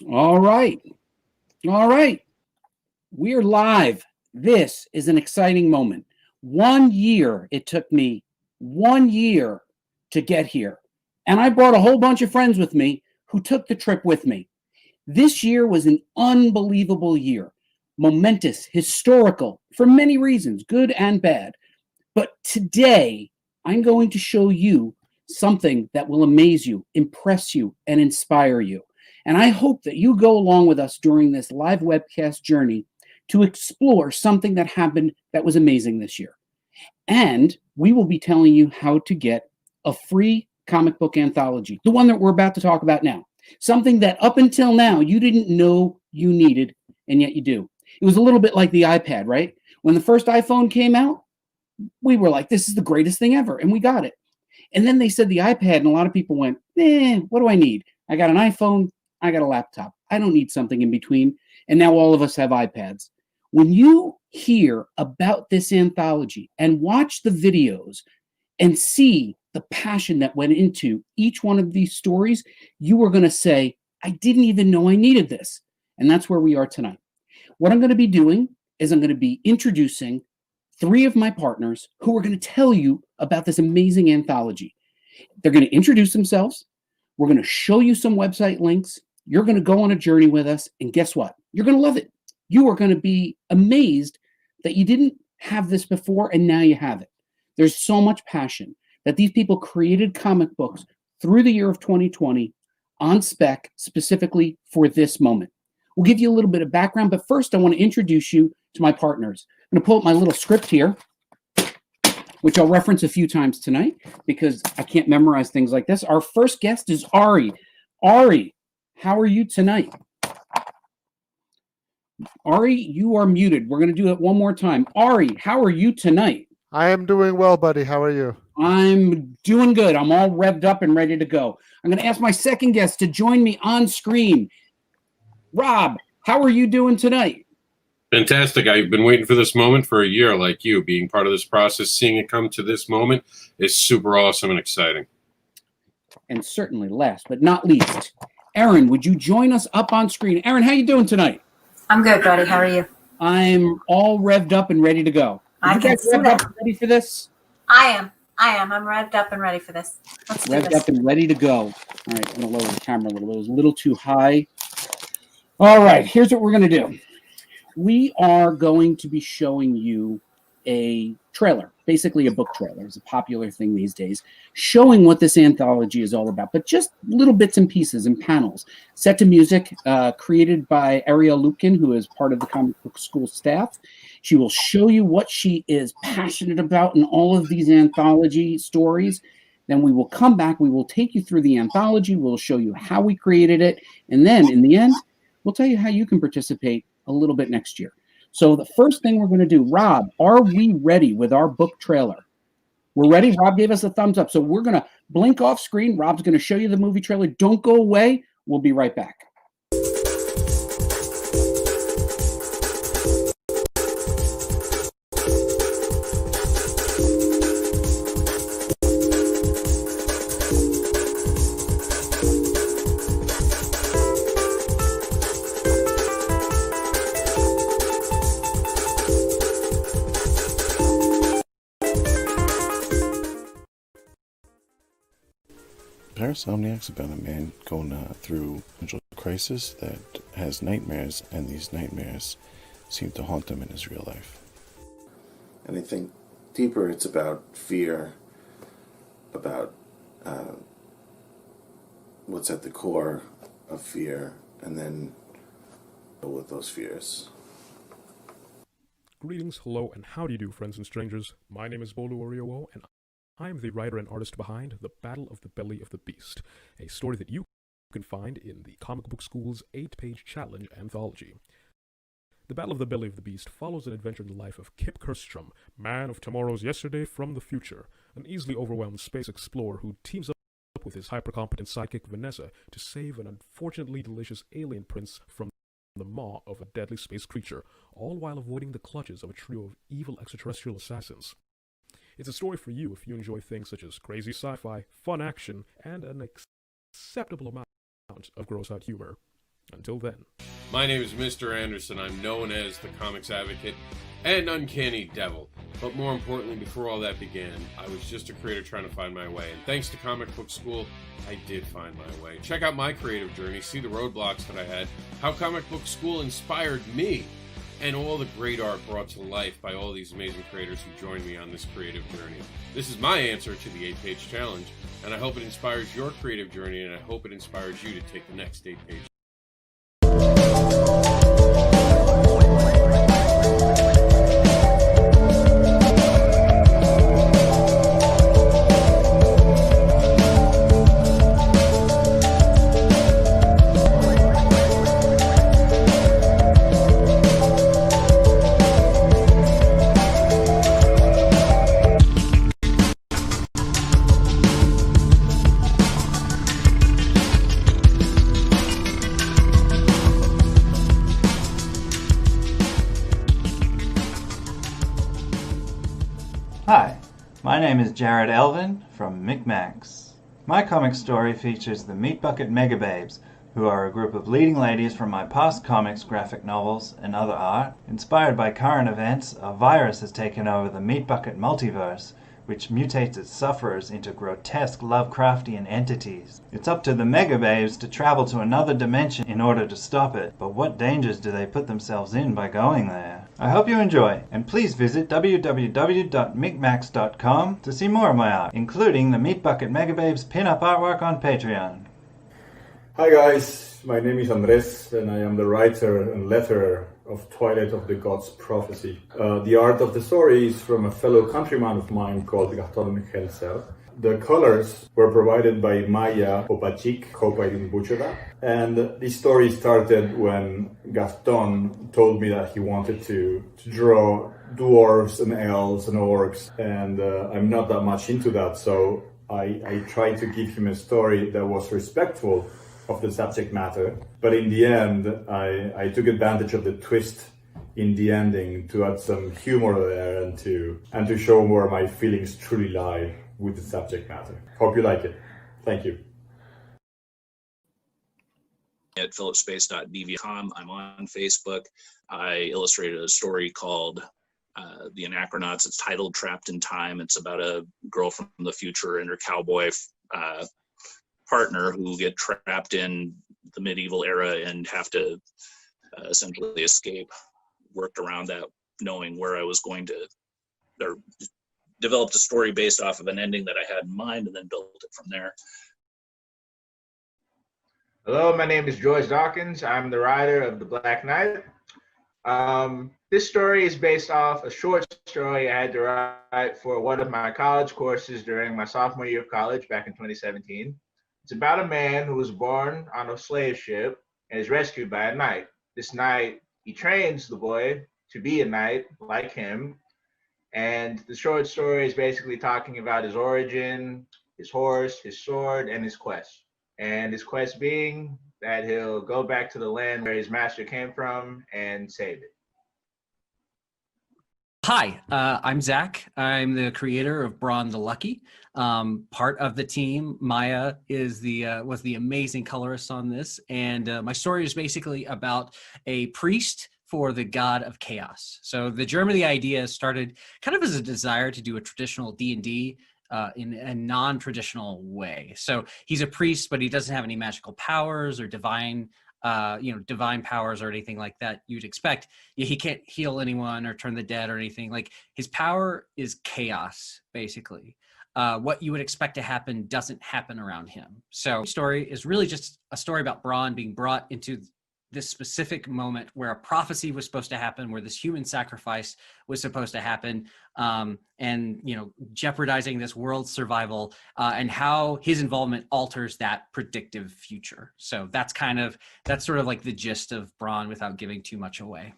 All right. All right. We're live. This is an exciting moment. 1 year it took me, 1 year to get here. And I brought a whole bunch of friends with me who took the trip with me. This year was an unbelievable year, momentous, historical, for many reasons, good and bad. But today, I'm going to show you something that will amaze you, impress you, and inspire you. And I hope that you go along with us during this live webcast journey to explore something that happened that was amazing this year. And we will be telling you how to get a free comic book anthology, the one that we're about to talk about now. Something that up until now you didn't know you needed, and yet you do. It was a little bit like the iPad, right? When the first iPhone came out, we were like, this is the greatest thing ever, and we got it. And then they said the iPad, and a lot of people went, what do I need? I got an iPhone, I got a laptop. I don't need something in between. And now all of us have iPads. When you hear about this anthology and watch the videos and see the passion that went into each one of these stories, you are going to say, I didn't even know I needed this. And that's where we are tonight. What I'm going to be doing is I'm going to be introducing three of my partners who are going to tell you about this amazing anthology. They're going to introduce themselves. We're going to show you some website links. You're going to go on a journey with us. And guess what? You're going to love it. You are going to be amazed that you didn't have this before and now you have it. There's so much passion that these people created comic books through the year of 2020 on spec specifically for this moment. We'll give you a little bit of background, but first I want to introduce you to my partners. I'm going to pull up my little script here, which I'll reference a few times tonight because I can't memorize things like this. Our first guest is Ari. Ari, how are you tonight? Ari, you are muted. We're going to do it one more time. Ari, how are you tonight? I am doing well, buddy. How are you? I'm doing good. I'm all revved up and ready to go. I'm going to ask my second guest to join me on screen. Rob, how are you doing tonight? Fantastic. I've been waiting for this moment for a year, like you. Being part of this process, seeing it come to this moment is super awesome and exciting. And certainly last but not least, Erin, would you join us up on screen? Erin, how you doing tonight? I'm good, buddy. How are you? I'm all revved up and ready to go. I can see that. Ready for this? I am. I'm revved up and ready for this. Let's do Revved this. up and ready to go. All right, I'm going to lower the camera a little bit. It was a little too high. All right, here's what we're going to do. We are going to be showing you a trailer, basically a book trailer. It's a popular thing these days, showing what this anthology is all about, but just little bits and pieces and panels. Set to music, created by Arielle Lupkin, who is part of the comic book school staff. She will show you what she is passionate about in all of these anthology stories. Then we will come back. We will take you through the anthology. We'll show you how we created it. And then in the end, we'll tell you how you can participate a little bit next year. So the first thing we're going to do, Rob, are we ready with our book trailer? We're ready. Rob gave us a thumbs up. So we're going to blink off screen. Rob's going to show you the movie trailer. Don't go away. We'll be right back. Parasomniac's about a man going through a mental crisis that has nightmares, and these nightmares seem to haunt him in his real life. And I think deeper it's about fear, about what's at the core of fear, and then deal with those fears. Greetings, hello, and how do you do, friends and strangers? My name is Bolu Oriowo, and I'm the writer and artist behind The Battle of the Belly of the Beast, a story that you can find in the Comic Book School's 8-page challenge anthology. The Battle of the Belly of the Beast follows an adventure in the life of Kip Kerstrom, man of tomorrow's yesterday from the future, an easily overwhelmed space explorer who teams up with his hyper-competent sidekick Vanessa to save an unfortunately delicious alien prince from the maw of a deadly space creature, all while avoiding the clutches of a trio of evil extraterrestrial assassins. It's a story for you if you enjoy things such as crazy sci-fi, fun action, and an acceptable amount of gross-out humor. Until then. My name is Mr. AnderSiN. I'm known as the Comics Advocate and Uncanny Devil. But more importantly, before all that began, I was just a creator trying to find my way. And thanks to Comic Book School, I did find my way. Check out my creative journey, see the roadblocks that I had, how Comic Book School inspired me, and all the great art brought to life by all these amazing creators who joined me on this creative journey. This is my answer to the 8-page challenge, and I hope it inspires your creative journey, and I hope it inspires you to take the next 8-page. Hi, my name is Jared Elvin from Micmacs. My comic story features the Meat Bucket Megababes, who are a group of leading ladies from my past comics, graphic novels, and other art. Inspired by current events, a virus has taken over the Meat Bucket multiverse, which mutates its sufferers into grotesque Lovecraftian entities. It's up to the Megababes to travel to another dimension in order to stop it, but what dangers do they put themselves in by going there? I hope you enjoy, and please visit www.micmacs.com to see more of my art, including the Meat Bucket Megababes pin-up artwork on Patreon. Hi guys, my name is Andres and I am the writer and letterer of Twilight of the Gods Prophecy. The art of the story is from a fellow countryman of mine called Gaston Helser. The colors were provided by Maya Popacik, hope I didn't butcher that. And this story started when Gaston told me that he wanted to draw dwarves and elves and orcs, and I'm not that much into that, so I tried to give him a story that was respectful of the subject matter, but in the end I took advantage of the twist in the ending to add some humor there and to show where my feelings truly lie with the subject matter. Hope you like it. Thank you. At phillipspace.deviant.com. I'm on Facebook. I illustrated a story called The Anachronauts. It's titled Trapped in Time. It's about a girl from the future and her cowboy partner who get trapped in the medieval era and have to essentially escape. Worked around that, knowing where I was going to, or developed a story based off of an ending that I had in mind and then built it from there. Hello, my name is Joyce Dawkins. I'm the writer of The Black Knight. This story is based off a short story I had to write for one of my college courses during my sophomore year of college back in 2017. It's about a man who was born on a slave ship and is rescued by a knight. This knight, he trains the boy to be a knight like him. And the short story is basically talking about his origin, his horse, his sword, and his quest. And his quest being that he'll go back to the land where his master came from and save it. Hi, I'm Zach. I'm the creator of Braun the Lucky. Part of the team, Maya was the amazing colorist on this, and my story is basically about a priest for the god of chaos. So the germ of the idea started kind of as a desire to do a traditional D&D in a non-traditional way. So he's a priest, but he doesn't have any magical powers or divine powers or anything like that you'd expect. He can't heal anyone or turn the dead or anything. Like, his power is chaos, basically. What you would expect to happen doesn't happen around him. So the story is really just a story about Braun being brought into this specific moment where a prophecy was supposed to happen, where this human sacrifice was supposed to happen, and jeopardizing this world's survival, and how his involvement alters that predictive future. So that's sort of like the gist of Braun without giving too much away.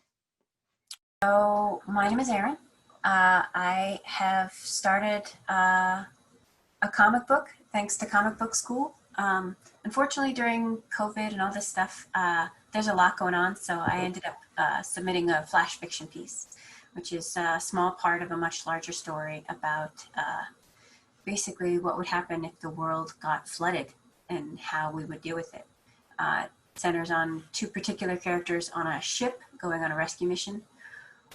So my name is Erin. I have started a comic book thanks to Comic Book School. Unfortunately, during COVID and all this stuff, there's a lot going on, so I ended up submitting a flash fiction piece, which is a small part of a much larger story about basically what would happen if the world got flooded and how we would deal with it. centers on two particular characters on a ship going on a rescue mission,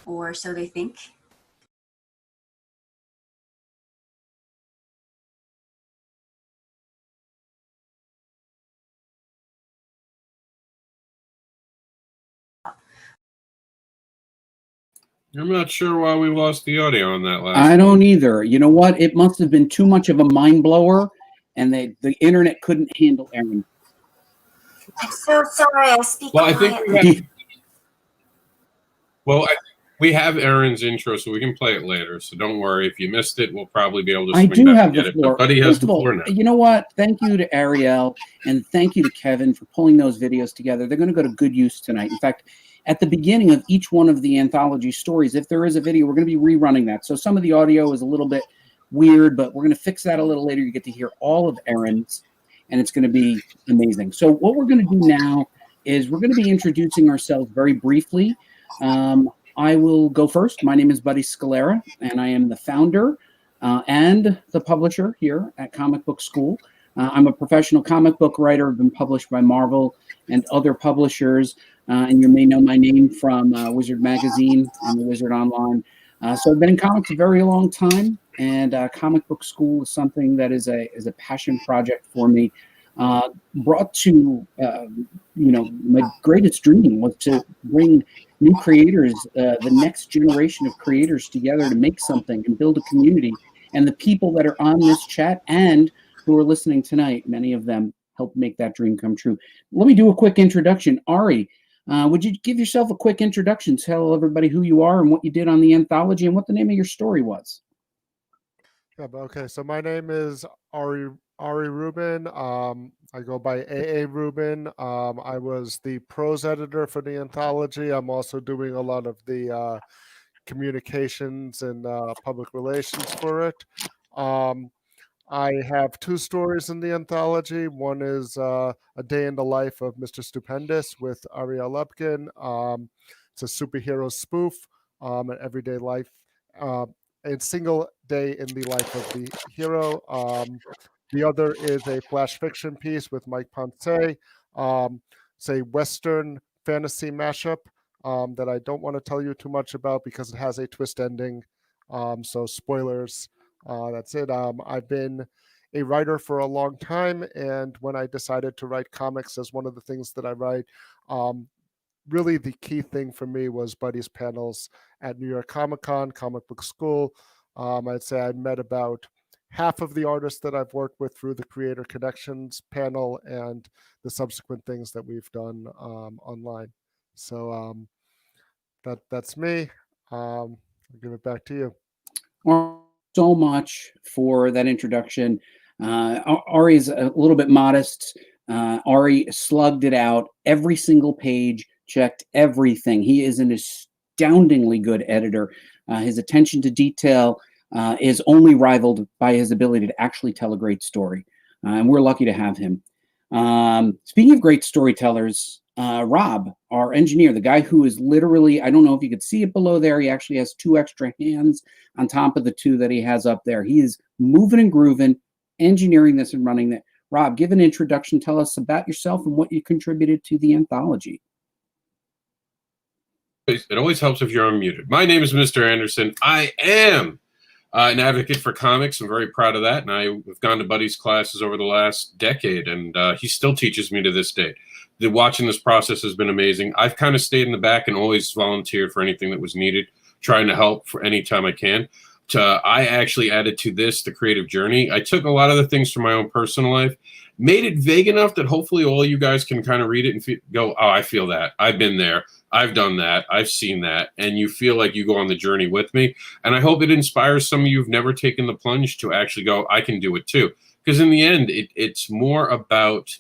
or so they think. I'm not sure why we lost the audio on that last I one. don't either. You know what? It must have been too much of a mind blower, and the internet couldn't handle Erin. I'm so sorry. I speak Well, I think quietly. we have Erin's intro, so we can play it later. So don't worry. If you missed it, we'll probably be able to I swing do back have and get the it. floor. But Buddy has First the of all, floor now. you know what? Thank you to Arielle, and thank you to Kevin for pulling those videos together. They're going to go to good use tonight. In fact, at the beginning of each one of the anthology stories, if there is a video, we're going to be rerunning that. So some of the audio is a little bit weird, but we're going to fix that a little later. You get to hear all of Erin's, and it's going to be amazing. So what we're going to do now is we're going to be introducing ourselves very briefly. I will go first. My name is Buddy Scalera, and I am the founder and the publisher here at Comic Book School. I'm a professional comic book writer. I've been published by Marvel and other publishers, and you may know my name from Wizard Magazine and the Wizard Online. So I've been in comics a very long time, and Comic Book School is something that is a passion project for me. Brought to, my greatest dream was to bring new creators, the next generation of creators together to make something and build a community. And the people that are on this chat and who are listening tonight, many of them helped make that dream come true. Let me do a quick introduction. Ari, would you give yourself a quick introduction? Tell everybody who you are and what you did on the anthology and what the name of your story was. Yeah, okay. So my name is Ari Rubin. I go by AA Rubin. I was the prose editor for the anthology. I'm also doing a lot of the communications and public relations for it. I have two stories in the anthology. One is A Day in the Life of Mr. Stupendous with Arielle Lupkin. It's a superhero spoof, an everyday life, a single day in the life of the hero. The other is a flash fiction piece with Mike Ponce. It's a Western fantasy mashup that I don't want to tell you too much about because it has a twist ending. So spoilers. That's it. I've been a writer for a long time, and when I decided to write comics as one of the things that I write, really the key thing for me was Buddy's panels at New York Comic Con, Comic Book School. I'd say I met about half of the artists that I've worked with through the Creator Connections panel and the subsequent things that we've done online. So that's me. I'll give it back to you. Well, so much for that introduction. Ari's a little bit modest. Ari slugged it out. Every single page, checked everything. He is an astoundingly good editor. His attention to detail is only rivaled by his ability to actually tell a great story. And we're lucky to have him. Speaking of great storytellers, Rob, our engineer, the guy who is literally, I don't know if you could see it below there, he actually has two extra hands on top of the two that he has up there. He is moving and grooving, engineering this and running it. Rob, give an introduction. Tell us about yourself and what you contributed to the anthology. It always helps if you're unmuted. My name is Mr. AnderSiN. I am an advocate for comics. I'm very proud of that. And I've gone to Buddy's classes over the last decade, and he still teaches me to this day. Watching this process has been amazing. I've kind of stayed in the back and always volunteered for anything that was needed, trying to help for any time I can. I actually added to this the creative journey. I took a lot of the things from my own personal life, made it vague enough that hopefully all you guys can kind of read it and go, oh, I feel that. I've been there. I've done that. I've seen that. And you feel like you go on the journey with me. And I hope it inspires some of you who've never taken the plunge to actually go, I can do it too. Because in the end, it's more about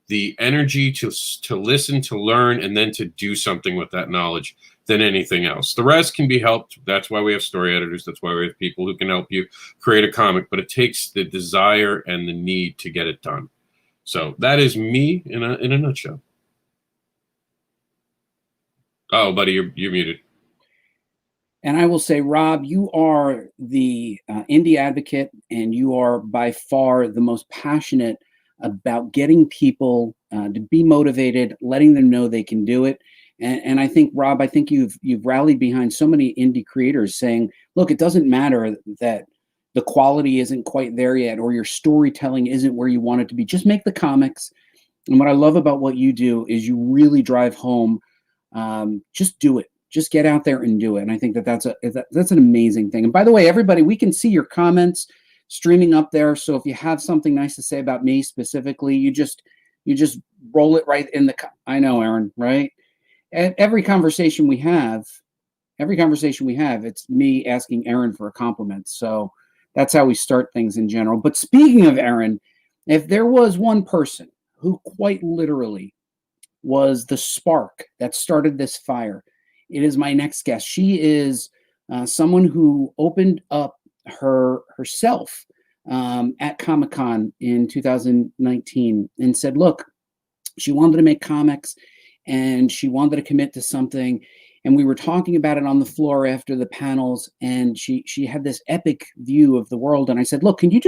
the energy to listen, to learn, and then to do something with that knowledge than anything else. The rest can be helped. That's why we have story editors. That's why we have people who can help you create a comic. But it takes the desire and the need to get it done. So that is me in a nutshell. Oh, buddy, you're muted. And I will say, Rob, you are the indie advocate, and you are by far the most passionate about getting people to be motivated, letting them know they can do it. And I think, Rob, I think you've rallied behind so many indie creators saying, look, it doesn't matter that the quality isn't quite there yet, or your storytelling isn't where you want it to be. Just make the comics. And what I love about what you do is you really drive home, just do it. Just get out there and do it. And I think that's an amazing thing. And by the way, everybody, we can see your comments streaming up there. So if you have something nice to say about me specifically, you just roll it right in the. I know, Erin, right? And every conversation we have, it's me asking Erin for a compliment. So that's how we start things in general. But speaking of Erin, if there was one person who quite literally was the spark that started this fire, it is my next guest. She is someone who opened up herself at Comic-Con in 2019 and said, look, she wanted to make comics and she wanted to commit to something. And we were talking about it on the floor after the panels, and she had this epic view of the world. And I said, look, can you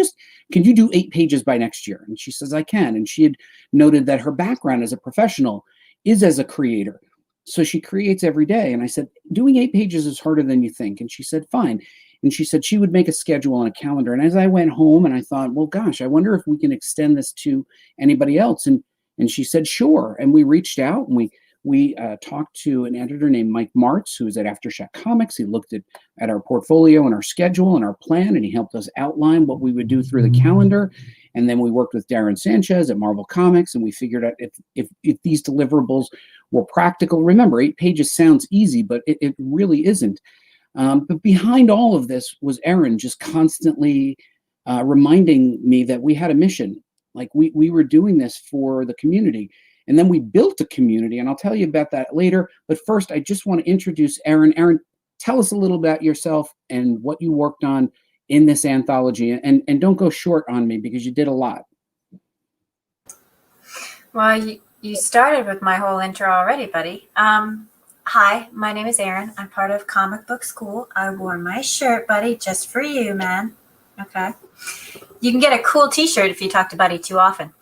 do 8 pages by next year? And she says, I can. And she had noted that her background as a professional is as a creator. So she creates every day. And I said, doing 8 pages is harder than you think. And she said, fine. And she said she would make a schedule on a calendar. And as I went home and I thought, well, gosh, I wonder if we can extend this to anybody else. And she said, sure. And we reached out and we talked to an editor named Mike Martz, who's at Aftershock Comics. He looked at our portfolio and our schedule and our plan, and he helped us outline what we would do through the calendar. And then we worked with Darren Sanchez at Marvel Comics, and we figured out if these deliverables were practical. Remember, 8 pages sounds easy, but it really isn't. But behind all of this was Erin just constantly reminding me that we had a mission. Like we were doing this for the community. And then we built a community, and I'll tell you about that later. But first, I just want to introduce Erin. Erin, tell us a little about yourself and what you worked on in this anthology. And don't go short on me because you did a lot. Well, you started with my whole intro already, buddy. Hi, my name is Erin. I'm part of Comic Book School. I wore my shirt, buddy, just for you, man. Okay. You can get a cool t-shirt if you talk to Buddy too often.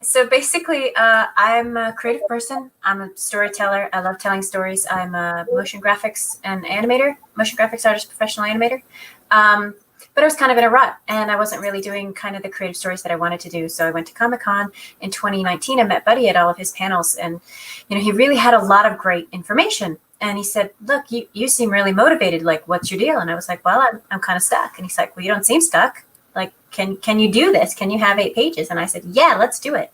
So basically, I'm a creative person. I'm a storyteller. I love telling stories. I'm a motion graphics artist, professional animator. But I was kind of in a rut, and I wasn't really doing kind of the creative stories that I wanted to do. So I went to Comic-Con in 2019. I met Buddy at all of his panels, and he really had a lot of great information. And he said, look, you seem really motivated. Like, what's your deal? And I was like, well, I'm kind of stuck. And he's like, well, you don't seem stuck. Like, can you do this? Can you have 8 pages? And I said, yeah, let's do it.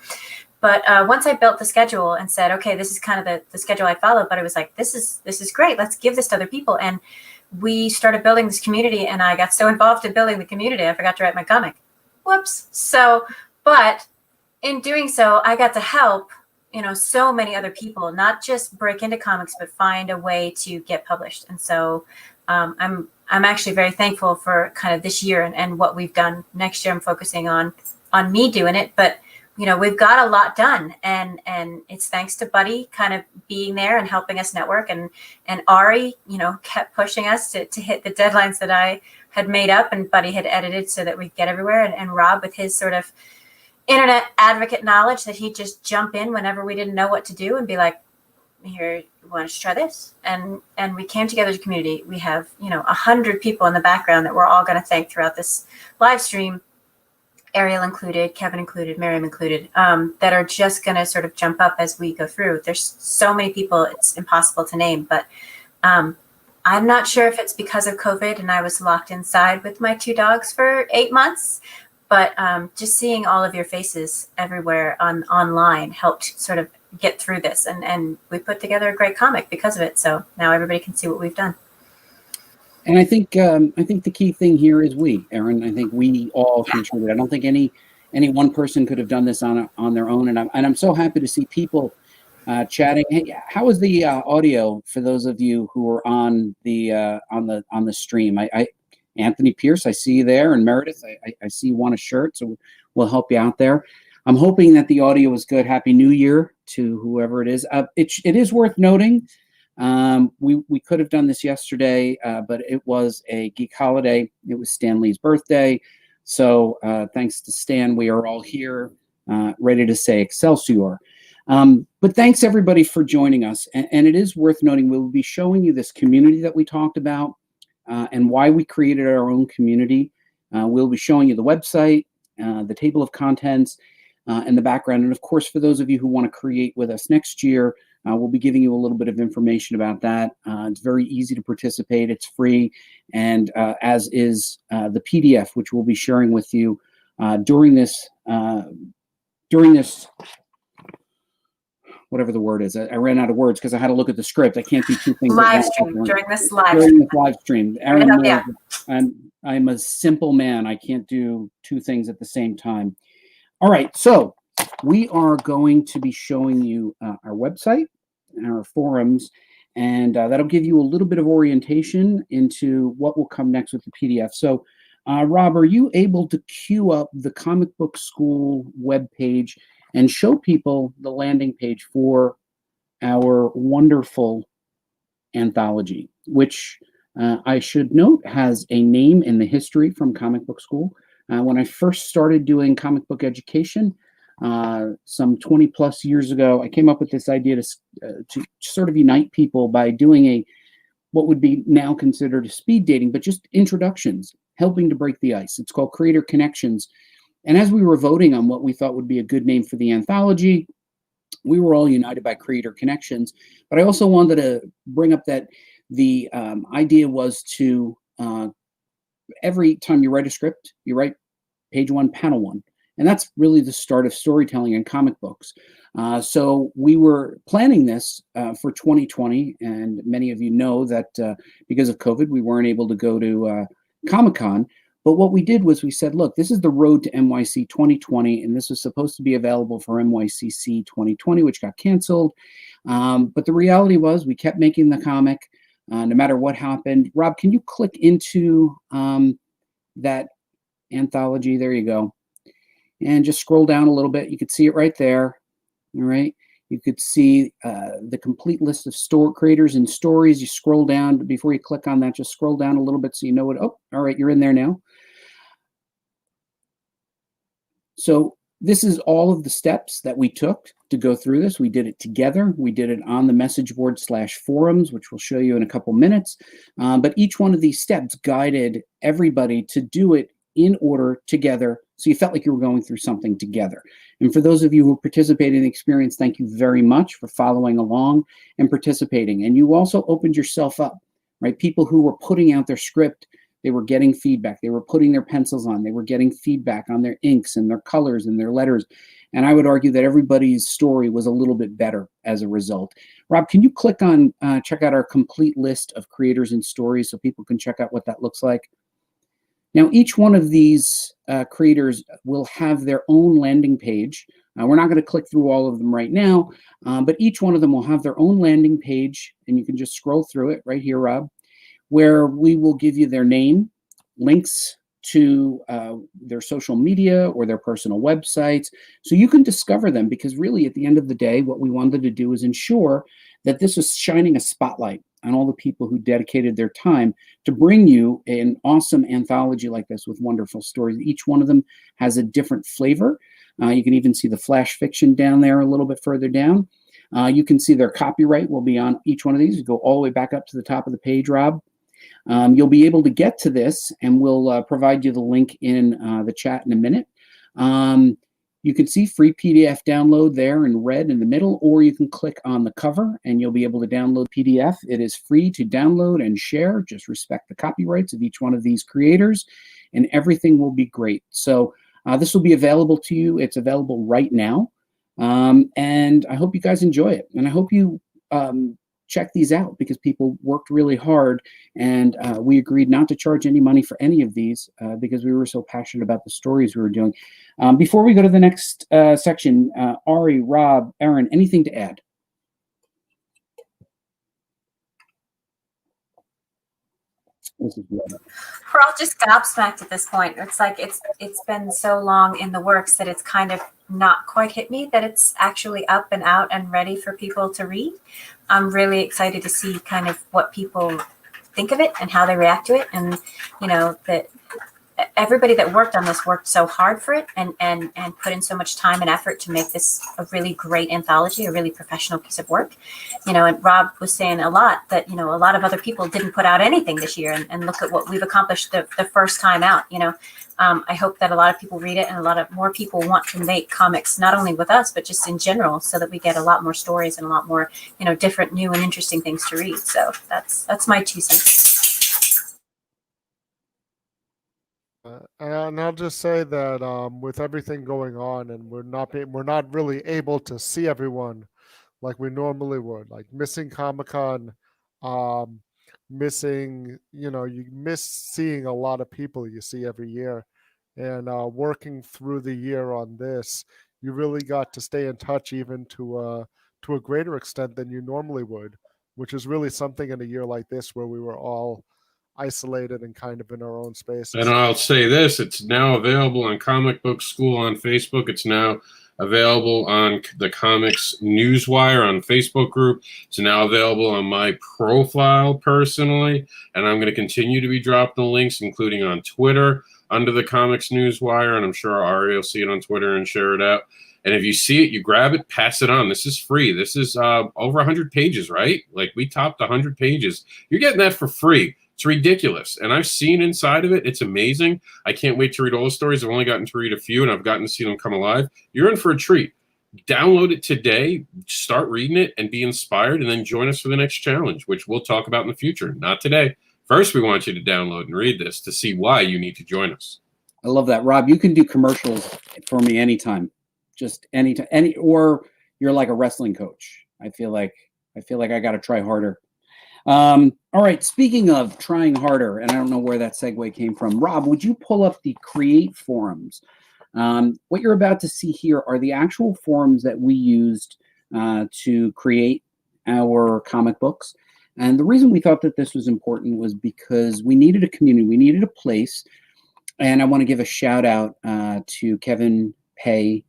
But once I built the schedule and said, okay, this is kind of the schedule I followed, but it was like, this is great. Let's give this to other people. And we started building this community, and I got so involved in building the community, I forgot to write my comic. Whoops. So, but in doing so, I got to help, so many other people, not just break into comics, but find a way to get published. And so I'm actually very thankful for kind of this year and what we've done. Next year, I'm focusing on me doing it, but we've got a lot done, and it's thanks to Buddy kind of being there and helping us network, and Ari, kept pushing us to hit the deadlines that I had made up and Buddy had edited so that we get everywhere, and Rob with his sort of internet advocate knowledge that he'd just jump in whenever we didn't know what to do and be like, here, why don't you try this? And we came together as a community. We have 100 people in the background that we're all going to thank throughout this live stream, Arielle included, Kevin included, Miriam included, that are just going to sort of jump up as we go through. There's so many people, it's impossible to name, but I'm not sure if it's because of COVID and I was locked inside with my 2 dogs for 8 months, but just seeing all of your faces everywhere online helped sort of get through this. And we put together a great comic because of it. So now everybody can see what we've done. And I think the key thing here is we, Erin. I think we all contribute. I don't think any one person could have done this on their own. And I'm so happy to see people chatting. Hey, how was the audio for those of you who were on the stream? I Anthony Pierce, I see you there, and Meredith, I see you want a shirt, so we'll help you out there. I'm hoping that the audio was good. Happy New Year to whoever it is. It is worth noting. We could have done this yesterday, but it was a geek holiday. It was Stan Lee's birthday. So thanks to Stan, we are all here ready to say Excelsior. But thanks everybody for joining us. And it is worth noting, we'll be showing you this community that we talked about and why we created our own community. We'll be showing you the website, the table of contents, and the background. And of course, for those of you who want to create with us next year, we'll be giving you a little bit of information about that. It's very easy to participate. It's free, and as is the PDF, which we'll be sharing with you during this whatever the word is. I ran out of words because I had to look at the script. I can't do two things Live at stream, once. during this live During stream. this live stream. Erin knows I'm a simple man. I can't do two things at the same time. All right, so we are going to be showing you our website and our forums, and that'll give you a little bit of orientation into what will come next with the PDF. So, Rob, are you able to queue up the Comic Book School webpage and show people the landing page for our wonderful anthology, which I should note has a name in the history from Comic Book School. When I first started doing comic book education, some 20 plus years ago, I came up with this idea to sort of unite people by doing what would be now considered a speed dating, but just introductions, helping to break the ice. It's called Creator Connections. And as we were voting on what we thought would be a good name for the anthology, we were all united by Creator Connections. But I also wanted to bring up that the idea was to, every time you write a script, you write page 1, panel 1. And that's really the start of storytelling in comic books. So we were planning this for 2020. And many of you know that because of COVID, we weren't able to go to Comic-Con. But what we did was we said, look, this is the road to NYC 2020, and this was supposed to be available for NYCC 2020, which got canceled. But the reality was we kept making the comic no matter what happened. Rob, can you click into that anthology? There you go. And just scroll down a little bit. You could see it right there. All right. You could see the complete list of store creators and stories. You scroll down before you click on that. Just scroll down a little bit so you know what. Oh, all right. You're in there now. So this is all of the steps that we took to go through this. We did it together. We did it on the message board /forums, which we'll show you in a couple minutes. But each one of these steps guided everybody to do it in order together. So you felt like you were going through something together. And for those of you who participated in the experience, thank you very much for following along and participating. And you also opened yourself up, right? People who were putting out their script, they were getting feedback. They were putting their pencils on. They were getting feedback on their inks and their colors and their letters. And I would argue that everybody's story was a little bit better as a result. Rob, can you click on, check out our complete list of creators and stories so people can check out what that looks like? Now, each one of these creators will have their own landing page. We're not going to click through all of them right now, but each one of them will have their own landing page, and you can just scroll through it right here, Rob, where we will give you their name, links to their social media or their personal websites, so you can discover them, because really at the end of the day, what we wanted to do is ensure that this was shining a spotlight on all the people who dedicated their time to bring you an awesome anthology like this with wonderful stories. Each one of them has a different flavor. You can even see the flash fiction down there a little bit further down. You can see their copyright will be on each one of these. You go all the way back up to the top of the page, Rob. You'll be able to get to this, and we'll provide you the link in the chat in a minute. You can see free PDF download there in red in the middle, or you can click on the cover and you'll be able to download PDF. It is free to download and share. Just respect the copyrights of each one of these creators, and everything will be great. So this will be available to you. It's available right now. And I hope you guys enjoy it. And I hope you check these out, because people worked really hard, and we agreed not to charge any money for any of these because we were so passionate about the stories we were doing. Before we go to the next section, Ari, Rob, Erin, anything to add? We're all just gobsmacked at this point. It's like it's been so long in the works that it's kind of not quite hit me that it's actually up and out and ready for people to read. I'm really excited to see kind of what people think of it and how they react to it, and you know that everybody that worked on this worked so hard for it and put in so much time and effort to make this a really great anthology, a really professional piece of work. And Rob was saying a lot that, a lot of other people didn't put out anything this year, and look at what we've accomplished the first time out. I hope that a lot of people read it and a lot of more people want to make comics, not only with us, but just in general, so that we get a lot more stories and a lot more, different, new and interesting things to read. So that's my 2 cents. And I'll just say that with everything going on, and we're not really able to see everyone like we normally would, like missing Comic-Con, missing, you miss seeing a lot of people you see every year, and working through the year on this, you really got to stay in touch even to a greater extent than you normally would, which is really something in a year like this where we were all isolated and kind of in our own spaces. And I'll say this, it's now available on Comic Book School on Facebook. It's now available on the Comics Newswire on Facebook group. It's now available on my profile personally, and I'm going to continue to be dropping the links, including on Twitter under the Comics Newswire, and I'm sure Arielle will see it on Twitter and share it out. And if you see it, you grab it, pass it on. This is free. This is over 100 pages, right? Like, we topped 100 pages. You're getting that for free. It's ridiculous. And I've seen inside of it. It's amazing. I can't wait to read all the stories. I've only gotten to read a few, and I've gotten to see them come alive. You're in for a treat. Download it today, start reading it, and be inspired, and then join us for the next challenge, which we'll talk about in the future. Not today. First, we want you to download and read this to see why you need to join us. I love that. Rob, you can do commercials for me anytime. Just anytime. Or you're like a wrestling coach. I feel like I got to try harder. All right. Speaking of trying harder, and I don't know where that segue came from. Rob, would you pull up the Create forums? What you're about to see here are the actual forums that we used to create our comic books. And the reason we thought that this was important was because we needed a community. We needed a place. And I want to give a shout out to Kevin Pay,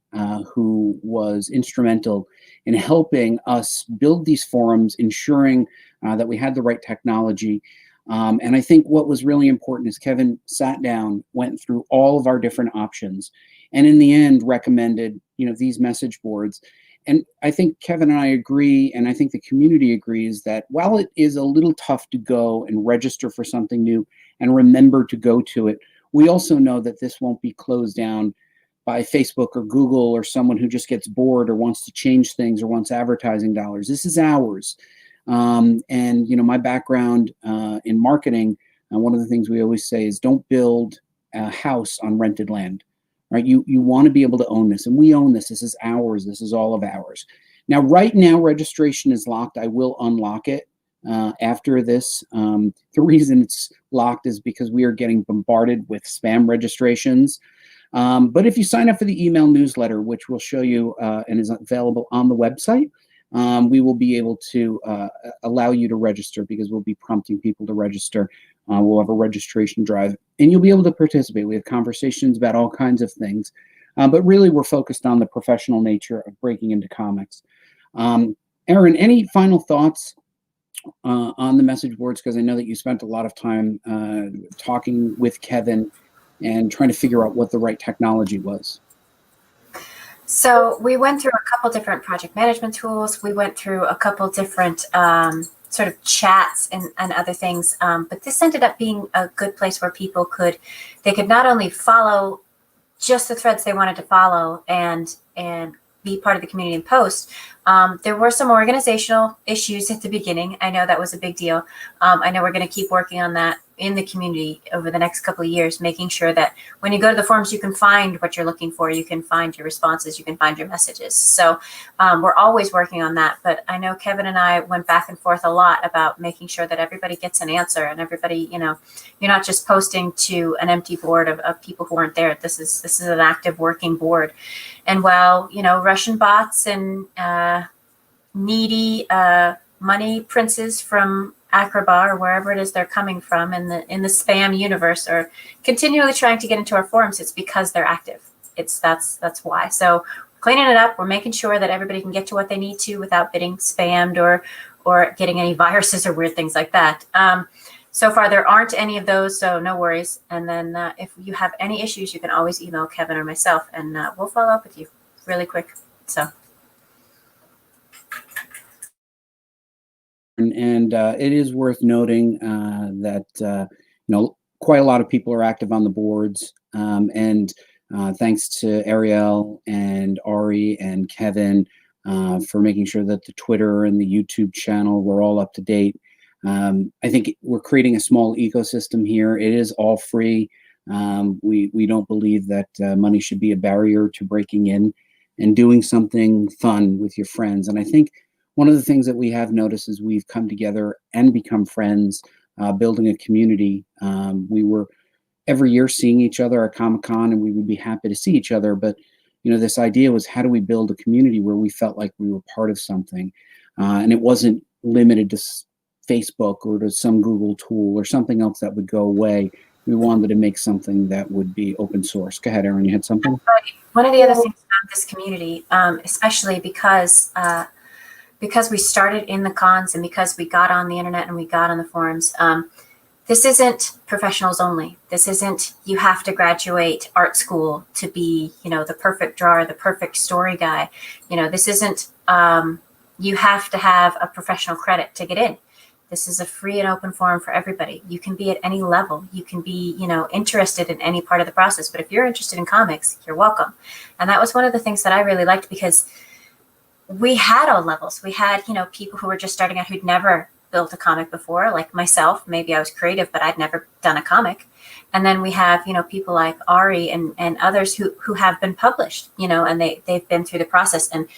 who was instrumental in helping us build these forums, ensuring that we had the right technology. And I think what was really important is Kevin sat down, went through all of our different options, and in the end recommended, these message boards. And I think Kevin and I agree, and I think the community agrees, that while it is a little tough to go and register for something new and remember to go to it, we also know that this won't be closed down by Facebook or Google or someone who just gets bored or wants to change things or wants advertising dollars. This is ours. And my background in marketing, one of the things we always say is don't build a house on rented land, right? You want to be able to own this, and we own this. This is ours. This is all of ours. Now, right now, registration is locked. I will unlock it after this. The reason it's locked is because we are getting bombarded with spam registrations. But if you sign up for the email newsletter, which we'll show you and is available on the website, we will be able to allow you to register, because we'll be prompting people to register. We'll have a registration drive, and you'll be able to participate. We have conversations about all kinds of things, but really we're focused on the professional nature of breaking into comics. Erin, any final thoughts on the message boards? Because I know that you spent a lot of time talking with Kevin and trying to figure out what the right technology was. So we went through a couple different project management tools. We went through a couple different sort of chats and other things. But this ended up being a good place where people could not only follow just the threads they wanted to follow and be part of the community and post. There were some organizational issues at the beginning. I know that was a big deal. I know we're going to keep working on that in the community over the next couple of years, making sure that when you go to the forums, you can find what you're looking for. You can find your responses. You can find your messages. So we're always working on that. But I know Kevin and I went back and forth a lot about making sure that everybody gets an answer, and everybody, you're not just posting to an empty board of people who aren't there. This is an active working board. And while, Russian bots and needy money princes from Acrobat or wherever it is they're coming from in the spam universe are continually trying to get into our forums, it's because they're active. That's why. So cleaning it up, we're making sure that everybody can get to what they need to without getting spammed or getting any viruses or weird things like that. so far there aren't any of those, so no worries. And then if you have any issues, you can always email Kevin or myself, and we'll follow up with you really quick. So. And it is worth noting that quite a lot of people are active on the boards, and thanks to Arielle and Ari and Kevin for making sure that the Twitter and the YouTube channel were all up to date. I think we're creating a small ecosystem here. It is all free. We don't believe that money should be a barrier to breaking in and doing something fun with your friends. And I think one of the things that we have noticed is we've come together and become friends, building a community. We were every year seeing each other at Comic-Con, and we would be happy to see each other. But, this idea was, how do we build a community where we felt like we were part of something? And it wasn't limited to Facebook or to some Google tool or something else that would go away. We wanted to make something that would be open source. Go ahead, Erin, you had something? One of the other things about this community, especially because we started in the cons and because we got on the internet and we got on the forums, this isn't professionals only. This isn't you have to graduate art school to be, the perfect drawer, the perfect story guy. This isn't you have to have a professional credit to get in. This is a free and open forum for everybody. You can be at any level. You can be, interested in any part of the process. But if you're interested in comics, you're welcome. And that was one of the things that I really liked, because we had all levels. We had, people who were just starting out who'd never built a comic before, like myself. Maybe I was creative, but I'd never done a comic. And then we have, people like Ari and others who have been published, and they've been through the process. And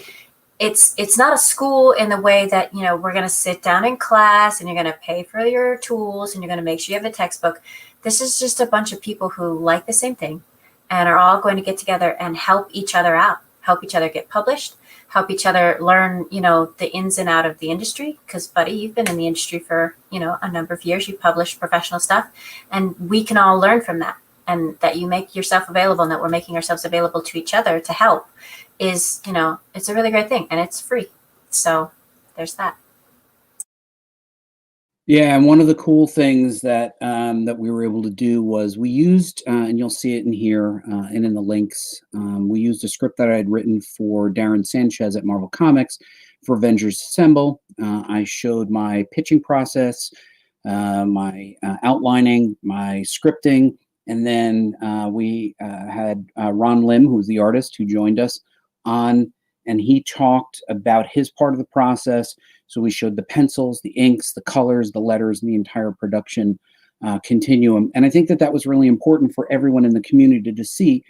it's not a school in the way that, we're going to sit down in class and you're going to pay for your tools and you're going to make sure you have the textbook. This is just a bunch of people who like the same thing and are all going to get together and help each other out, help each other get published, help each other learn, the ins and out of the industry. Because, buddy, you've been in the industry for, a number of years. You've published professional stuff, and we can all learn from that. And that you make yourself available, and that we're making ourselves available to each other to help is, it's a really great thing, and it's free. So there's that. Yeah, and one of the cool things that that we were able to do was we used, and you'll see it in here and in the links, we used a script that I had written for Darren Sanchez at Marvel Comics for Avengers Assemble. I showed my pitching process, my outlining, my scripting, and then we had Ron Lim, who's the artist who joined us on, and he talked about his part of the process. So we showed the pencils, the inks, the colors, the letters, and the entire production continuum. And I think that that was really important for everyone in the community to see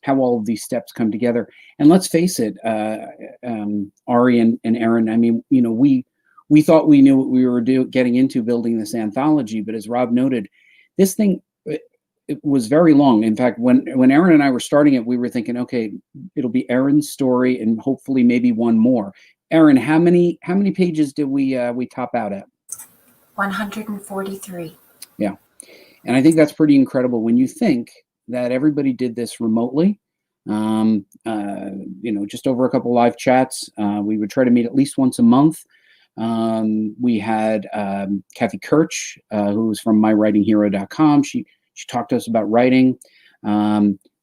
how all of these steps come together. And let's face it, Ari and Erin, I mean, we thought we knew what we were getting into building this anthology, but as Rob noted, this thing, it was very long. In fact, when Erin and I were starting it, we were thinking, okay, it'll be Erin's story and hopefully maybe one more. Erin, how many pages did we top out at? 143. Yeah, and I think that's pretty incredible when you think that everybody did this remotely. Just over a couple live chats. We would try to meet at least once a month. We had Kathy Kirch, who was from mywritinghero.com. She talked to us about writing.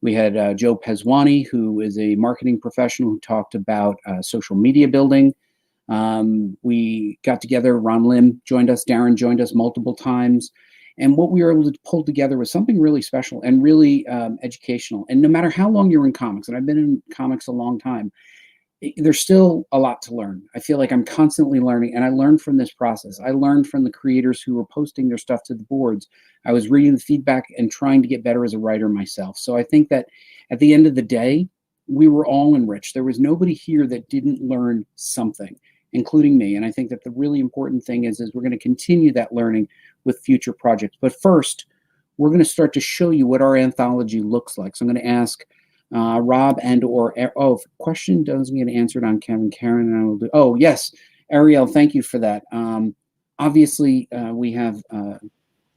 We had Joe Pezwani, who is a marketing professional who talked about social media building. We got together, Ron Lim joined us, Darren joined us multiple times. And what we were able to pull together was something really special and really educational. And no matter how long you're in comics, and I've been in comics a long time, there's still a lot to learn. I feel like I'm constantly learning, and I learned from this process. I learned from the creators who were posting their stuff to the boards. I was reading the feedback and trying to get better as a writer myself. So I think that at the end of the day, we were all enriched. There was nobody here that didn't learn something, including me. And I think that the really important thing is we're going to continue that learning with future projects. But first, we're going to start to show you what our anthology looks like. So I'm going to ask Rob if question doesn't get answered on Kevin Karen, and I will do. Oh yes, Arielle, thank you for that. Obviously, we have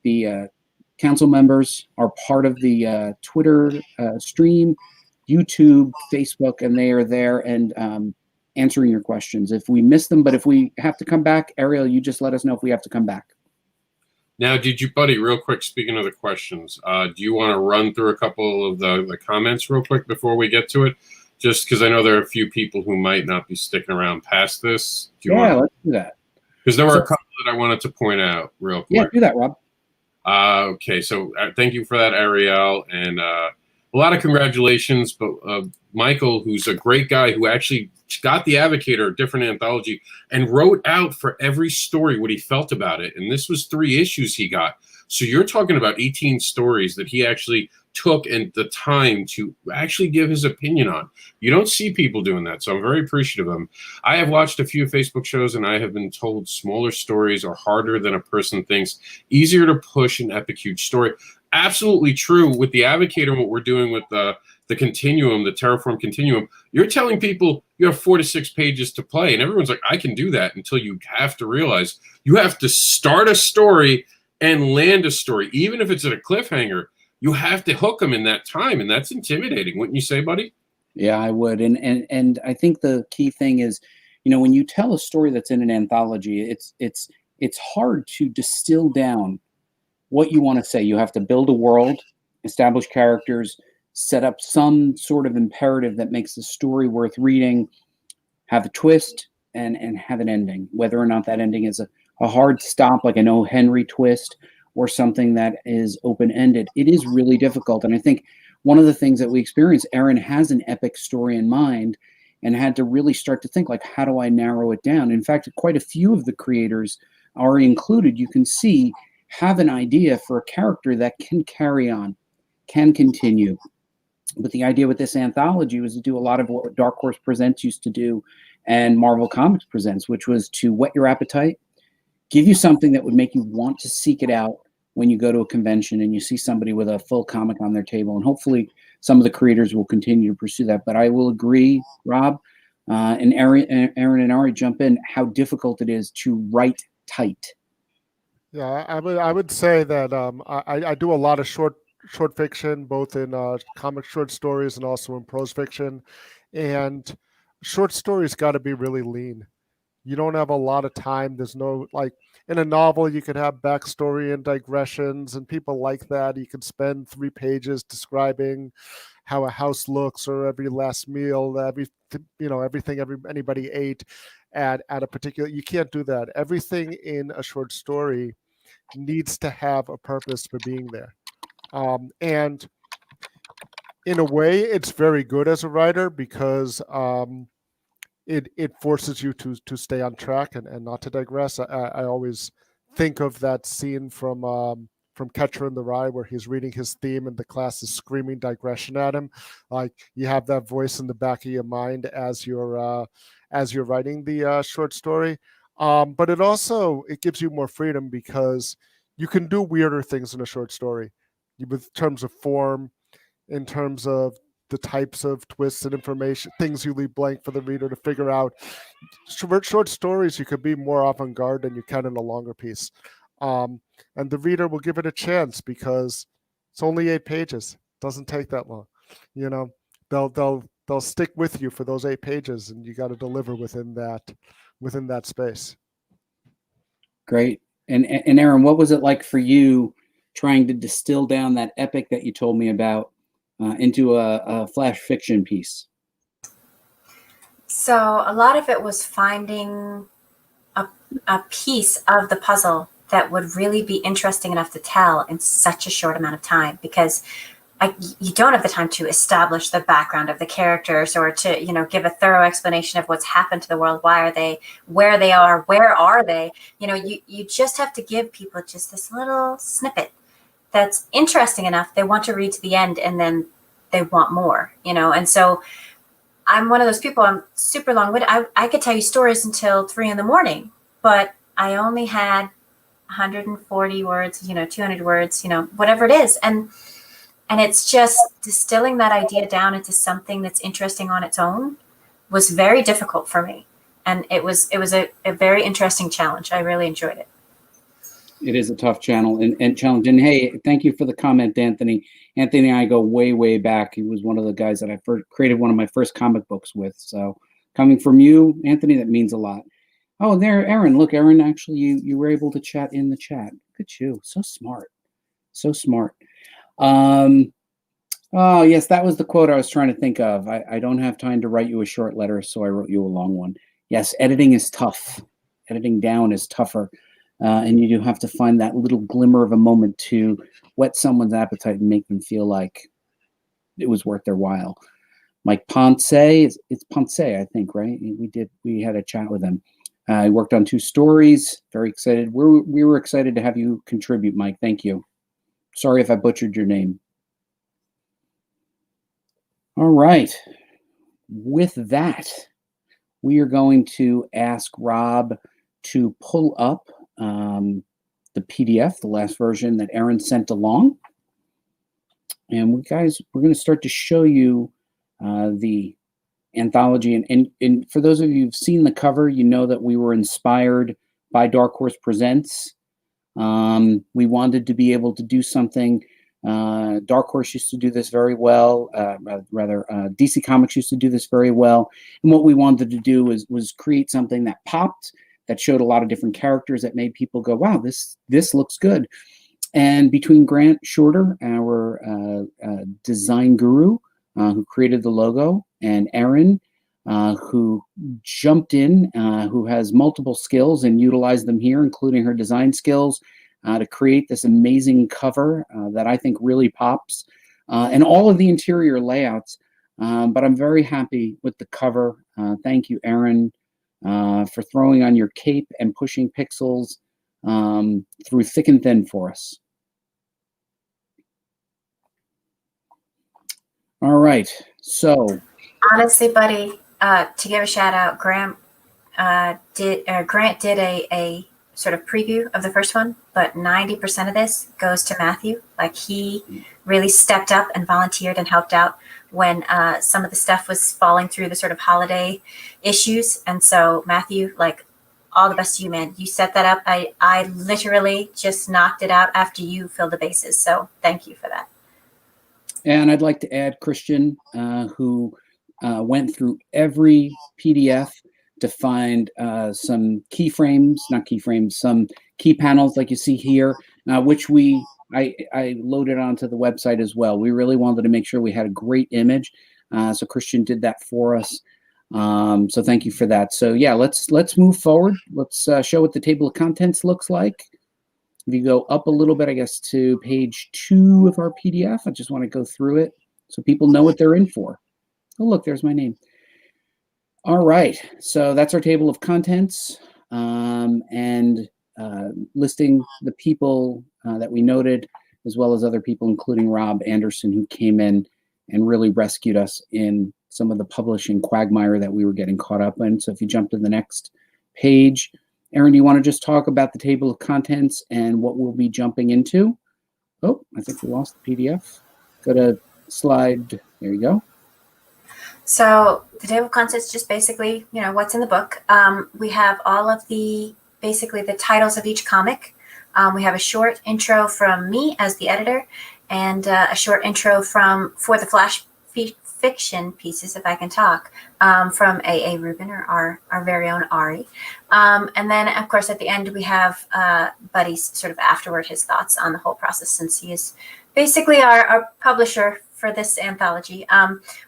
the council members are part of the Twitter stream, YouTube, Facebook, and they are there and answering your questions if we miss them. But if we have to come back, Arielle, you just let us know if we have to come back. Now, did you, buddy, real quick, speaking of the questions, do you want to run through a couple of the comments real quick before we get to it? Just because I know there are a few people who might not be sticking around past this. Do you want let's do that. Because there were a couple that I wanted to point out real quick. Yeah, do that, Rob. Okay, so thank you for that, Arielle, and a lot of congratulations. But Michael, who's a great guy, who actually got the Advocator, a different anthology, and wrote out for every story what he felt about it. And this was 3 issues he got. So you're talking about 18 stories that he actually took and the time to actually give his opinion on. You don't see people doing that, so I'm very appreciative of him. I have watched a few Facebook shows, and I have been told smaller stories are harder than a person thinks, easier to push an epic, huge story. Absolutely true. With the Advocator and what we're doing with the continuum, the Terraform continuum, you're telling people you have 4 to 6 pages to play, and everyone's like, I can do that, until you have to realize you have to start a story and land a story. Even if it's at a cliffhanger, you have to hook them in that time, and that's intimidating, wouldn't you say, buddy? Yeah, I would. And I think the key thing is, you know, when you tell a story that's in an anthology, it's hard to distill down what you want to say. You have to build a world, establish characters, set up some sort of imperative that makes the story worth reading, have a twist, and have an ending. Whether or not that ending is a hard stop, like an O. Henry twist, or something that is open-ended, it is really difficult. And I think one of the things that we experience, Erin has an epic story in mind and had to really start to think, like, how do I narrow it down? In fact, quite a few of the creators, Ari included, you can see, have an idea for a character that can carry on, can continue. But the idea with this anthology was to do a lot of what Dark Horse Presents used to do and Marvel Comics Presents, which was to whet your appetite, give you something that would make you want to seek it out when you go to a convention and you see somebody with a full comic on their table. And hopefully some of the creators will continue to pursue that. But I will agree, Rob, and Erin and Ari jump in, how difficult it is to write tight. Yeah, I would say that I do a lot of short fiction, both in comic short stories and also in prose fiction. And short stories got to be really lean. You don't have a lot of time. There's no, like, in a novel, you could have backstory and digressions, and people like that. You can spend 3 pages describing how a house looks, or every last meal, everything anybody ate at a particular. You can't do that. Everything in a short story needs to have a purpose for being there. And in a way, it's very good as a writer, because it forces you to stay on track and not to digress. I always think of that scene from Catcher in the Rye, where he's reading his theme and the class is screaming digression at him. Like, you have that voice in the back of your mind as you're writing the short story. But it gives you more freedom, because you can do weirder things in a short story, with terms of form, in terms of the types of twists and information, things you leave blank for the reader to figure out. Short stories, you could be more avant-garde than you can in a longer piece. And the reader will give it a chance, because it's only 8 pages. It doesn't take that long. You know, they'll stick with you for those 8 pages, and you got to deliver within that space. Great. And Erin, what was it like for you trying to distill down that epic that you told me about into a flash fiction piece? So a lot of it was finding a piece of the puzzle that would really be interesting enough to tell in such a short amount of time, because you don't have the time to establish the background of the characters, or to, give a thorough explanation of what's happened to the world. Why are they where they are? Where are they? You just have to give people just this little snippet that's interesting enough they want to read to the end, and then they want more, And so I'm one of those people, I'm super long-winded. I could tell you stories until 3 a.m, but I only had 140 words, 200 words, whatever it is. And it's just distilling that idea down into something that's interesting on its own was very difficult for me. And it was a very interesting challenge. I really enjoyed it. It is a tough challenge. And hey, thank you for the comment, Anthony. Anthony and I go way, way back. He was one of the guys that I first created one of my first comic books with. So coming from you, Anthony, that means a lot. Oh, there, Erin. Look, Erin, actually, you were able to chat in the chat. Look at you. So smart. So smart. Oh, yes, that was the quote I was trying to think of. I don't have time to write you a short letter, so I wrote you a long one. Yes, editing is tough. Editing down is tougher. And you do have to find that little glimmer of a moment to whet someone's appetite and make them feel like it was worth their while. Mike Ponce, it's Ponce, I think, right? We had a chat with him. I worked on 2 stories. Very excited. We were excited to have you contribute, Mike. Thank you. Sorry if I butchered your name. All right. With that, we are going to ask Rob to pull up the PDF, the last version that Erin sent along. And we're going to start to show you the anthology. And for those of you who've seen the cover, you know that we were inspired by Dark Horse Presents. We wanted to be able to do something. Dark Horse used to do this very well. DC Comics used to do this very well. And what we wanted to do was create something that popped, that showed a lot of different characters, that made people go, wow, this looks good. And between Grant Shorter, our design guru, who created the logo, and Erin, who jumped in, who has multiple skills and utilized them here, including her design skills, to create this amazing cover that I think really pops, and all of the interior layouts. But I'm very happy with the cover. Thank you, Erin, for throwing on your cape and pushing pixels through thick and thin for us. All right, so Honestly, buddy, to give a shout out, Grant did a sort of preview of the first one, but 90% of this goes to Matthew. Like, he really stepped up and volunteered and helped out when some of the stuff was falling through the sort of holiday issues. And so Matthew, like, all the best to you, man. You set that up. I literally just knocked it out after you filled the bases. So thank you for that. And I'd like to add Kristian, who went through every PDF to find some some key panels like you see here, which I loaded onto the website as well. We really wanted to make sure we had a great image. So Kristian did that for us. So thank you for that. So yeah, let's move forward. Let's show what the table of contents looks like. If you go up a little bit, I guess, to page 2 of our PDF, I just want to go through it so people know what they're in for. Oh, look, there's my name. All right, so that's our table of contents, and listing the people that we noted, as well as other people, including Rob Anderson, who came in and really rescued us in some of the publishing quagmire that we were getting caught up in. So if you jump to the next page, Erin, do you want to just talk about the table of contents and what we'll be jumping into? Oh, I think we lost the PDF. Go to slide. There you go. So the table of contents, just basically, what's in the book. We have all of basically the titles of each comic. We have a short intro from me as the editor, and a short intro for the flash fiction pieces, if I can talk, from A.A. Rubin, or our very own Ari. And then, of course, at the end, we have Buddy's sort of afterward, his thoughts on the whole process, since he is basically our publisher for this anthology.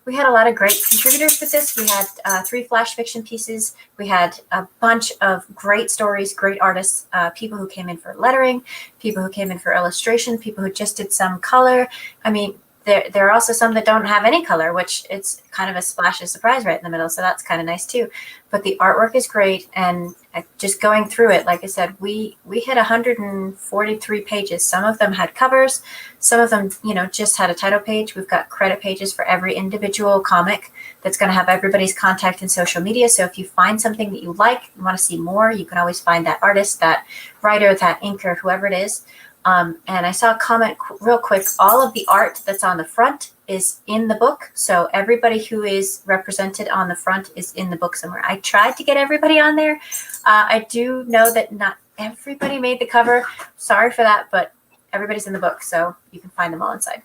We had a lot of great contributors with this. We had 3 flash fiction pieces. We had a bunch of great stories, great artists, people who came in for lettering, people who came in for illustration, people who just did some color. I mean, there are also some that don't have any color, which it's kind of a splash of surprise right in the middle. So that's kind of nice too. But the artwork is great. And just going through it, like I said, we hit 143 pages. Some of them had covers. Some of them, just had a title page. We've got credit pages for every individual comic that's going to have everybody's contact and social media. So if you find something that you like, you want to see more, you can always find that artist, that writer, that inker, whoever it is. And I saw a comment real quick. All of the art that's on the front is in the book. So everybody who is represented on the front is in the book somewhere. I tried to get everybody on there. I do know that not everybody made the cover. Sorry for that, but everybody's in the book, so you can find them all inside.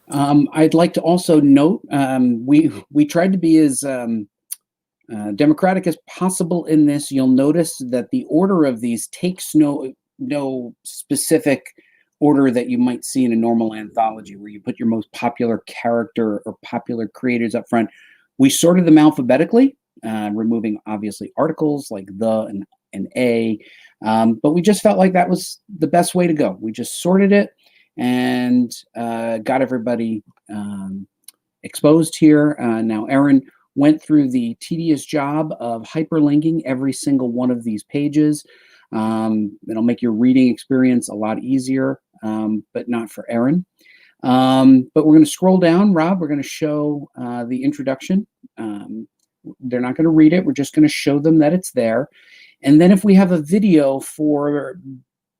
I'd like to also note, we tried to be as democratic as possible in this. You'll notice that the order of these takes no specific order that you might see in a normal anthology where you put your most popular character or popular creators up front. We sorted them alphabetically, removing obviously articles like the and a, but we just felt like that was the best way to go. We just sorted it and got everybody exposed here. Now Erin went through the tedious job of hyperlinking every single one of these pages. It'll make your reading experience a lot easier, but not for Erin. But we're going to scroll down, Rob. We're going to show the introduction. They're not going to read it. We're just going to show them that it's there. And then if we have a video for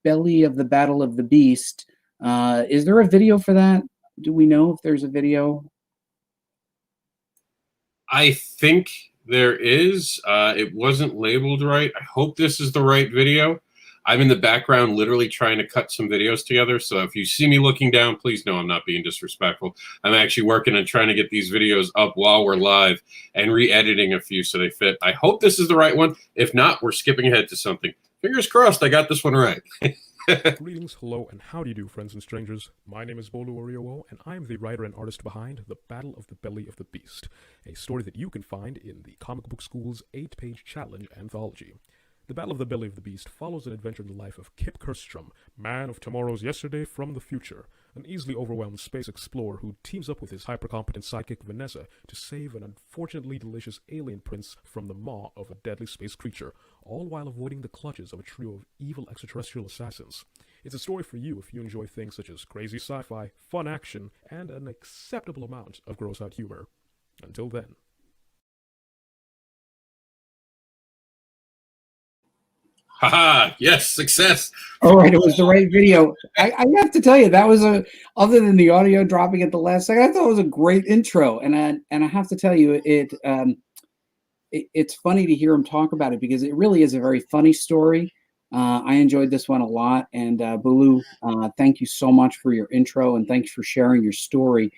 Belly of the Battle of the Beast, is there a video for that? Do we know if there's a video? I think there is. It wasn't labeled right. I hope this is the right video. I'm in the background literally trying to cut some videos together. So if you see me looking down, please know I'm not being disrespectful. I'm actually working on trying to get these videos up while we're live and re-editing a few so they fit. I hope this is the right one. If not, we're skipping ahead to something. Fingers crossed I got this one right. Greetings, hello, and how do you do, friends and strangers? My name is Bolu Arielle, and I'm the writer and artist behind The Battle of the Belly of the Beast, a story that you can find in the Comic Book School's 8-page challenge anthology. The Battle of the Belly of the Beast follows an adventure in the life of Kip Kerstrom, man of tomorrow's yesterday from the future, an easily overwhelmed space explorer who teams up with his hyper-competent sidekick Vanessa to save an unfortunately delicious alien prince from the maw of a deadly space creature, all while avoiding the clutches of a trio of evil extraterrestrial assassins. It's a story for you if you enjoy things such as crazy sci-fi, fun action, and an acceptable amount of gross-out humor. Until then. Haha, yes, success. All right, it was the right video. I have to tell you, that was other than the audio dropping at the last second, I thought it was a great intro. And I have to tell you, it's funny to hear him talk about it because it really is a very funny story. I enjoyed this one a lot. And Bulu, thank you so much for your intro and thanks for sharing your story.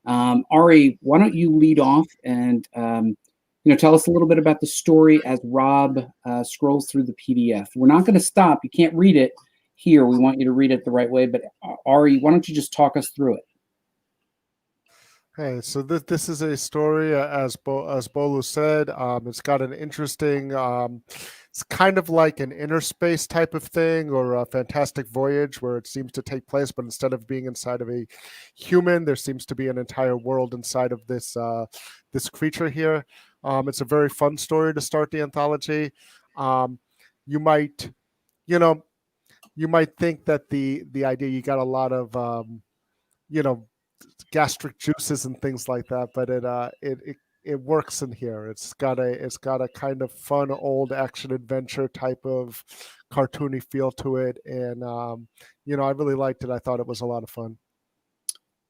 Ari, why don't you lead off and tell us a little bit about the story as Rob scrolls through the PDF. We're not going to stop. You can't read it here. We want you to read it the right way. But Ari, why don't you just talk us through it? Hey, so this is a story, as Bolu said. It's got an interesting, it's kind of like an inner space type of thing or a Fantastic Voyage where it seems to take place, but instead of being inside of a human, there seems to be an entire world inside of this this creature here. It's a very fun story to start the anthology. You might think that the idea you got a lot of gastric juices and things like that, but it works in here. It's got a kind of fun old action adventure type of cartoony feel to it, and I really liked it. I thought it was a lot of fun.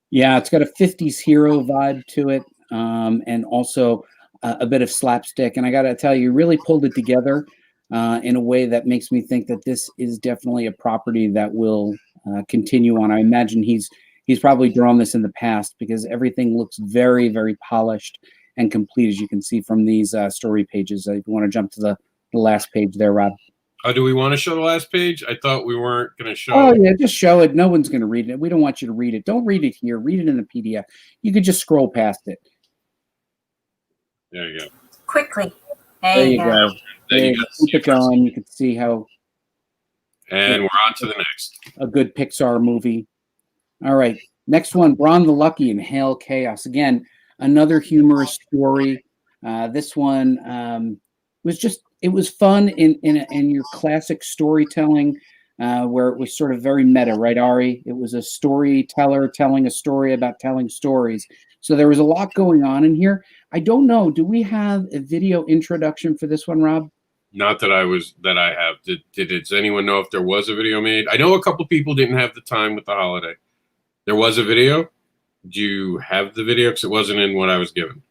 Yeah, it's got a 50s hero vibe to it, and also a bit of slapstick. And I got to tell you, really pulled it together in a way that makes me think that this is definitely a property that will continue on. I imagine he's probably drawn this in the past because everything looks very, very polished and complete, as you can see from these story pages. If you want to jump to the last page there, Rob. Oh, do we want to show the last page? I thought we weren't going to show. Oh, yeah, just show it. No one's going to read it. We don't want you to read it. Don't read it here. Read it in the PDF. You could just scroll past it. There you go. Quickly. There you go. There you go. Keep it going. You can see how. And we're on to the next. A good Pixar movie. All right. Next one, Bron the Lucky and Hail Chaos. Again, another humorous story. This one it was fun in your classic storytelling where it was sort of very meta, right, Ari? It was a storyteller telling a story about telling stories. So there was a lot going on in here. I don't know. Do we have a video introduction for this one, Rob? Not that I have. Does anyone know if there was a video made? I know a couple people didn't have the time with the holiday. There was a video. Do you have the video? Because it wasn't in what I was given.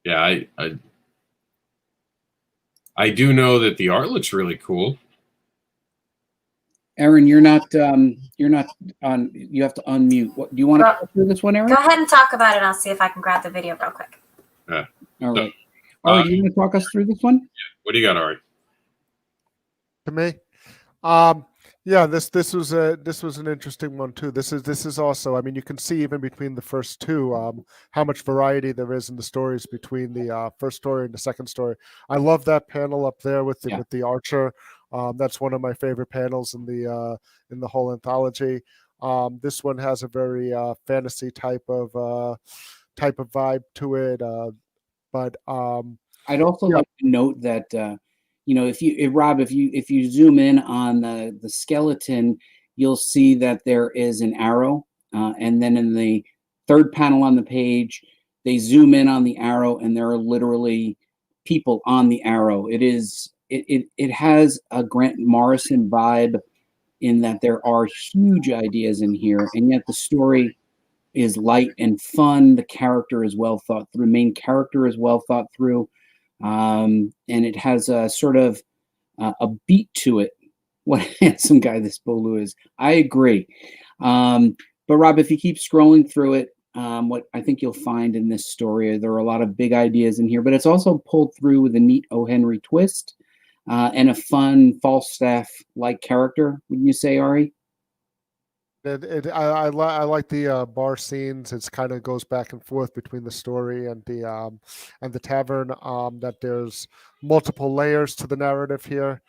Yeah, I do know that the art looks really cool. Erin, you're not on. You have to unmute. What do you want to do this one, Erin? Go ahead and talk about it. I'll see if I can grab the video real quick. All right. Ari, do you want to talk us through this one? What do you got, Ari? To me, yeah, this was an interesting one too. This is also, I mean, you can see even between the first two how much variety there is in the stories between the first story and the second story. I love that panel up there with the archer. That's one of my favorite panels in the whole anthology. This one has a very fantasy type of vibe to it, but I'd also like to note that if you zoom in on the skeleton, you'll see that there is an arrow, and then in the third panel on the page, they zoom in on the arrow, and there are literally people on the arrow. It has a Grant Morrison vibe in that there are huge ideas in here, and yet the story is light and fun. The character is well thought through. The main character is well thought through. And it has a sort of a beat to it. What a handsome guy this Bolu is. I agree. But Rob, if you keep scrolling through it, what I think you'll find in this story, there are a lot of big ideas in here, but it's also pulled through with a neat O. Henry twist and a fun Falstaff-like character, wouldn't you say, Ari? I like the bar scenes. It's kind of goes back and forth between the story and the tavern. That there's multiple layers to the narrative here,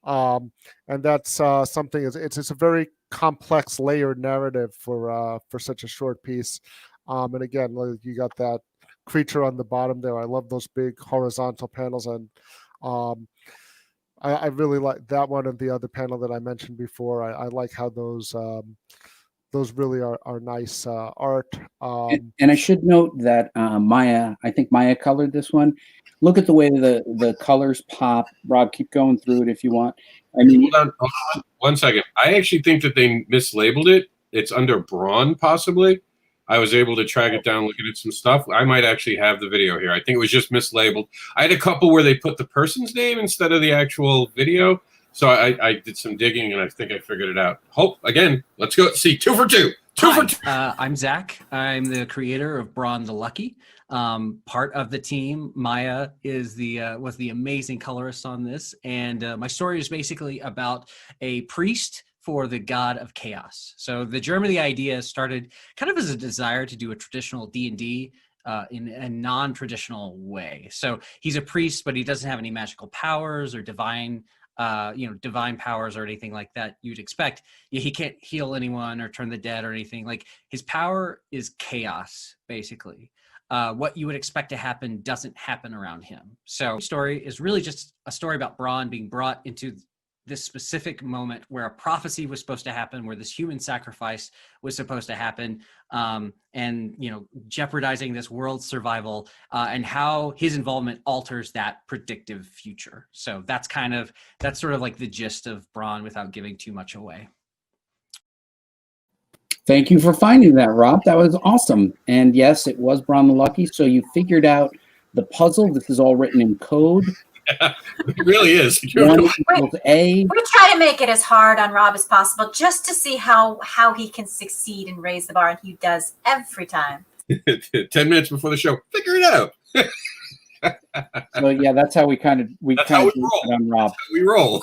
and that's something. It's a very complex, layered narrative for such a short piece. And again, you got that creature on the bottom there. I love those big horizontal panels, and I really like that one and the other panel that I mentioned before. I like how those really are nice art. And I should note that I think Maya colored this one. Look at the way the colors pop. Rob, keep going through it if you want. I mean, Hold on 1 second. I actually think that they mislabeled it. It's under Braun, possibly. I was able to track it down looking at some stuff. I might actually have the video here. I think it was just mislabeled. I had a couple where they put the person's name instead of the actual video. So I did some digging, and I think I figured it out. Again, let's go see 2 for 2. Hi, I'm Zach. I'm the creator of Braun the Lucky. Part of the team. Maya was the amazing colorist on this, and my story is basically about a priest for the god of chaos. So the germ of the idea started kind of as a desire to do a traditional D&D in a non-traditional way. So he's a priest, but he doesn't have any magical powers or divine powers or anything like that you'd expect. He can't heal anyone or turn the dead or anything. Like, his power is chaos, basically. What you would expect to happen doesn't happen around him. So the story is really just a story about Braun being brought into this specific moment where a prophecy was supposed to happen, where this human sacrifice was supposed to happen, and jeopardizing this world's survival, and how his involvement alters that predictive future. So that's sort of like the gist of Braun without giving too much away. Thank you for finding that, Rob. That was awesome. And yes, it was Braun the Lucky. So you figured out the puzzle. This is all written in code. It really is. A. We try to make it as hard on Rob as possible just to see how he can succeed and raise the bar, and he does every time. 10 minutes before the show, figure it out. So yeah, that's how we roll on Rob. We roll.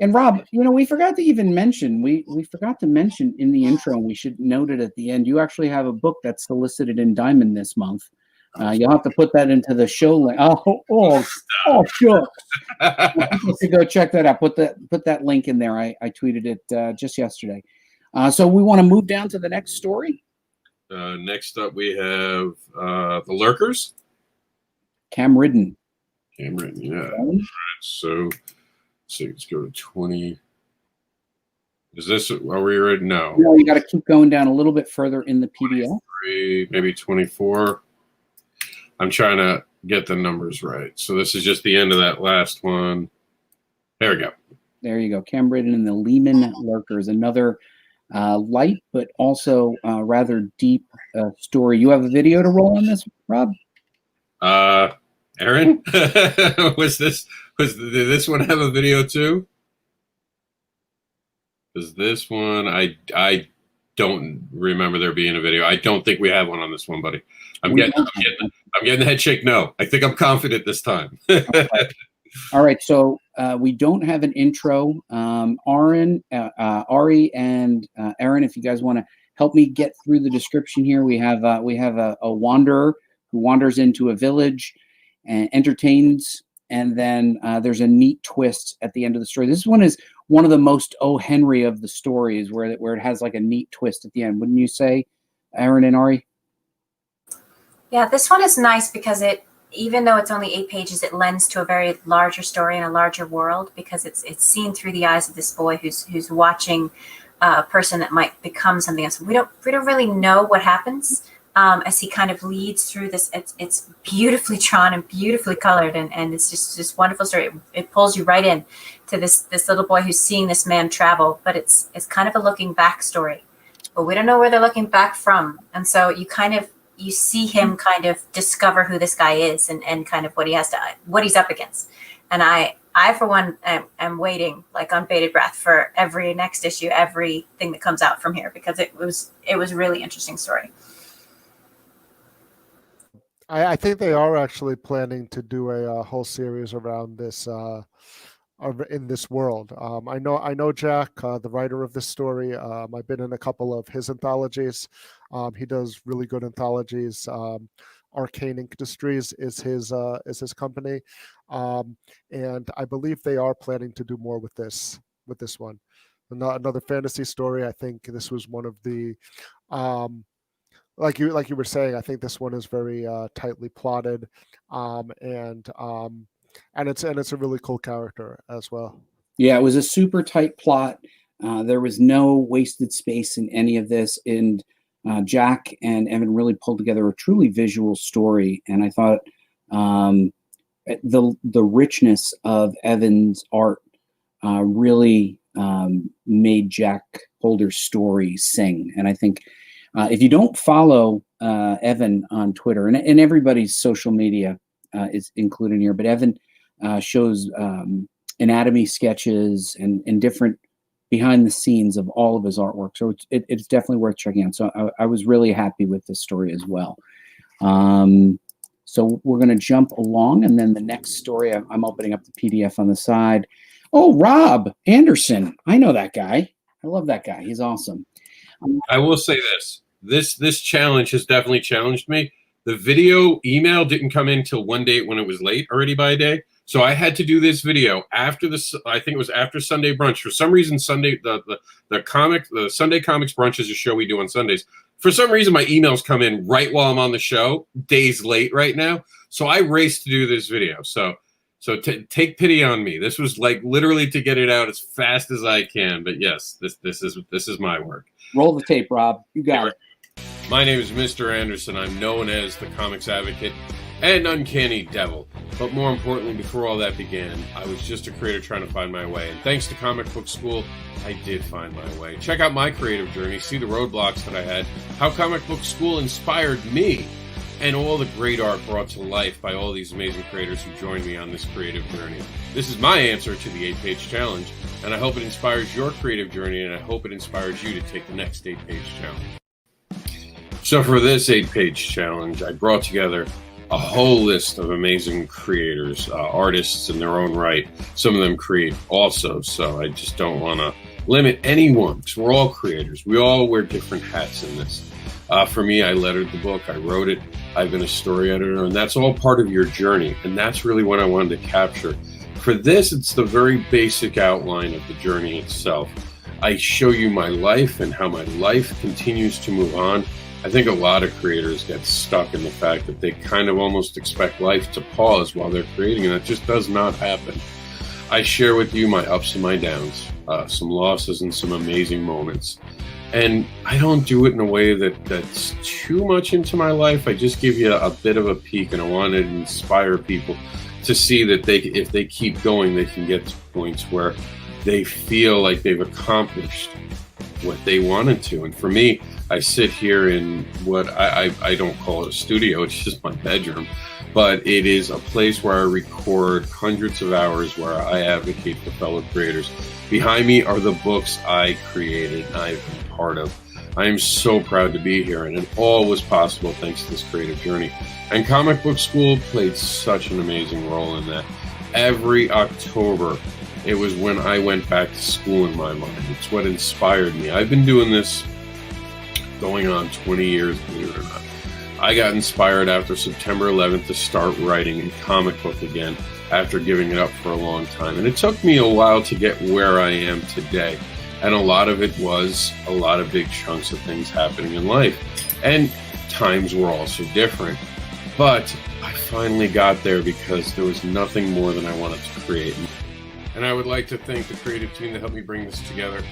And Rob, we forgot to even mention, we forgot to mention in the intro, and we should note it at the end, you actually have a book that's solicited in Diamond this month. You'll have to put that into the show link. Sure. People should go check that out. Put that link in there. I tweeted it just yesterday. So we want to move down to the next story. Next up, we have the Lurkers. Cam Ridden, yeah. All right, so let's go to 20. Is this, are we ready? No, you got to keep going down a little bit further in the PDF. Maybe 24. I'm trying to get the numbers right. So this is just the end of that last one. There we go. There you go. Cam Ridden and the Lehman Lurkers. Another light, but also rather deep story. You have a video to roll on this, Rob? Erin? Did this one have a video too? Because this one, I don't remember there being a video. I don't think we have one on this one, buddy. I'm getting the head shake. No, I think I'm confident this time. All right, so we don't have an intro. Ari, and Erin, if you guys want to help me get through the description here, we have a wanderer who wanders into a village and entertains, and then there's a neat twist at the end of the story. This one is one of the most O. Henry of the stories, where it has like a neat twist at the end, wouldn't you say, Erin and Ari? Yeah, this one is nice because even though it's only 8 pages, it lends to a very larger story and a larger world, because it's seen through the eyes of this boy who's watching a person that might become something else. We don't really know what happens as he kind of leads through this. It's beautifully drawn and beautifully colored, and it's just this wonderful story. It pulls you right in to this little boy who's seeing this man travel, but it's kind of a looking back story, but we don't know where they're looking back from, and so you see him kind of discover who this guy is and kind of what he's up against. And I for one am waiting like on bated breath for every next issue, everything that comes out from here, because it was a really interesting story. I think they are actually planning to do a whole series around this in this world. I know Jack, the writer of this story. I've been in a couple of his anthologies. He does really good anthologies. Arcane Industries is his company, and I believe they are planning to do more with this one. Another fantasy story. I think this was one of the like you were saying. I think this one is very tightly plotted, and it's a really cool character as well. Yeah, it was a super tight plot. There was no wasted space in any of this, and Jack and Evan really pulled together a truly visual story. And I thought the richness of Evan's art really made Jack Holder's story sing. And I think if you don't follow Evan on Twitter, and everybody's social media is included here, but Evan shows anatomy sketches and different behind the scenes of all of his artwork. So it's definitely worth checking out. So I was really happy with this story as well. So we're going to jump along, and then the next story, I'm opening up the PDF on the side. Oh, Rob AnderSiN. I know that guy. I love that guy. He's awesome. I will say this challenge has definitely challenged me. The video email didn't come in till one day when it was late already by a day. So I had to do this video after I think it was after Sunday brunch. For some reason, Sunday, the Sunday Comics brunch is a show we do on Sundays. For some reason, my emails come in right while I'm on the show, days late right now. So I raced to do this video. So take pity on me. This was like literally to get it out as fast as I can. But yes, this is my work. Roll the tape, Rob. You got it. My name is Mr. AnderSiN. I'm known as the Comics Advocate and Uncanny Devil. But more importantly, before all that began, I was just a creator trying to find my way. And thanks to Comic Book School, I did find my way. Check out my creative journey, see the roadblocks that I had, how Comic Book School inspired me, and all the great art brought to life by all these amazing creators who joined me on this creative journey. This is my answer to the 8-page challenge, and I hope it inspires your creative journey, and I hope it inspires you to take the next 8-page challenge. So for this 8-page challenge, I brought together a whole list of amazing creators, artists in their own right. Some of them create also, so I just don't want to limit anyone, because we're all creators. We all wear different hats in this. For me, I lettered the book, I wrote it, I've been a story editor, and that's all part of your journey, and that's really what I wanted to capture. For this, it's the very basic outline of the journey itself. I show you my life and how my life continues to move on. I think a lot of creators get stuck in the fact that they kind of almost expect life to pause while they're creating, and that just does not happen. I share with you my ups and my downs, some losses and some amazing moments. And I don't do it in a way that's too much into my life. I just give you a bit of a peek, and I want to inspire people to see that if they keep going, they can get to points where they feel like they've accomplished what they wanted to. And for me, I sit here in what I don't call it a studio, it's just my bedroom, but it is a place where I record hundreds of hours where I advocate for fellow creators. Behind me are the books I created, I've been part of. I am so proud to be here, and it all was possible thanks to this creative journey. And Comic Book School played such an amazing role in that. Every October, it was when I went back to school in my mind. It's what inspired me. I've been doing this going on 20 years, believe it or not. I got inspired after September 11th to start writing a comic book again after giving it up for a long time. And it took me a while to get where I am today. And a lot of it was a lot of big chunks of things happening in life. And times were also different. But I finally got there because there was nothing more than I wanted to create. And I would like to thank the creative team that helped me bring this together.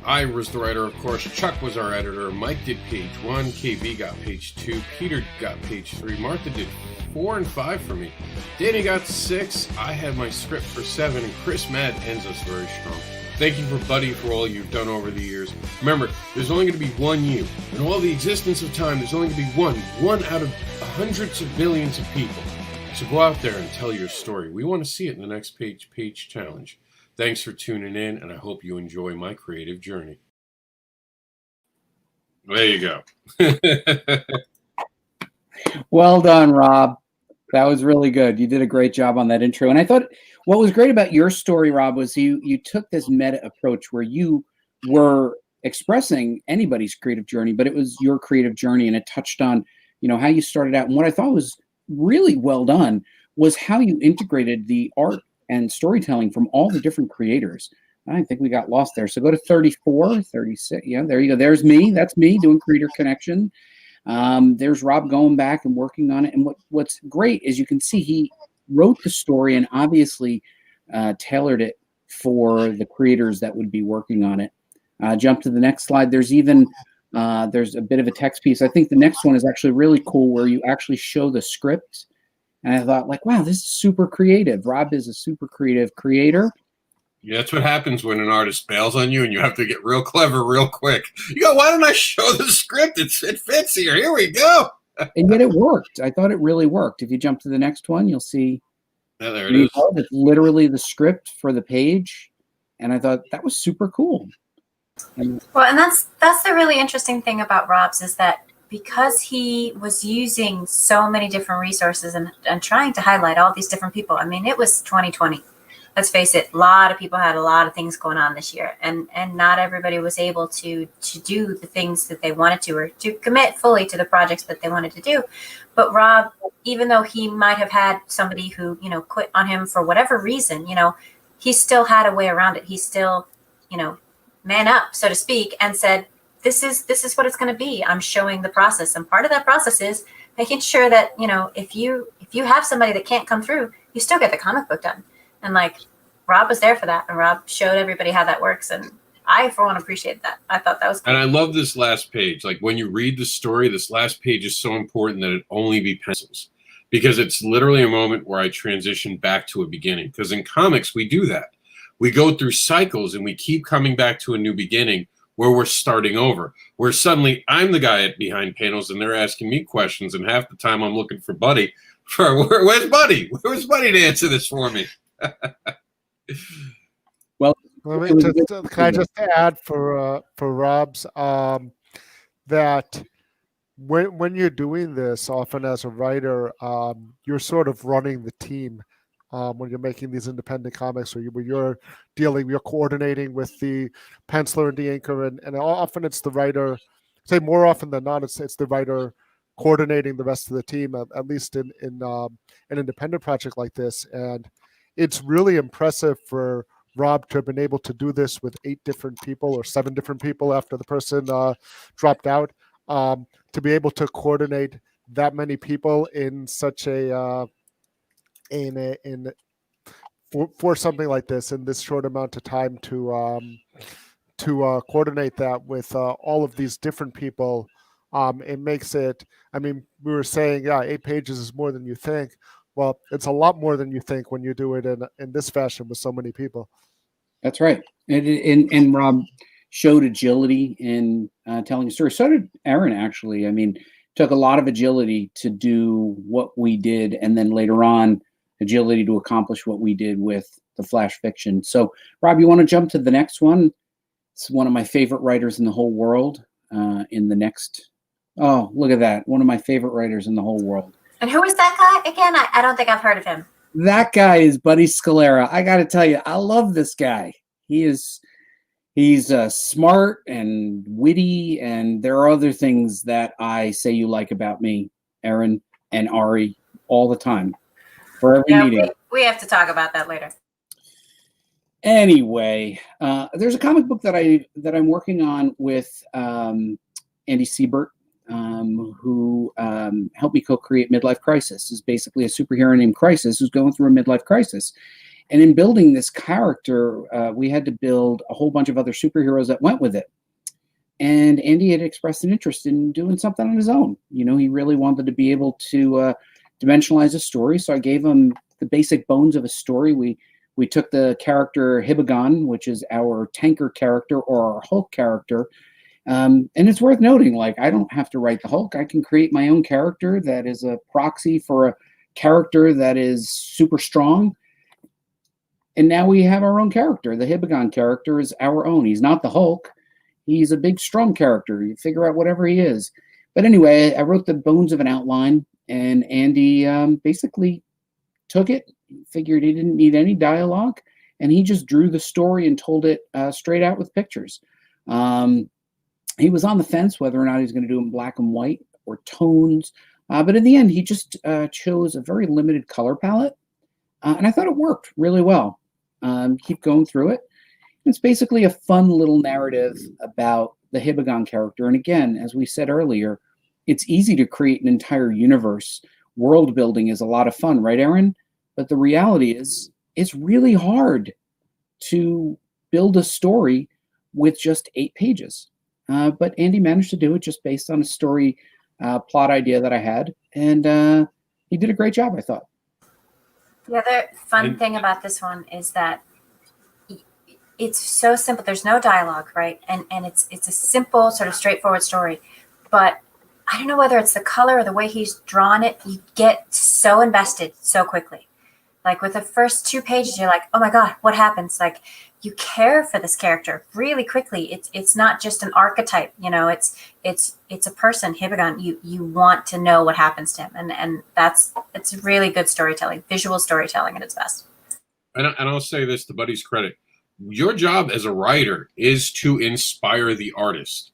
I was the writer, of course. Chuck was our editor. Mike did page 1. KB got page 2. Peter got page 3. Martha did 4 and 5 for me. Danny got 6. I had my script for 7. And Chris Mad ends us very strong. Thank you, Buddy, for all you've done over the years. Remember, there's only going to be one you. In all the existence of time, there's only going to be one out of hundreds of millions of people. So go out there and tell your story. We want to see it in the next page challenge. Thanks for tuning in, and I hope you enjoy my creative journey. There you go. Well done, Rob. That was really good. You did a great job on that intro. And I thought what was great about your story, Rob, was you took this meta approach where you were expressing anybody's creative journey, but it was your creative journey, and it touched on, how you started out. And what I thought was really well done was how you integrated the art and storytelling from all the different creators. I think we got lost there. So go to 34, 36. Yeah, there you go. There's me. That's me doing Creator Connection. There's Rob going back and working on it. And what's great is you can see he wrote the story and obviously tailored it for the creators that would be working on it. Jump to the next slide. There's even there's a bit of a text piece. I think the next one is actually really cool where you actually show the script. And I thought, wow, this is super creative. Rob is a super creative creator. Yeah, that's what happens when an artist bails on you and you have to get real clever real quick. You go, why don't I show the script? It fits here. Here we go. And yet it worked. I thought it really worked. If you jump to the next one, you'll see. Yeah, there it is. It's literally the script for the page. And I thought that was super cool. And that's the really interesting thing about Rob's is that because he was using so many different resources and trying to highlight all these different people. I mean, it was 2020. Let's face it, a lot of people had a lot of things going on this year, and not everybody was able to do the things that they wanted to, or to commit fully to the projects that they wanted to do. But Rob, even though he might have had somebody who, quit on him for whatever reason, he still had a way around it. He still, man up, so to speak, and said, this is what it's going to be. I'm showing the process. And part of that process is making sure that, if you have somebody that can't come through, you still get the comic book done. And Rob was there for that. And Rob showed everybody how that works. And I, for one, appreciate that. I thought that was cool. And I love this last page. When you read the story, this last page is so important that it only be pencils. Because it's literally a moment where I transition back to a beginning. Because in comics, we do that. We go through cycles and we keep coming back to a new beginning, where we're starting over, where suddenly I'm the guy behind panels and they're asking me questions, and half the time I'm looking for Buddy. Where's Buddy? Where's Buddy to answer this for me? Well, can I just add for Rob's that when you're doing this, often as a writer, you're sort of running the team. When you're making these independent comics, or you're coordinating with the penciler and the inker, and often it's the writer. Say more often than not, it's the writer coordinating the rest of the team. At least in an independent project like this, and it's really impressive for Rob to have been able to do this with 8 different people or 7 different people after the person dropped out. To be able to coordinate that many people in such a for something like this in this short amount of time to coordinate that with all of these different people, it makes it. I mean, we were saying, 8 pages is more than you think. Well, it's a lot more than you think when you do it in this fashion with so many people. That's right. And Rob showed agility in telling a story. So did Erin, actually. I mean, took a lot of agility to do what we did, and then later on, agility to accomplish what we did with the flash fiction. So, Rob, you want to jump to the next one? It's one of my favorite writers in the whole world. in the next. Oh, look at that! One of my favorite writers in the whole world. And who is that guy again? I don't think I've heard of him. That guy is Buddy Scalera. I got to tell you, I love this guy. He's smart and witty, and there are other things that I say you like about me, Erin and Ari, all the time for every meeting. We have to talk about that later. Anyway, there's a comic book that I'm working on with Andy Siebert, who helped me co-create Midlife Crisis. Is basically a superhero named Crisis who's going through a midlife crisis. And in building this character, we had to build a whole bunch of other superheroes that went with it. And Andy had expressed an interest in doing something on his own. You know, he really wanted to be able to dimensionalize a story. So I gave him the basic bones of a story. We took the character Hibagon, which is our tanker character or our Hulk character. And it's worth noting, like, I don't have to write the Hulk. I can create my own character that is a proxy for a character that is super strong. And now we have our own character. The Hibagon character is our own. He's not the Hulk. He's a big, strong character. You figure out whatever he is. But anyway, I wrote the bones of an outline, and Andy basically took it, figured he didn't need any dialogue, and he just drew the story and told it straight out with pictures. He was on the fence whether or not he was going to do it in black and white or tones. But in the end, he just chose a very limited color palette. And I thought it worked really well. Keep going through it. It's basically a fun little narrative about the Hibagon character. And again, as we said earlier, it's easy to create an entire universe. World building is a lot of fun, right, Erin? But the reality is, it's really hard to build a story with just 8 pages. But Andy managed to do it just based on a story plot idea that I had. And he did a great job, I thought. The other fun thing about this one is that it's so simple. There's no dialogue, right? And it's a simple, sort of straightforward story. But I don't know whether it's the color or the way he's drawn it. You get so invested so quickly. Like with the first 2 pages, you're like, oh my God, what happens? Like you care for this character really quickly. It's not just an archetype, you know, it's a person, Hibagon. You want to know what happens to him. And it's really good storytelling, visual storytelling at its best. And I'll say this to Buddy's credit. Your job as a writer is to inspire the artist.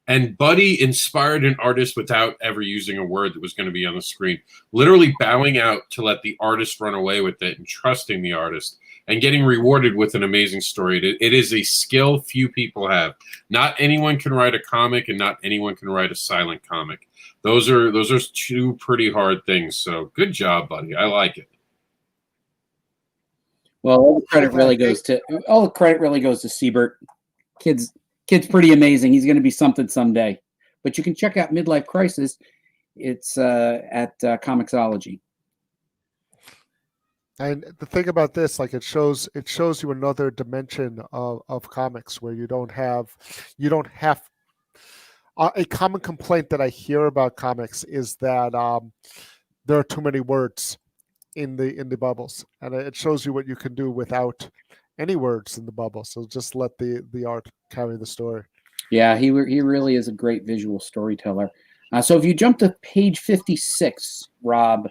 And Buddy inspired an artist without ever using a word that was going to be on the screen. Literally bowing out to let the artist run away with it and trusting the artist and getting rewarded with an amazing story. It is a skill few people have. Not anyone can write a comic, and not anyone can write a silent comic. Those are 2 pretty hard things. So good job, Buddy. I like it. Well, all the credit really goes to Siebert. Kid's pretty amazing. He's going to be something someday. But you can check out Midlife Crisis. It's at Comixology. And the thing about this, like it shows you another dimension of comics where you don't have a common complaint that I hear about comics is that there are too many words in the bubbles, and it shows you what you can do without any words in the bubble. So just let the art carry the story. Yeah, he really is a great visual storyteller. So if you jump to page 56, Rob,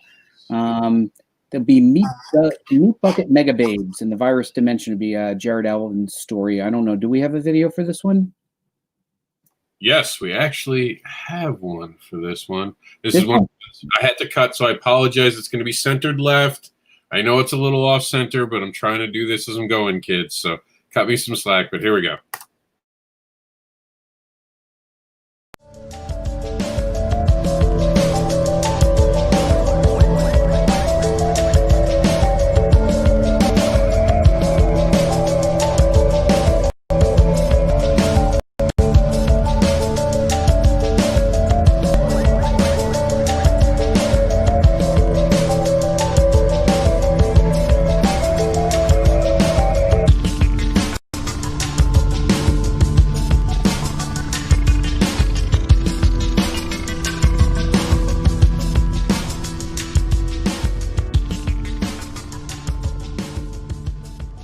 there'll be Meat Bucket Mega Babes in the Virus Dimension. It'll be Jared Alvin's story. I don't know. Do we have a video for this one? Yes, we actually have one for this one. This is one I had to cut, so I apologize. It's going to be centered left. I know it's a little off center, but I'm trying to do this as I'm going, kids. So cut me some slack, but here we go.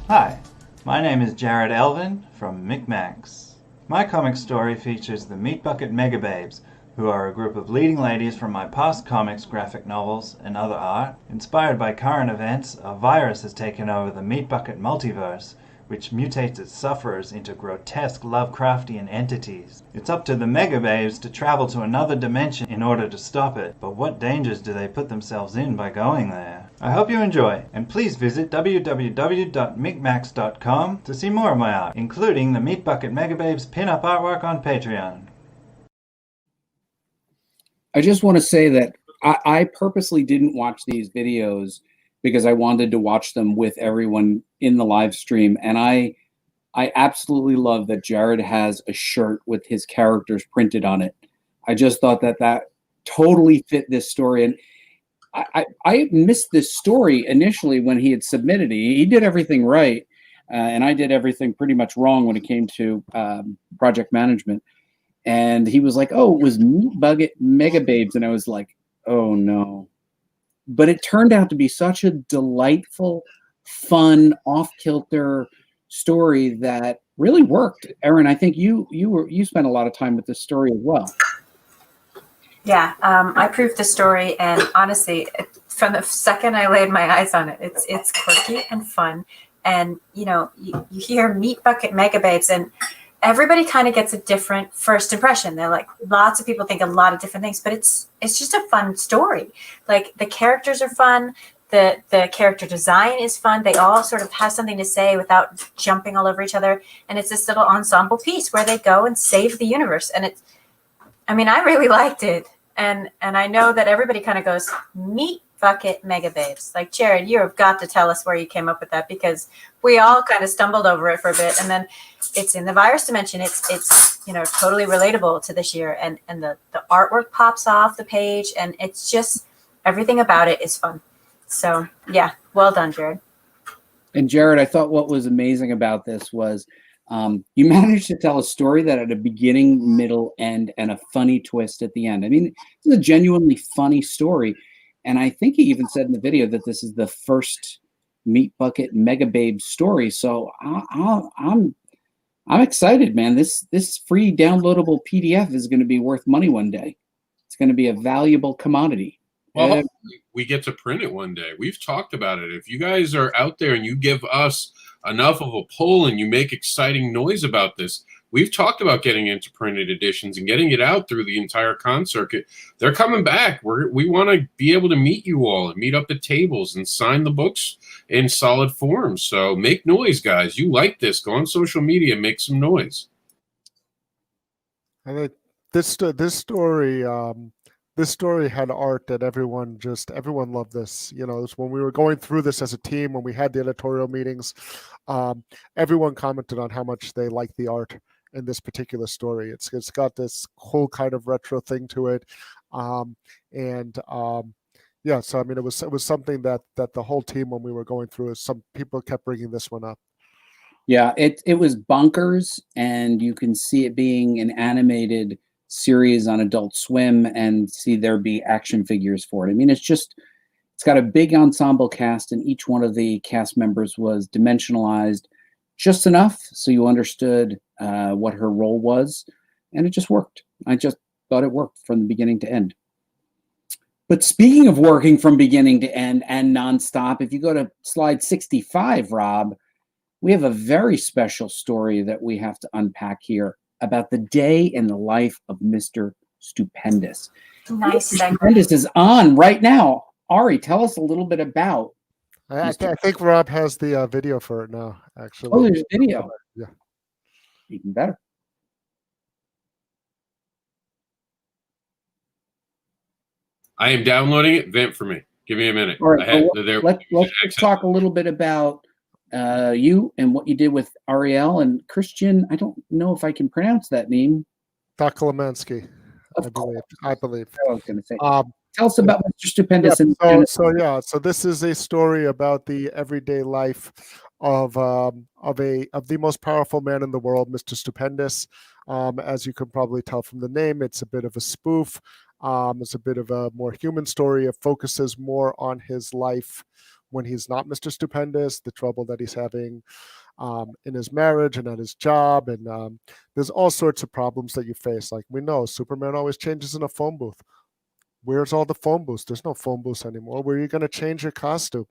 Hi, my name is Jared Elvin from Micmacs. My comic story features the Meat Bucket Megababes, who are a group of leading ladies from my past comics, graphic novels, and other art. Inspired by current events, a virus has taken over the Meat Bucket multiverse, which mutates its sufferers into grotesque Lovecraftian entities. It's up to the Megababes to travel to another dimension in order to stop it, but what dangers do they put themselves in by going there? I hope you enjoy, and please visit www.micmacs.com to see more of my art, including the Meat Bucket Megababes pin-up artwork on Patreon. I just want to say that I purposely didn't watch these videos because I wanted to watch them with everyone in the live stream. And I absolutely love that Jared has a shirt with his characters printed on it. I just thought that totally fit this story. And I missed this story initially when he had submitted it. He did everything right. And I did everything pretty much wrong when it came to project management. And he was like, oh, it was Meat Bucket Megababes. And I was like, oh no. But it turned out to be such a delightful, fun, off-kilter story that really worked. Erin, I think you spent a lot of time with this story as well. Yeah, I proved the story, and honestly, from the second I laid my eyes on it, it's quirky and fun. And you hear Meat Bucket Megababes, and everybody kind of gets a different first impression. They're like, lots of people think a lot of different things, but it's just a fun story. Like, the characters are fun. The character design is fun. They all sort of have something to say without jumping all over each other. And it's this little ensemble piece where they go and save the universe. And I really liked it. And I know that everybody kind of goes, Meat Bucket Megababes. Like, Jared, you have got to tell us where you came up with that, because we all kind of stumbled over it for a bit, and then it's in the virus dimension. It's totally relatable to this year, and the artwork pops off the page, and it's just, everything about it is fun. So yeah, well done, Jared. And Jared, I thought what was amazing about this was you managed to tell a story that had a beginning, middle, end, and a funny twist at the end. I mean, it's a genuinely funny story. And I think he even said in the video that this is the first Meat Bucket Megababe story. So I'm excited, man. This free downloadable PDF is going to be worth money one day. It's going to be a valuable commodity. Well, we get to print it one day. We've talked about it. If you guys are out there and you give us enough of a pull and you make exciting noise about this, we've talked about getting into printed editions and getting it out through the entire con circuit. They're coming back. We want to be able to meet you all and meet up at tables and sign the books in solid form. So make noise, guys. You like this. Go on social media, make some noise. I think this story had art that everyone loved this. When we were going through this as a team, when we had the editorial meetings, everyone commented on how much they liked the art in this particular story. It's got this whole kind of retro thing to it. So it was something that the whole team, when we were going through it, some people kept bringing this one up. Yeah, it was bonkers, and you can see it being an animated series on Adult Swim and see there be action figures for it. I mean, it's got a big ensemble cast, and each one of the cast members was dimensionalized just enough so you understood what her role was, and it just worked. I just thought it worked from the beginning to end. But speaking of working from beginning to end and nonstop, if you go to slide 65, Rob, we have a very special story that we have to unpack here about the day in the life of Mr. Stupendous. Nice. Mr. Stupendous is on right now. Ari, tell us a little bit about. I think Rob has the video for it now, actually. Oh, there's video. Yeah. Even better. I am downloading it. Vent for me. Give me a minute. All right, let's talk a little bit about you and what you did with Arielle and Kristian. I don't know if I can pronounce that name. Dokolomansky, I believe. I was going to say. Tell us about Mr. Stupendous. So this is a story about the everyday life of the most powerful man in the world, Mr. Stupendous. As you can probably tell from the name, it's a bit of a spoof. It's a bit of a more human story. It focuses more on his life when he's not Mr. Stupendous, the trouble that he's having in his marriage and at his job. And there's all sorts of problems that you face. Like we know Superman always changes in a phone booth. Where's all the phone booths? There's no phone booths anymore. Where are you going to change your costume?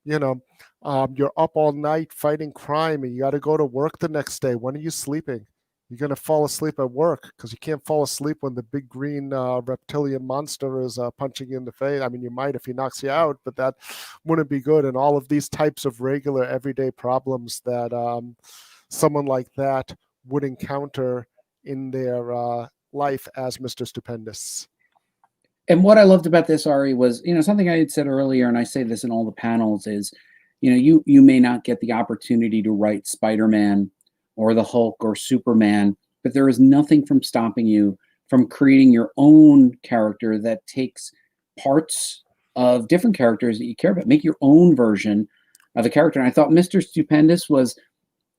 You're up all night fighting crime and you got to go to work the next day. When are you sleeping? You're going to fall asleep at work because you can't fall asleep when the big green reptilian monster is punching you in the face. I mean, you might if he knocks you out, but that wouldn't be good. And all of these types of regular everyday problems that someone like that would encounter in their life as Mr. Stupendous. And what I loved about this, Ari, was, something I had said earlier, and I say this in all the panels, is, you may not get the opportunity to write Spider-Man or the Hulk or Superman, but there is nothing from stopping you from creating your own character that takes parts of different characters that you care about. Make your own version of a character. And I thought Mr. Stupendous was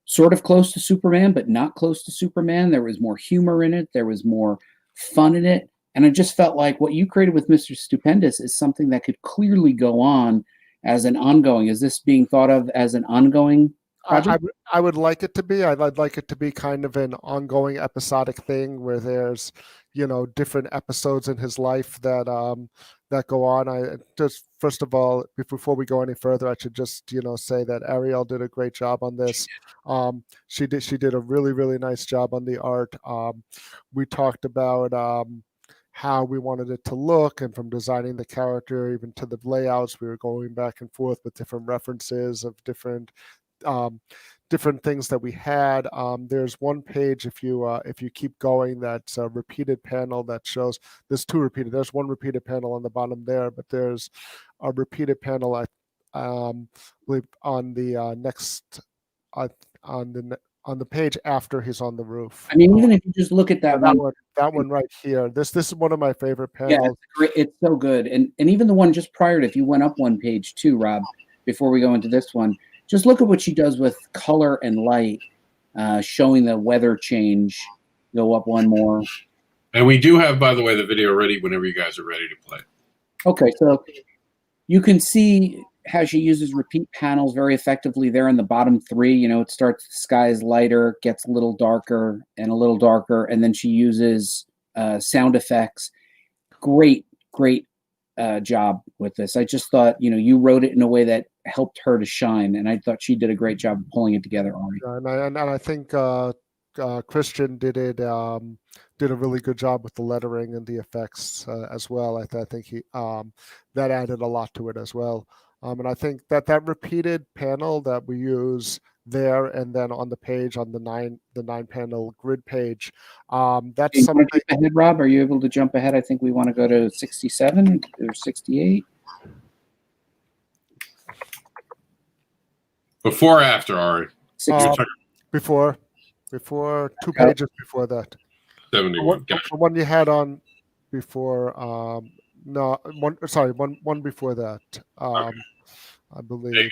sort of close to Superman, but not close to Superman. There was more humor in it. There was more fun in it. And I just felt like what you created with Mr. Stupendous is something that could clearly go on as an ongoing. Is this being thought of as an ongoing project? I would like it to be. I'd like it to be kind of an ongoing episodic thing where there's, different episodes in his life that go on. I just, first of all, before we go any further, I should just, say that Arielle did a great job on this. She did a really, really nice job on the art. We talked about how we wanted it to look, and from designing the character even to the layouts, we were going back and forth with different references of different things that we had. There's one page, if you keep going, that's a repeated panel that shows there's one repeated panel on the bottom there, but there's a repeated panel I believe on the next on the page after he's on the roof. I mean, even if you just look at that one right here, this is one of my favorite panels. Yeah, it's great. It's so good. And even the one just prior to, if you went up one page too, Rob, before we go into this one, just look at what she does with color and light, showing the weather change. Go up one more. And we do have, by the way, the video ready whenever you guys are ready to play. Okay, so you can see how she uses repeat panels very effectively there in the bottom three. It starts, the sky is lighter, gets a little darker, and then she uses sound effects. Great job with this. I just thought, you wrote it in a way that helped her to shine, and I thought she did a great job of pulling it together, Ari. And I think Kristian did a really good job with the lettering and the effects as well. I think he that added a lot to it as well. And I think that repeated panel that we use there, and then on the page, on the nine panel grid page, that's something. Ahead, Rob, are you able to jump ahead? I think we want to go to 67 or 68. Before or after, Ari? Before 2 pages before that. 71. The one you had on before. No, one before that. Okay. I believe.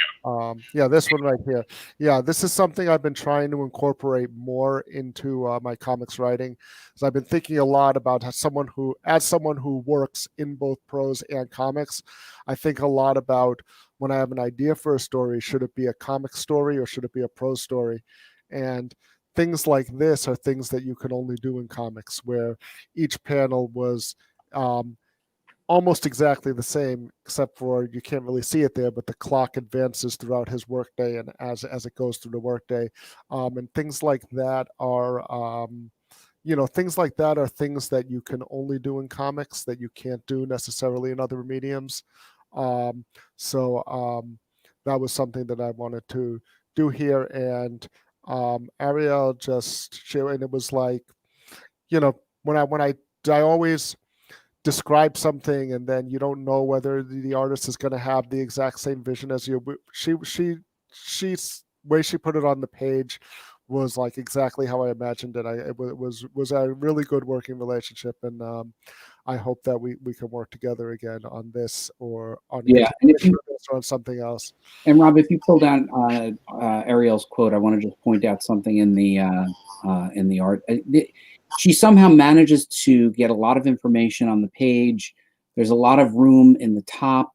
This one right here. Yeah, this is something I've been trying to incorporate more into my comics writing. So I've been thinking a lot about as someone who works in both prose and comics, I think a lot about when I have an idea for a story, should it be a comic story or should it be a prose story? And things like this are things that you can only do in comics, where each panel was almost exactly the same, except for you can't really see it there, but the clock advances throughout his workday and as it goes through the workday. And things like that are things that you can only do in comics that you can't do necessarily in other mediums. So that was something that I wanted to do here. And Arielle just showed, and it was like, when I always describe something and then you don't know whether the artist is going to have the exact same vision as you. She's way she put it on the page was like exactly how I imagined it. It was a really good working relationship, and I hope that we can work together again on this or on on something else. And Rob, if you pull down Arielle's quote, I want to just point out something in the art. She somehow manages to get a lot of information on the page. There's a lot of room in the top.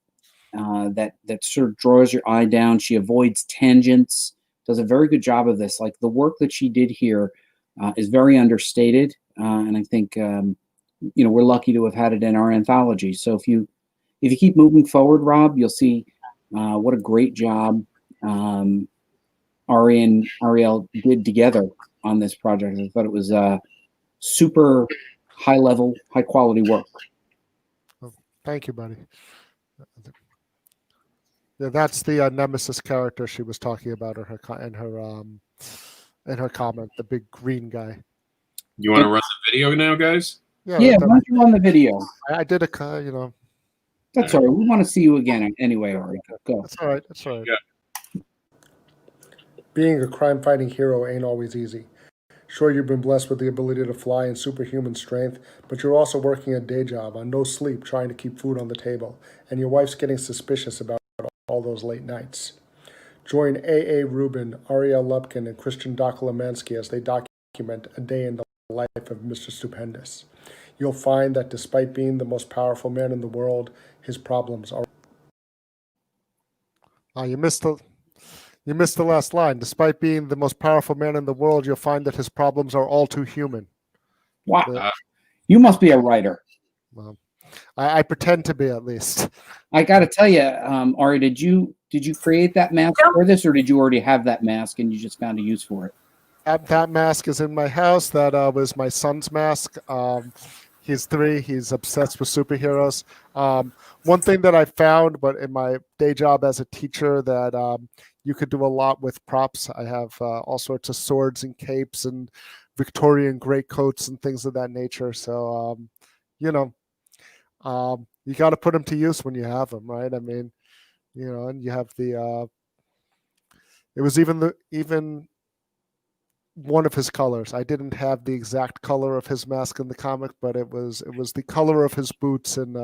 that sort of draws your eye down. She avoids tangents, does a very good job of this. Like the work that she did here is very understated, and I think we're lucky to have had it in our anthology. So if you keep moving forward, Rob, you'll see what a great job Ari and Arielle did together on this project. I thought it was super high level, high quality work. Thank you, buddy. Yeah, that's the Nemesis character she was talking about in her comment, the big green guy. You want to run the video now, guys? Yeah, why don't you run the video? I did That's all right. We want to see you again anyway, Ari. Go. That's all right. That's all right. Yeah. Being a crime-fighting hero ain't always easy. Sure, you've been blessed with the ability to fly and superhuman strength, but you're also working a day job on no sleep trying to keep food on the table, and your wife's getting suspicious about all those late nights. Join A.A. Rubin, Arielle Lupkin, and Kristian as they document a day in the life of Mr. Stupendous. You'll find that despite being the most powerful man in the world, his problems are... You missed the last line. Despite being the most powerful man in the world, you'll find that his problems are all too human. Wow. You must be a writer. Well, I pretend to be, at least. I got to tell you, Ari, did you create that mask for this, or did you already have that mask and you just found a use for it? That mask is in my house. That was my son's mask. He's 3. He's obsessed with superheroes. One thing that I found, but in my day job as a teacher, that you could do a lot with props. I have all sorts of swords and capes and Victorian greatcoats and things of that nature. So, you got to put them to use when you have them, right? I mean, and you have the. It was even one of his colors. I didn't have the exact color of his mask in the comic, but it was the color of his boots and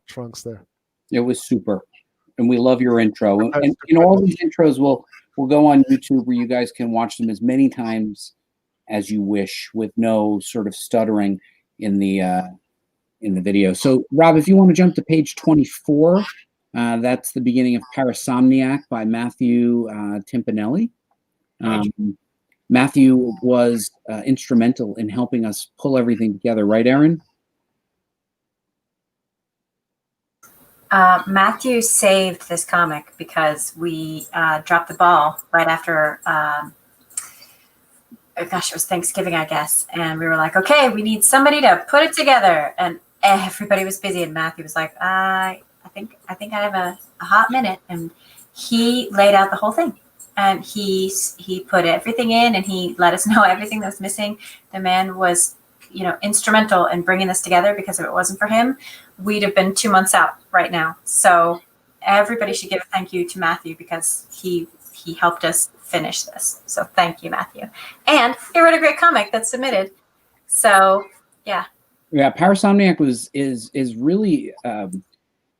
trunks there. It was super. And we love your intro. And all these intros will go on YouTube where you guys can watch them as many times as you wish with no sort of stuttering in the video. So, Rob, if you want to jump to page 24, that's the beginning of Parasomniac by Matthew Timpanelli. Matthew was instrumental in helping us pull everything together, right, Erin? Matthew saved this comic because we dropped the ball right after, it was Thanksgiving, I guess. And we were like, okay, we need somebody to put it together. And everybody was busy. And Matthew was like, I think I have a hot minute. And he laid out the whole thing. And he put everything in, and he let us know everything that was missing. The man was, instrumental in bringing this together, because if it wasn't for him, we'd have been 2 months out right now. So everybody should give a thank you to Matthew, because he helped us finish this. So thank you, Matthew. And he wrote a great comic that's submitted. So yeah. Yeah, Parasomniac is really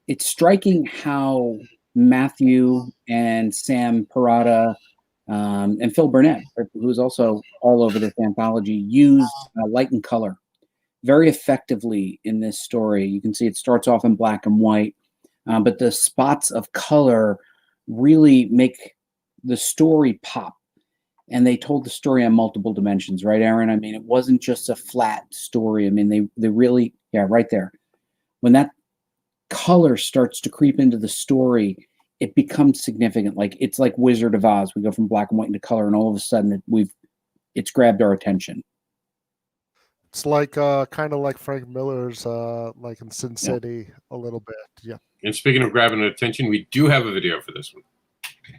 it's striking how Matthew and Sam Parada and Phil Burnett, who's also all over this anthology, used light and color very effectively in this story. You can see it starts off in black and white, but the spots of color really make the story pop. And they told the story on multiple dimensions, right, Erin? I mean, it wasn't just a flat story. I mean, they really, right there. When that color starts to creep into the story, it becomes significant. Like it's like Wizard of Oz. We go from black and white into color, and all of a sudden it's grabbed our attention. It's like kind of like Frank Miller's like in Sin City a little bit. Yeah. And speaking of grabbing attention, we do have a video for this one.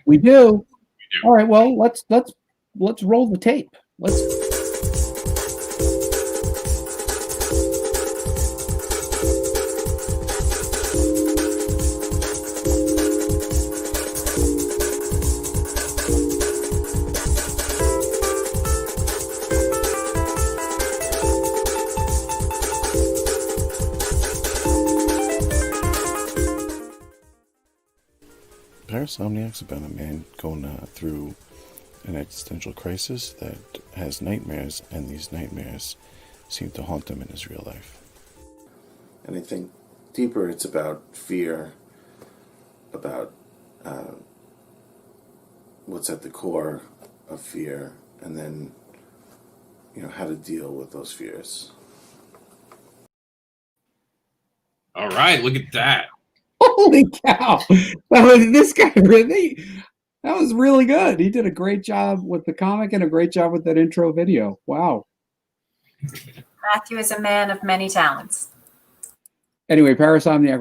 We do. All right. Well, let's roll the tape. Parasomniac's about a man going through an existential crisis that has nightmares, and these nightmares seem to haunt him in his real life. And I think deeper it's about fear, about what's at the core of fear, and then, you know, how to deal with those fears. All right, look at that. Holy cow! This guy really, that was really good. He did a great job with the comic and a great job with that intro video. Wow. Matthew is a man of many talents. Anyway, Parasomniac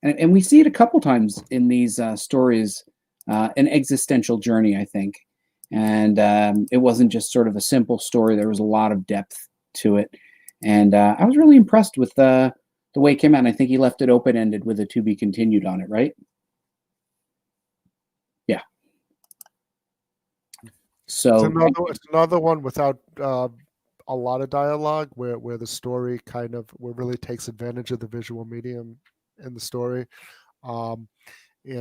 and we see it a couple times in these stories, an existential journey, I think. And it wasn't just sort of a simple story. There was a lot of depth to it. And I was really impressed with the way it came out. And I think he left it open-ended with a to be continued on it, right? Yeah. So it's another one without a lot of dialogue, where the story really takes advantage of the visual medium in the story. You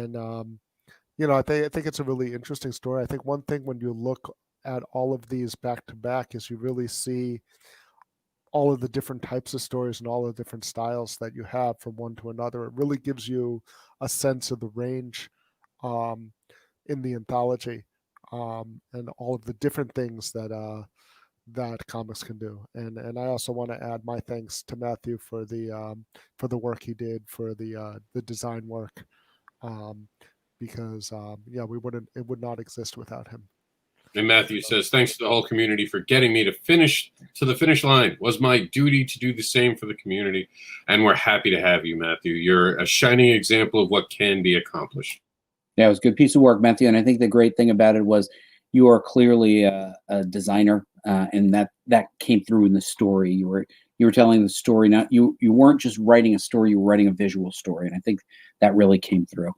know, I think it's a really interesting story. I think one thing when you look at all of these back to back is you really see all of the different types of stories and all the different styles that you have from one to another. It really gives you a sense of the range in the anthology, and all of the different things that comics can do. And I also want to add my thanks to Matthew for the work he did, for the design work, because it would not exist without him. And Matthew says, thanks to the whole community for getting me to the finish line. It was my duty to do the same for the community. And we're happy to have you, Matthew. You're a shining example of what can be accomplished. yeah, it was a good piece of work, Matthew. And I think the great thing about it was you are clearly a designer, and that came through in the story. You were telling the story. Not you weren't just writing a story, you were writing a visual story. And I think that really came through.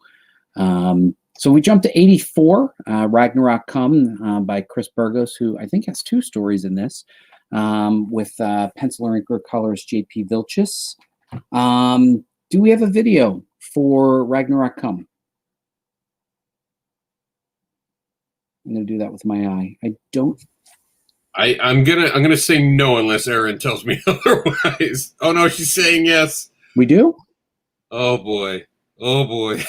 So we jumped to 84, Ragnarok Come, by Chris Burgos, who I think has 2 stories in this, with pencil or inker colors J.P. Vilchis. Do we have a video for Ragnarok Come? I'm gonna do that with my eye. I don't. I'm gonna say no unless Erin tells me otherwise. Oh no, she's saying yes. We do? Oh boy. Oh boy.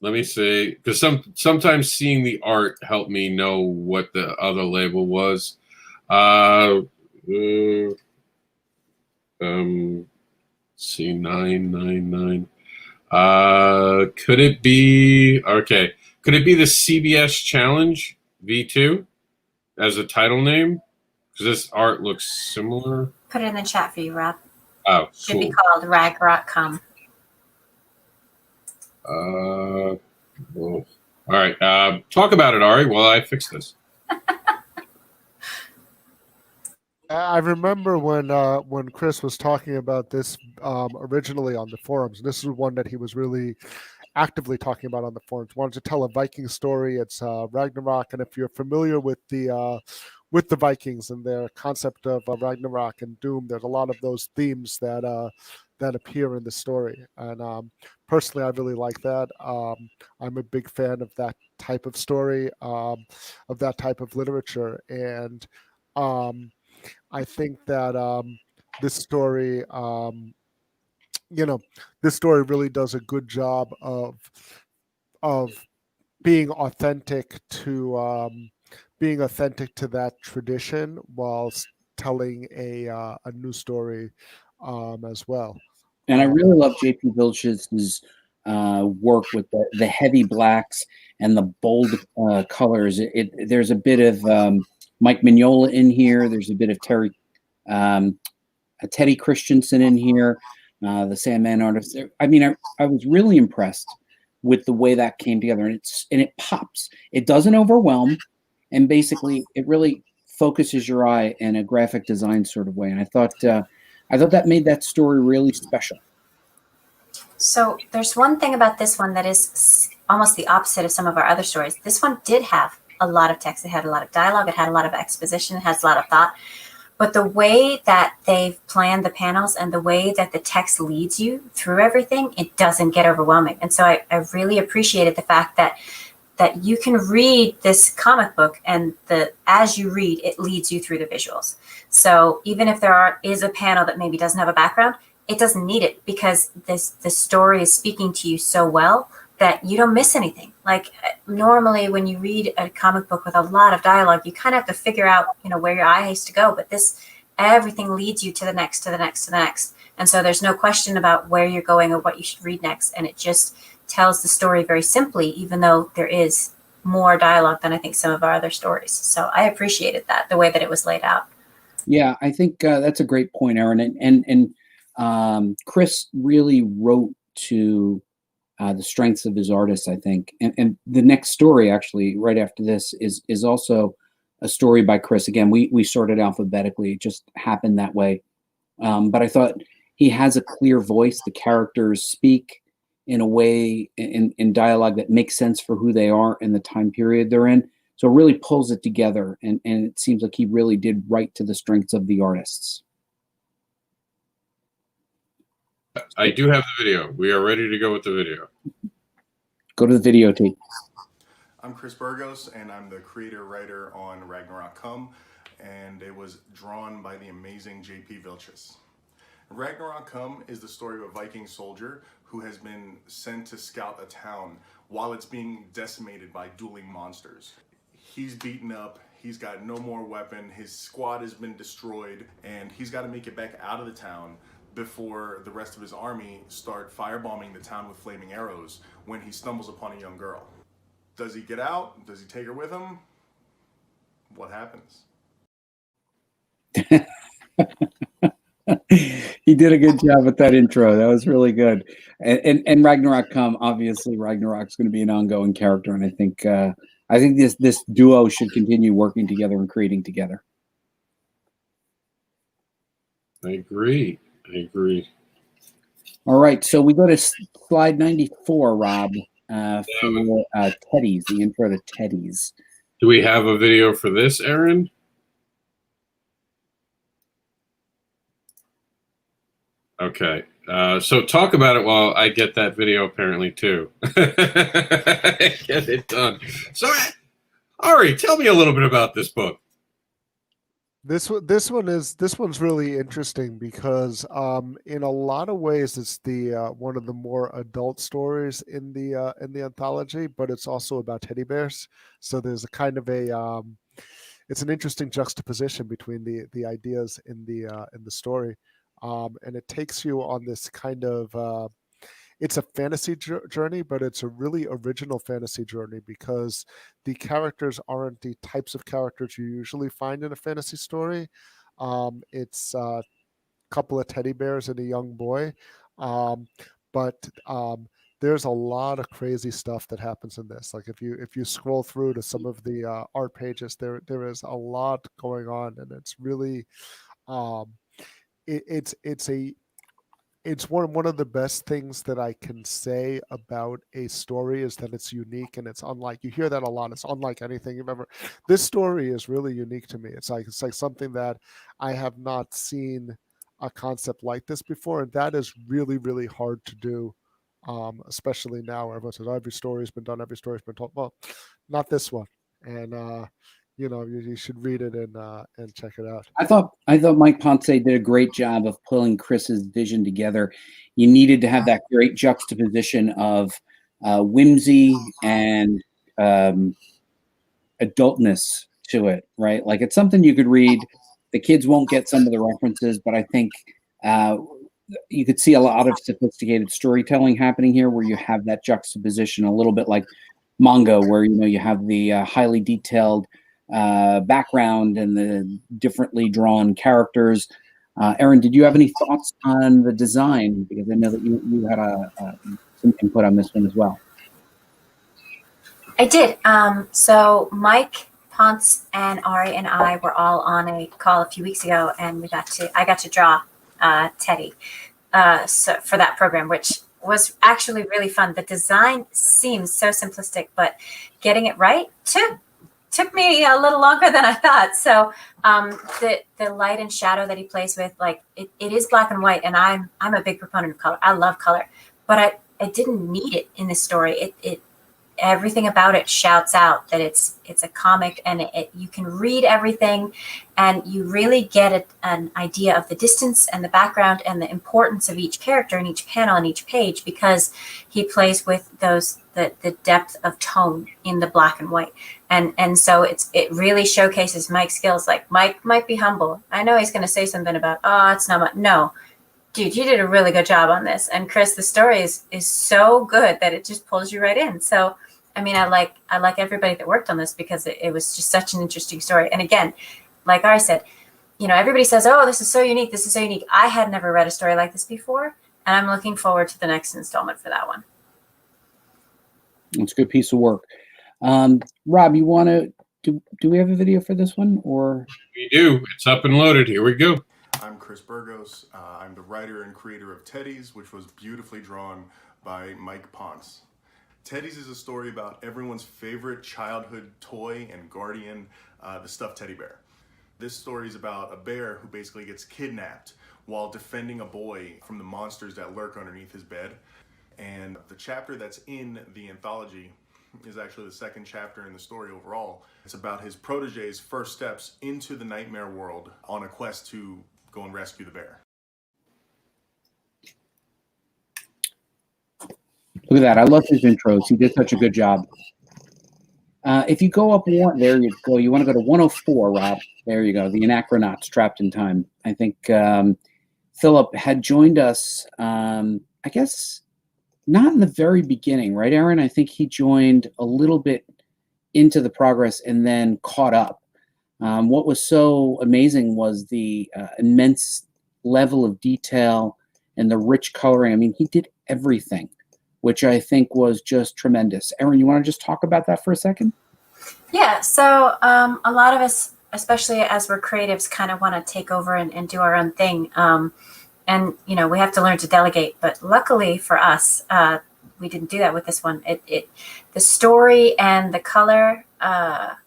Let me see, because sometimes seeing the art helped me know what the other label was. See, 999. Could it be okay? Could it be the CBS Challenge V2 as a title name? Because this art looks similar. Put it in the chat for you, Rob. Oh, Should be called Ragnarok Come. Well, all right. Talk about it, Ari, while I fix this. I remember when Chris was talking about this originally on the forums. This is one that he was really actively talking about on the forums. Wanted to tell a Viking story. It's Ragnarok, and if you're familiar with the Vikings and their concept of Ragnarok and Doom, there's a lot of those themes that appear in the story. And personally, I really like that. I'm a big fan of that type of story, of that type of literature, and I think that this story, this story really does a good job of being authentic to that tradition whilst telling a new story as well. And I really love J.P. Vilch's work with the heavy blacks and the bold colors. There's a bit of Mike Mignola in here. There's a bit of Teddy Christensen in here, the Sandman artist. I mean, I was really impressed with the way that came together, and it pops. It doesn't overwhelm, and basically, it really focuses your eye in a graphic design sort of way. And I thought that made that story really special. So there's one thing about this one that is almost the opposite of some of our other stories. This one did have a lot of text. It had a lot of dialogue. It had a lot of exposition. It has a lot of thought. But the way that they've planned the panels and the way that the text leads you through everything, it doesn't get overwhelming. And so I really appreciated the fact that that you can read this comic book, and as you read, it leads you through the visuals. So even if is a panel that maybe doesn't have a background, it doesn't need it, because the story is speaking to you so well that you don't miss anything. Like normally when you read a comic book with a lot of dialogue, you kind of have to figure out, where your eye has to go. But everything leads you to the next, to the next, to the next. And so there's no question about where you're going or what you should read next. And it just tells the story very simply, even though there is more dialogue than I think some of our other stories. So I appreciated that, the way that it was laid out. Yeah, I think that's a great point, Erin. And Chris really wrote to the strengths of his artists, I think. And the next story, actually, right after this, is also a story by Chris. Again, we sorted alphabetically. It just happened that way. But I thought he has a clear voice. The characters speak in a way, in dialogue, that makes sense for who they are and the time period they're in. So it really pulls it together. And it seems like he really did write to the strengths of the artists. I do have the video. We are ready to go with the video. Go to the videotape. I'm Chris Burgos, and I'm the creator-writer on Ragnarok Come, and it was drawn by the amazing J.P. Vilches. Ragnarok Come is the story of a Viking soldier who has been sent to scout a town while it's being decimated by dueling monsters. He's beaten up, he's got no more weapon, his squad has been destroyed, and he's got to make it back out of the town before the rest of his army start firebombing the town with flaming arrows when he stumbles upon a young girl. Does he get out? Does he take her with him? What happens? He did a good job with that intro. That was really good. And Ragnarok Come, obviously Ragnarok's going to be an ongoing character, and I think this duo should continue working together and creating together. I agree. All right, so we go to slide 94, Rob, for Teddies, the intro to Teddies. Do we have a video for this, Erin? Okay, so talk about it while I get that video apparently too. Get it done. So, Ari, tell me a little bit about this book. This one's really interesting because in a lot of ways it's the one of the more adult stories in the anthology, but it's also about teddy bears. So there's a kind of it's an interesting juxtaposition between the ideas in the story, and it takes you on this kind of it's a fantasy journey, but it's a really original fantasy journey because the characters aren't the types of characters you usually find in a fantasy story. It's a couple of teddy bears and a young boy, but there's a lot of crazy stuff that happens in this. Like if you scroll through to some of the art pages, there is a lot going on, and it's really it's one of the best things that I can say about a story is that it's unique and it's unlike. You hear that a lot. It's unlike anything you've ever. This story is really unique to me. It's like something that I have not seen a concept like this before, and that is really, really hard to do, especially now. Everyone says every story's been done, every story's been told. Well, not this one, and you should read it and check it out. I thought Mike Ponce did a great job of pulling Chris's vision together. You needed to have that great juxtaposition of whimsy and adultness to it, right? Like it's something you could read. The kids won't get some of the references, but I think you could see a lot of sophisticated storytelling happening here, where you have that juxtaposition, a little bit like manga, where you have the highly detailed background and the differently drawn characters. Erin, did you have any thoughts on the design? Because I know that you had some input on this one as well. I did. So Mike, Ponce, and Ari and I were all on a call a few weeks ago, and I got to draw Teddy so for that program, which was actually really fun. The design seems so simplistic, but getting it right took me a little longer than I thought. So the light and shadow that he plays with, like it is black and white, and I'm a big proponent of color. I love color, but I didn't need it in this story. everything about it shouts out that it's a comic, and you can read everything, and you really get an idea of the distance and the background and the importance of each character and each panel and each page, because he plays with the depth of tone in the black and white, and so it really showcases Mike's skills. Like, Mike might be humble. I know he's going to say something about, oh, it's not much. No, dude, you did a really good job on this. And Chris, the story is so good that it just pulls you right in. So, I mean, I like everybody that worked on this, because it was just such an interesting story. And again, like I said, everybody says, oh, this is so unique. This is so unique. I had never read a story like this before, and I'm looking forward to the next installment for that one. It's a good piece of work. Rob, you want to do we have a video for this one, or? We do. It's up and loaded. Here we go. I'm Chris Burgos. I'm the writer and creator of Teddies, which was beautifully drawn by Mike Ponce. Teddies is a story about everyone's favorite childhood toy and guardian, the stuffed teddy bear. This story is about a bear who basically gets kidnapped while defending a boy from the monsters that lurk underneath his bed. And the chapter that's in the anthology is actually the second chapter in the story overall. It's about his protege's first steps into the nightmare world on a quest to go and rescue the bear. Look at that. I love his intros. He did such a good job. If you go up one, there you go. You want to go to 104, Rob. There you go. The Anachronist, Trapped in Time. I think Philip had joined us, I guess, not in the very beginning, right, Erin? I think he joined a little bit into the progress and then caught up. What was so amazing was the immense level of detail and the rich coloring. I mean, he did everything, which I think was just tremendous. Erin, you want to just talk about that for a second? Yeah, so a lot of us, especially as we're creatives, kind of want to take over and do our own thing. And, we have to learn to delegate. But luckily for us, we didn't do that with this one. The story and the color, Rob,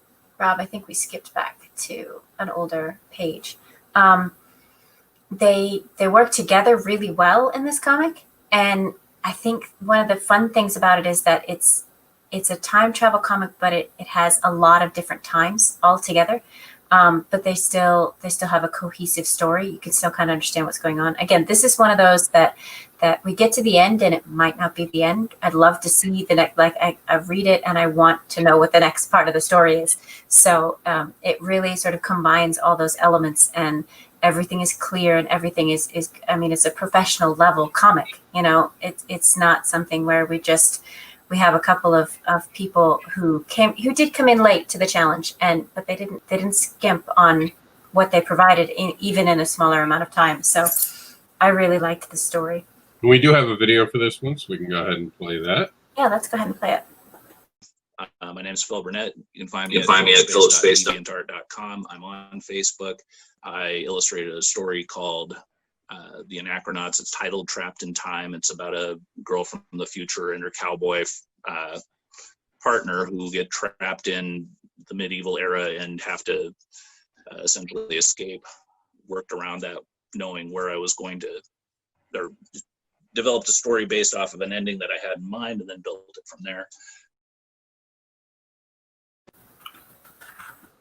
I think we skipped back to an older page. They work together really well in this comic. And I think one of the fun things about it is that it's a time travel comic, but it has a lot of different times all together. But they still have a cohesive story. You can still kind of understand what's going on. Again, this is one of those that we get to the end and it might not be the end. I'd love to see the next, I read it and I want to know what the next part of the story is. So it really sort of combines all those elements, and everything is clear, and everything is I mean, it's a professional level comic. It's not something where we have a couple of people who did come in late to the challenge, but they didn't skimp on what they provided even in a smaller amount of time. So I really liked the story. We do have a video for this one, so we can go ahead and play that. Yeah, let's go ahead and play it. My name is Phil Burnett. You can find me at philipspace.deviantart.com. I'm on Facebook. I illustrated a story called The Anachronist. It's titled Trapped in Time. It's about a girl from the future and her cowboy partner who get trapped in the medieval era and have to essentially escape. Worked around that, knowing where I was going to, or developed a story based off of an ending that I had in mind, and then built it from there.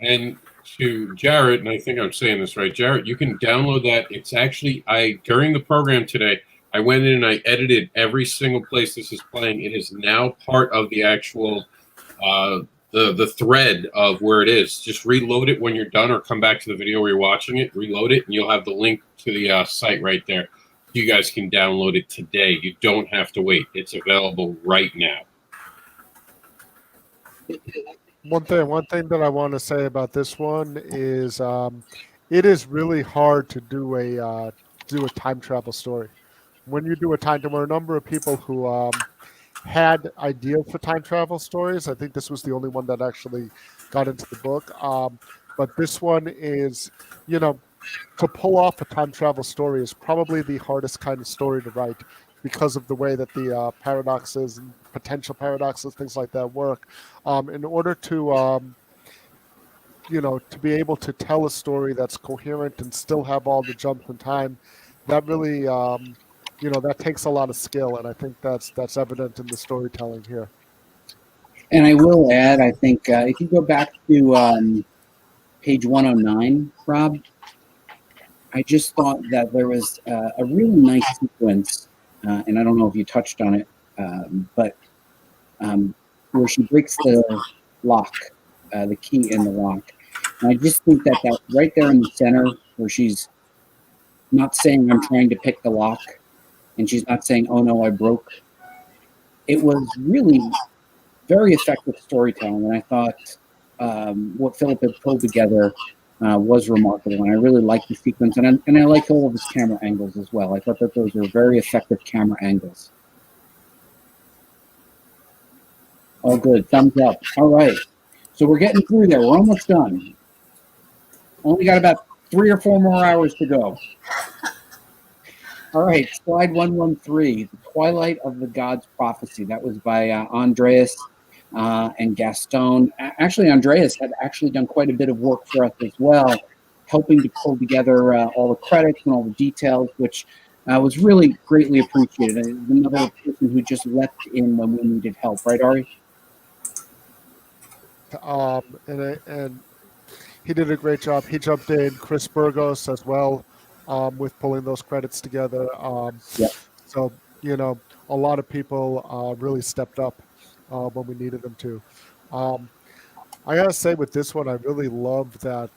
And to Jarrett, and I think I'm saying this right, Jarrett, you can download that. It's actually, during the program today, I went in and I edited every single place this is playing. It is now part of the actual, the thread of where it is. Just reload it when you're done, or come back to the video where you're watching it, reload it, and you'll have the link to the site right there. You guys can download it today. You don't have to wait. It's available right now. One thing that I want to say about this one is it is really hard to do a time travel story. When you do there were a number of people who had ideas for time travel stories. I think this was the only one that actually got into the book. But this one is, to pull off a time travel story is probably the hardest kind of story to write, because of the way that the paradoxes and potential paradoxes, things like that work. In order to, to be able to tell a story that's coherent and still have all the jumps in time, that really, that takes a lot of skill, and I think that's evident in the storytelling here. And I will add, I think if you go back to page 109, Rob, I just thought that there was a really nice sequence, and I don't know if you touched on it, but where she breaks the lock, the key in the lock. And I just think that that right there in the center, where she's not saying I'm trying to pick the lock, and she's not saying, oh no, I broke. It was really very effective storytelling, and I thought what Philip had pulled together was remarkable, and I really liked the sequence, and I like all of his camera angles as well. I thought that those were very effective camera angles. All good, thumbs up. All right, so we're getting through there. We're almost done. Only got about 3 or 4 more hours to go. All right, slide 113, The Twilight of the Gods Prophecy. That was by Andreas and Gaston. Actually, Andreas had actually done quite a bit of work for us as well, helping to pull together all the credits and all the details, which was really greatly appreciated. Another person who just leapt in when we needed help, right, Ari? And he did a great job. He jumped in, Chris Burgos as well, with pulling those credits together. Yep. So, you know, a lot of people really stepped up when we needed them to. I gotta say, with this one, I really love that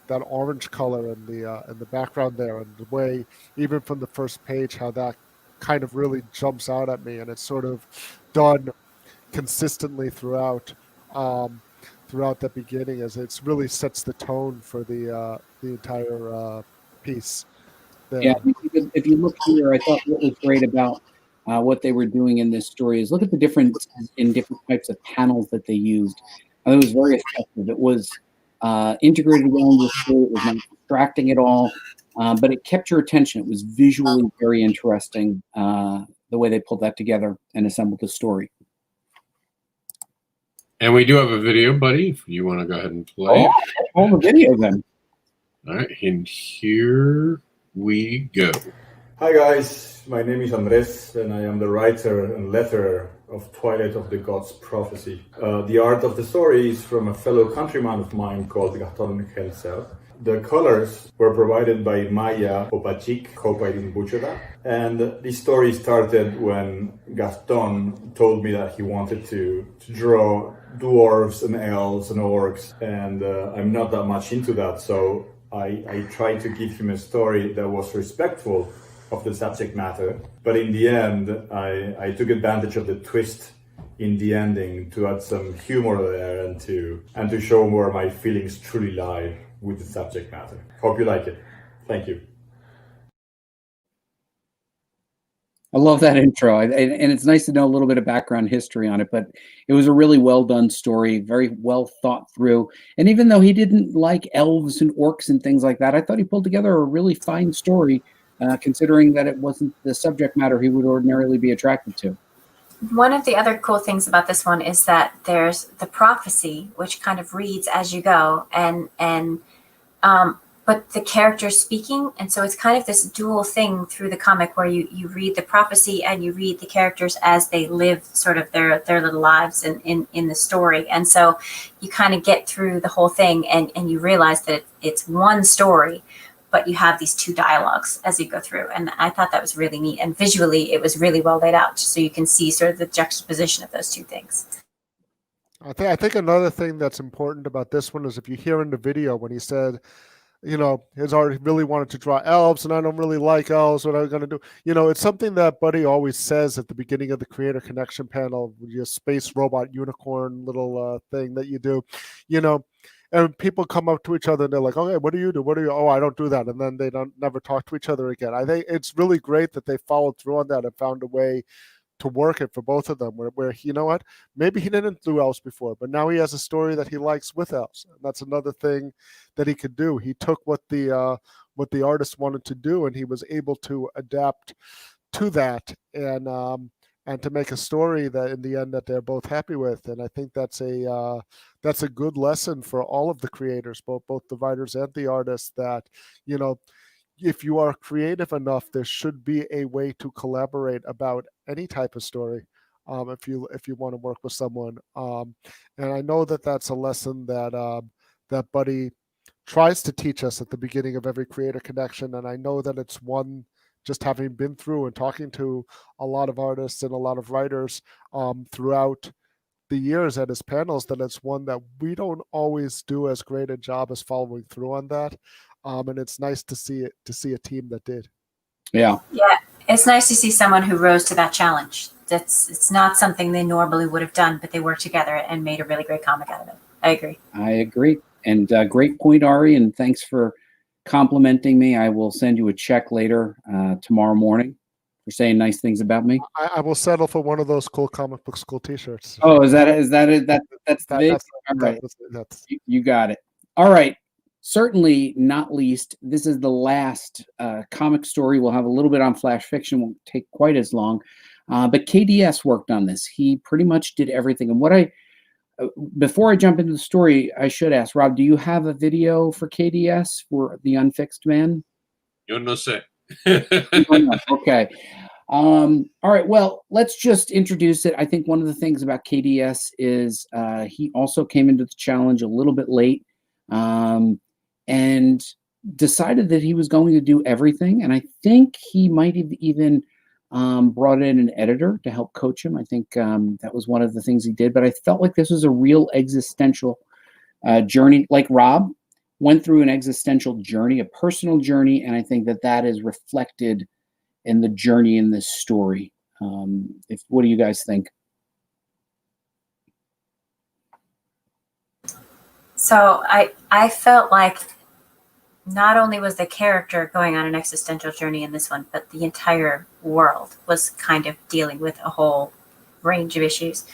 that orange color in the background there, and the way, even from the first page, how that kind of really jumps out at me, and it's sort of done consistently throughout the beginning, as it really sets the tone for the entire piece. There. Yeah, if you look here, I thought what was great about what they were doing in this story is look at the difference in different types of panels that they used. I think it was very effective. It was integrated well into the story. It was not distracting at all, but it kept your attention. It was visually very interesting, the way they pulled that together and assembled the story. And we do have a video, buddy, if you want to go ahead and play it. Roll the video then. All right, and here we go. Hi guys, my name is Andres, and I am the writer and letterer of Twilight of the Gods Prophecy. The art of the story is from a fellow countryman of mine called Gaston. The colors were provided by Maya Opachik, hope I didn't butcher that. And this story started when Gaston told me that he wanted to draw dwarves and elves and orcs, and I'm not that much into that, so I tried to give him a story that was respectful of the subject matter, but in the end, I took advantage of the twist in the ending to add some humor there and to show where my feelings truly lie with the subject matter. Hope you like it. Thank you. I love that intro, and it's nice to know a little bit of background history on it, but it was a really well done story, very well thought through. And even though he didn't like elves and orcs and things like that, I thought he pulled together a really fine story, considering that it wasn't the subject matter he would ordinarily be attracted to. One of the other cool things about this one is that there's the prophecy, which kind of reads as you go, but the character's speaking, and so it's kind of this dual thing through the comic where you read the prophecy and you read the characters as they live sort of their little lives in the story. And so you kind of get through the whole thing and you realize that it's one story, but you have these two dialogues as you go through. And I thought that was really neat. And visually, it was really well laid out, so you can see sort of the juxtaposition of those two things. I think another thing that's important about this one is if you hear in the video when he said, you know, he's already really wanted to draw elves, and I don't really like elves. What am I going to do? You know, it's something that Buddy always says at the beginning of the Creator Connection panel, your space robot unicorn little thing that you do, you know, and people come up to each other and they're like, okay, what do you do? What do you? Oh, I don't do that. And then they don't never talk to each other again. I think it's really great that they followed through on that and found a way to work it for both of them, where you know what, maybe he didn't do elves before, but now he has a story that he likes with elves, and that's another thing that he could do. He took what the artist wanted to do, and he was able to adapt to that, and to make a story that in the end that they're both happy with. And I think that's a good lesson for all of the creators, both the writers and the artists, that, you know, if you are creative enough, there should be a way to collaborate about any type of story. if you want to work with someone. And I know that that's a lesson that that Buddy tries to teach us at the beginning of every Creator Connection, and I know that it's one, just having been through and talking to a lot of artists and a lot of writers throughout the years at his panels, that it's one that we don't always do as great a job as following through on that. And it's nice to see a team that did. Yeah. Yeah, it's nice to see someone who rose to that challenge. It's not something they normally would have done, but they worked together and made a really great comic out of it. I agree. I agree. And great point, Ari, and thanks for complimenting me. I will send you a check later tomorrow morning for saying nice things about me. I will settle for one of those cool comic book school T-shirts. Oh, is that it? That's the big? All right. You got it. All right. Certainly not least, this is the last comic story. We'll have a little bit on flash fiction. Won't take quite as long. But KDS worked on this. He pretty much did everything. And before I jump into the story, I should ask, Rob, do you have a video for KDS for The Unfixed Man? Yo no sé. Okay. All right. Well, let's just introduce it. I think one of the things about KDS is he also came into the challenge a little bit late and decided that he was going to do everything. And I think he might have even brought in an editor to help coach him. I think that was one of the things he did. But I felt like this was a real existential journey. Like Rob went through an existential journey, a personal journey. And I think that is reflected in the journey in this story. What do you guys think? So I felt like not only was the character going on an existential journey in this one, but the entire world was kind of dealing with a whole range of issues.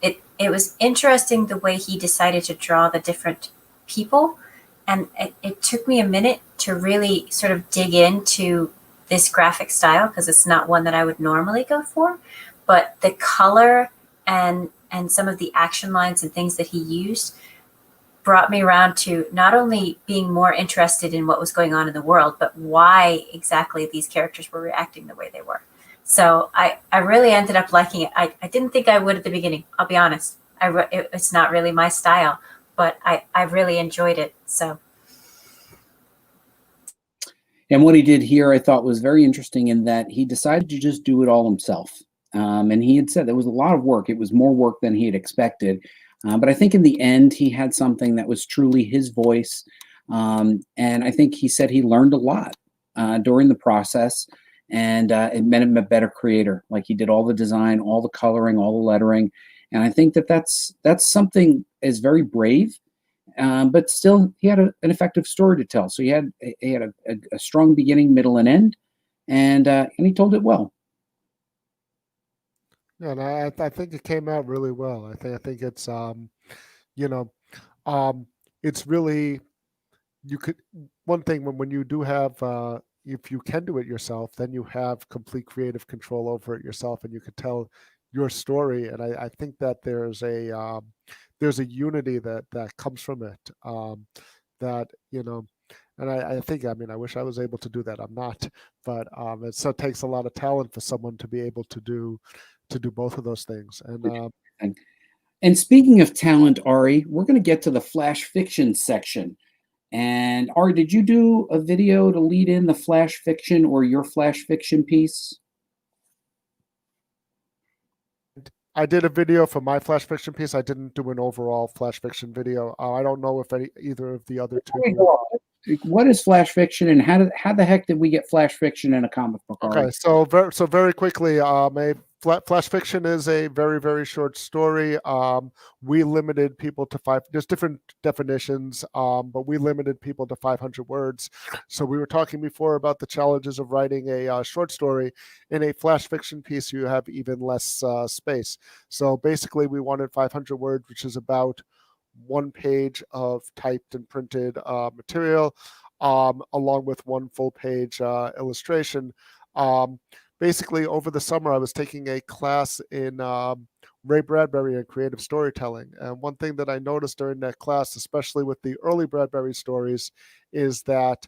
It was interesting the way he decided to draw the different people. And it took me a minute to really sort of dig into this graphic style, because it's not one that I would normally go for. But the color and some of the action lines and things that he used brought me around to not only being more interested in what was going on in the world, but why exactly these characters were reacting the way they were. So I really ended up liking it. I didn't think I would at the beginning, I'll be honest. It's not really my style, but I really enjoyed it. So. And what he did here, I thought, was very interesting in that he decided to just do it all himself. And he had said there was a lot of work. It was more work than he had expected. But I think in the end, he had something that was truly his voice. And I think he said he learned a lot during the process. And it made him a better creator. Like, he did all the design, all the coloring, all the lettering. And I think that's something is very brave. But still, he had an effective story to tell. So he had a strong beginning, middle, and end. And he told it well. Yeah, and I think it came out really well. I think it's it's really, you could, one thing when you do have if you can do it yourself, then you have complete creative control over it yourself, and you could tell your story. And I think that there's a unity that comes from it, that and I think, I mean, I wish I was able to do that. I'm not, but it so takes a lot of talent for someone to be able to do both of those things. And speaking of talent, Ari, we're going to get to the flash fiction section. And Ari, did you do a video to lead in the flash fiction or your flash fiction piece? I did a video for my flash fiction piece. I didn't do an overall flash fiction video. I don't know if either of the other two. What is flash fiction, and how the heck did we get flash fiction in a comic book? Okay, so very quickly, flash fiction is a very, very short story. We limited people to there's different definitions, but we limited people to 500 words. So we were talking before about the challenges of writing a short story. In a flash fiction piece, you have even less space. So basically, we wanted 500 words, which is about 1 page of typed and printed material, along with 1 full page illustration. Basically, over the summer, I was taking a class in Ray Bradbury and creative storytelling. And one thing that I noticed during that class, especially with the early Bradbury stories, is that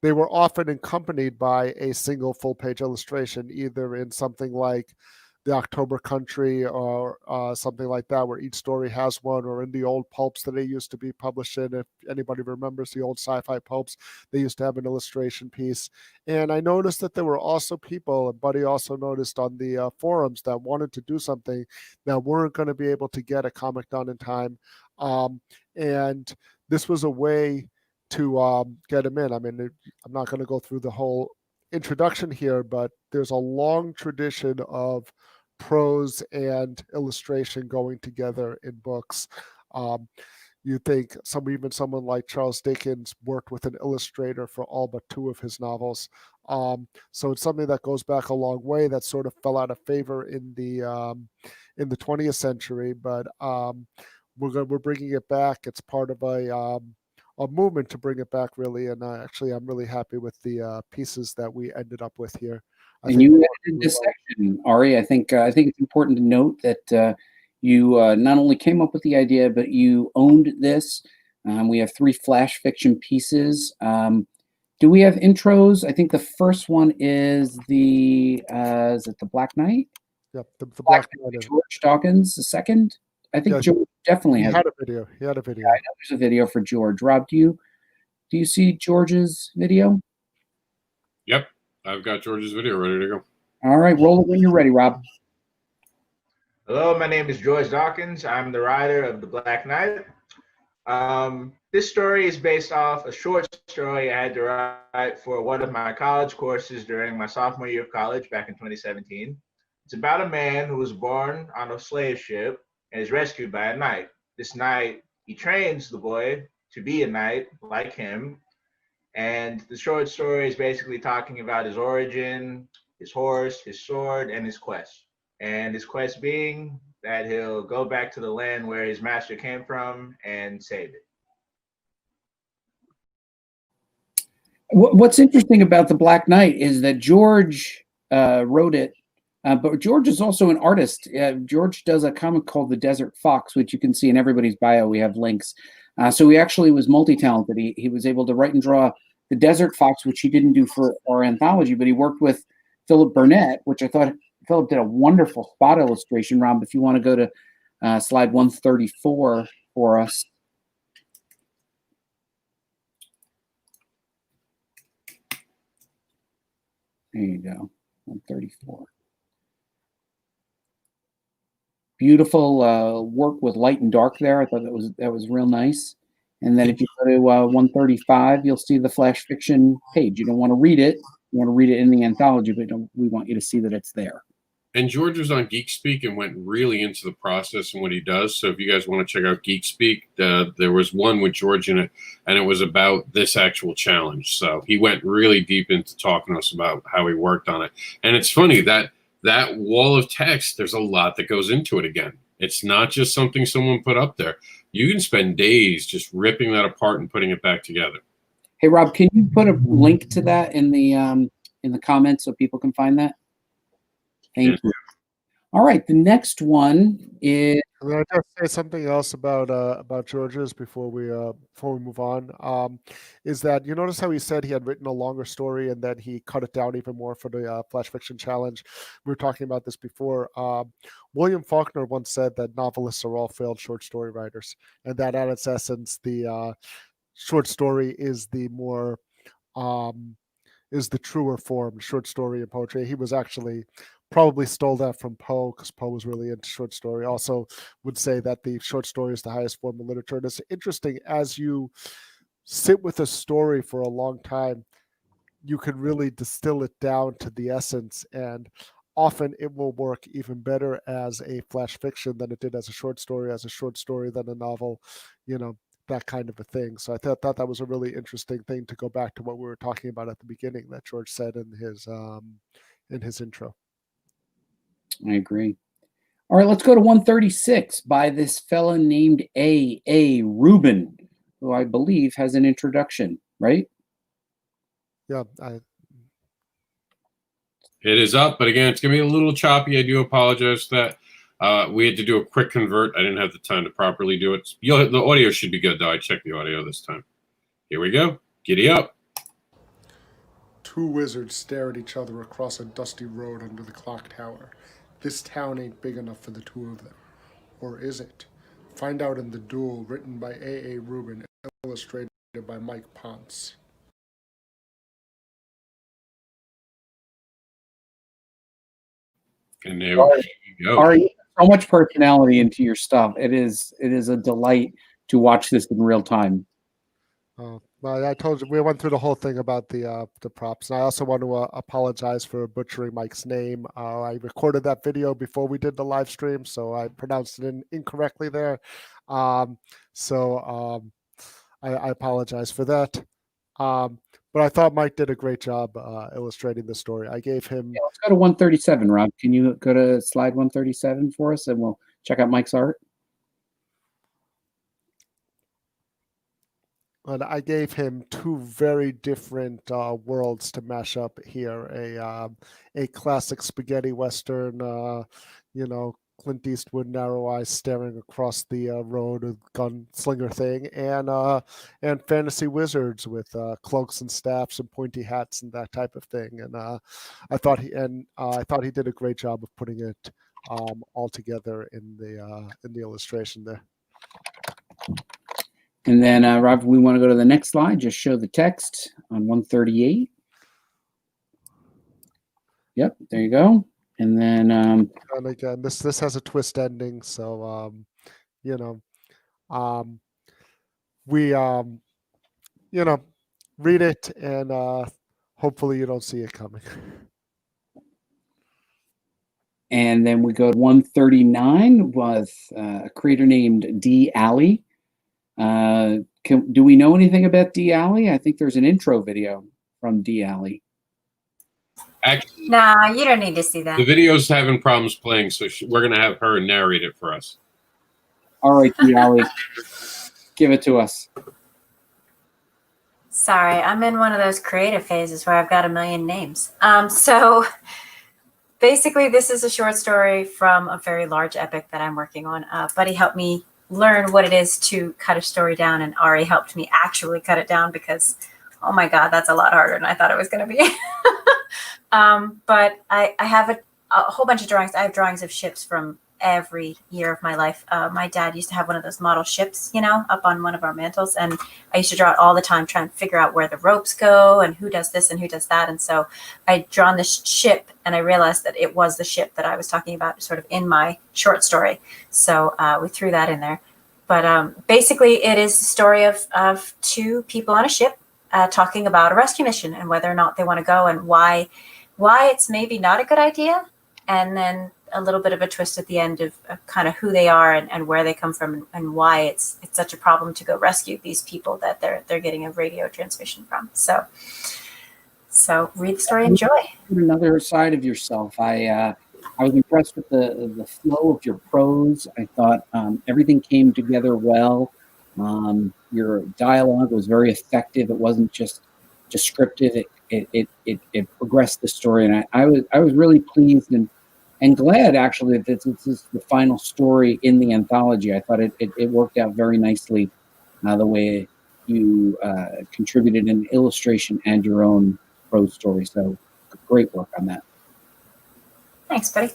they were often accompanied by a single full-page illustration, either in something like the October Country or something like that, where each story has one, or in the old pulps that they used to be published in. If anybody remembers the old sci-fi pulps, they used to have an illustration piece. And I noticed that there were also people, and Buddy also noticed on the forums, that wanted to do something that weren't going to be able to get a comic done in time. And this was a way to get them in. I mean, I'm not going to go through the whole introduction here, but there's a long tradition of prose and illustration going together in books. You think even someone like Charles Dickens worked with an illustrator for all but 2 of his novels. So it's something that goes back a long way, that sort of fell out of favor in the 20th century, but we're bringing it back. It's part of a movement to bring it back, really. And actually, I'm really happy with the pieces that we ended up with here. And you edited this section, Ari. I think it's important to note that you not only came up with the idea, but you owned this. We have 3 flash fiction pieces. Do we have intros? I think the first one is is it the Black Knight? Yep, the Black Knight. Joyce Dawkins. The second, I think George definitely had a video. He had a video. Yeah, I know there's a video for George. Rob, do you see George's video? Yep, I've got George's video ready to go. All right, roll it when you're ready, Rob. Hello, my name is Joyce Dawkins. I'm the writer of The Black Knight. This story is based off a short story I had to write for one of my college courses during my sophomore year of college back in 2017. It's about a man who was born on a slave ship and is rescued by a knight. This knight, he trains the boy to be a knight like him. And the short story is basically talking about his origin, his horse, his sword, and his quest. And his quest being that he'll go back to the land where his master came from and save it. What's interesting about The Black Knight is that George wrote it, but George is also an artist. George does a comic called The Desert Fox, which you can see in everybody's bio. We have links. So he actually was multi-talented. He was able to write and draw The Desert Fox, which he didn't do for our anthology, but he worked with Philip Burnett, which I thought Philip did a wonderful spot illustration. Rob, if you want to go to slide 134 for us. There you go, 134. Beautiful work with light and dark there. I thought that was real nice. And then if you go to 135, you'll see the flash fiction page. You don't want to read it. You want to read it in the anthology, but we want you to see that it's there. And George was on Geek Speak and went really into the process and what he does. So if you guys want to check out Geek Speak, there was one with George in it, and it was about this actual challenge. So he went really deep into talking to us about how he worked on it. And it's funny that wall of text, there's a lot that goes into it again. It's not just something someone put up there. You can spend days just ripping that apart and putting it back together. Hey, Rob, can you put a link to that in the comments so people can find that? Thank you. All right, the next one is. Can I just say something else about George's before we move on? Is that you notice how he said he had written a longer story and then he cut it down even more for the Flash Fiction Challenge? We were talking about this before. William Faulkner once said that novelists are all failed short story writers, and that at its essence, the short story is the more is the truer form, short story and poetry. He was actually probably stole that from Poe, because Poe was really into short story. Also would say that the short story is the highest form of literature. And it's interesting, as you sit with a story for a long time, you can really distill it down to the essence, and often it will work even better as a flash fiction than it did as a short story than a novel, that kind of a thing. So I thought that was a really interesting thing to go back to what we were talking about at the beginning that George said in his intro. I agree. All right, let's go to 136 by this fella named A. Rubin, who I believe has an introduction, right? Yeah. It is up, but again, it's going to be a little choppy. I do apologize for that. We had to do a quick convert. I didn't have the time to properly do it. The audio should be good, though. I checked the audio this time. Here we go. Giddy up. Two wizards stare at each other across a dusty road under the clock tower. This town ain't big enough for the two of them. Or is it? Find out in The Duel, written by A.A. Rubin, illustrated by Mike Ponce. And there we go. Ari, so much personality into your stuff. It is a delight to watch this in real time. Well, I told you we went through the whole thing about the props, and I also want to apologize for butchering Mike's name. I recorded that video before we did the live stream, so I pronounced it incorrectly there. I apologize for that. But I thought Mike did a great job illustrating the story. I gave him. Yeah, let's go to 137, Rob. Can you go to slide 137 for us, and we'll check out Mike's art? And I gave him two very different worlds to mash up here. A classic spaghetti western, Clint Eastwood, narrow eyes staring across the road, a gunslinger thing, and fantasy wizards with cloaks and staffs and pointy hats and that type of thing. And I thought he did a great job of putting it all together in the illustration there. And then, Rob, we want to go to the next slide. Just show the text on 138. Yep, there you go. And then, and again, this has a twist ending, so we read it, and hopefully you don't see it coming. And then we go to 139 with a creator named D. Alley. Do we know anything about D. Alley? I think there's an intro video from D. Alley. Actually, Nah, you don't need to see that. the video's having problems playing, so we're going to have her narrate it for us. All right, D. Alley, give it to us. Sorry, I'm in one of those creative phases where I've got a million names. So basically, this is a short story from a very large epic that I'm working on. Buddy helped me learn what it is to cut a story down, and Ari helped me actually cut it down because, oh my God, that's a lot harder than I thought it was going to be. But I have a whole bunch of drawings. I have drawings of ships from every year of my life. My dad used to have one of those model ships, up on one of our mantles. And I used to draw it all the time, trying to figure out where the ropes go and who does this and who does that. And so I'd drawn this ship, and I realized that it was the ship that I was talking about sort of in my short story. So we threw that in there. But basically, it is the story of two people on a ship talking about a rescue mission and whether or not they want to go, and why it's maybe not a good idea. And then a little bit of a twist at the end of kind of who they are and where they come from, and why it's such a problem to go rescue these people that they're getting a radio transmission from. So read the story, enjoy. Another side of yourself. I was impressed with the flow of your prose. I thought everything came together well. Your dialogue was very effective. It wasn't just descriptive. It progressed the story, and I was really pleased and glad actually that this is the final story in the anthology. I thought it worked out very nicely, the way you contributed an illustration and your own prose story. So great work on that. Thanks, buddy.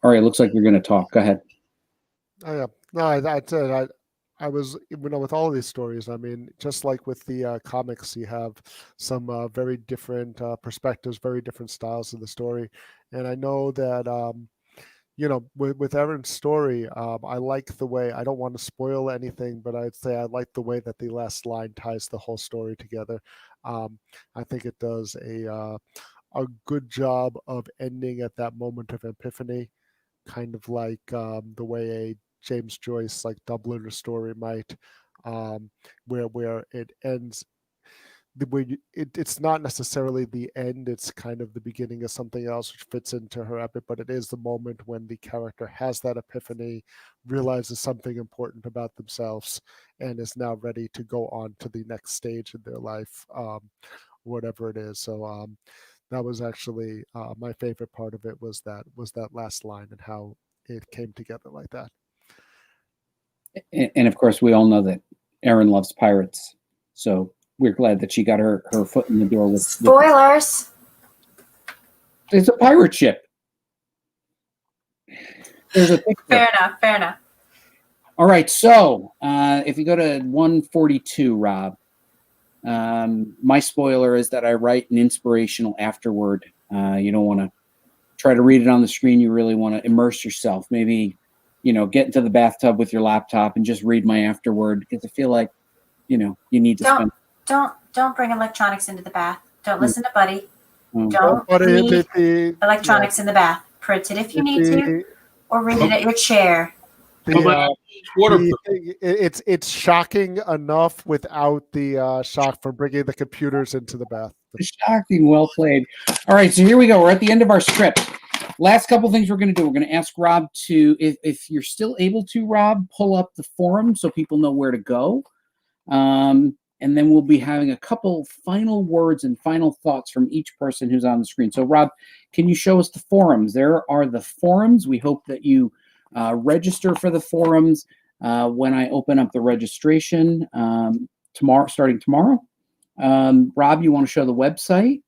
All right, looks like you're going to talk. Go ahead. Oh yeah, no, that's it. I was, with all of these stories, I mean, just like with the comics, you have some very different perspectives, very different styles of the story. And I know that, with Erin's story, I like the way, I don't want to spoil anything, but I'd say I like the way that the last line ties the whole story together. I think it does a good job of ending at that moment of epiphany, kind of like the way a James Joyce like Dubliner story might, where it ends the way it's not necessarily the end, it's kind of the beginning of something else which fits into her epic, but it is the moment when the character has that epiphany, realizes something important about themselves, and is now ready to go on to the next stage in their life, whatever it is. So that was actually my favorite part of it, was that last line and how it came together like that. And of course, we all know that Erin loves pirates. So we're glad that she got her foot in the door with Spoilers. It's a pirate ship. There's a picture. Fair enough. All right, so if you go to 142, Rob, my spoiler is that I write an inspirational afterword. You don't want to try to read it on the screen. You really want to immerse yourself. Maybe, get into the bathtub with your laptop and just read my afterword, because I feel like, you need to spend. Don't bring electronics into the bath. Don't listen to Buddy. Mm. Don't But read electronics in the bath. Print it if you need to, or read it at your chair. It's shocking enough without the shock from bringing the computers into the bath. Shocking. Well played. All right, so here we go. We're at the end of our script. Last couple things we're going to do. We're going to ask Rob to, if you're still able to, Rob, pull up the forum so people know where to go. And then we'll be having a couple final words and final thoughts from each person who's on the screen. So, Rob, can you show us the forums? There are the forums. We hope that you register for the forums when I open up the registration starting tomorrow. Rob, you want to show the website?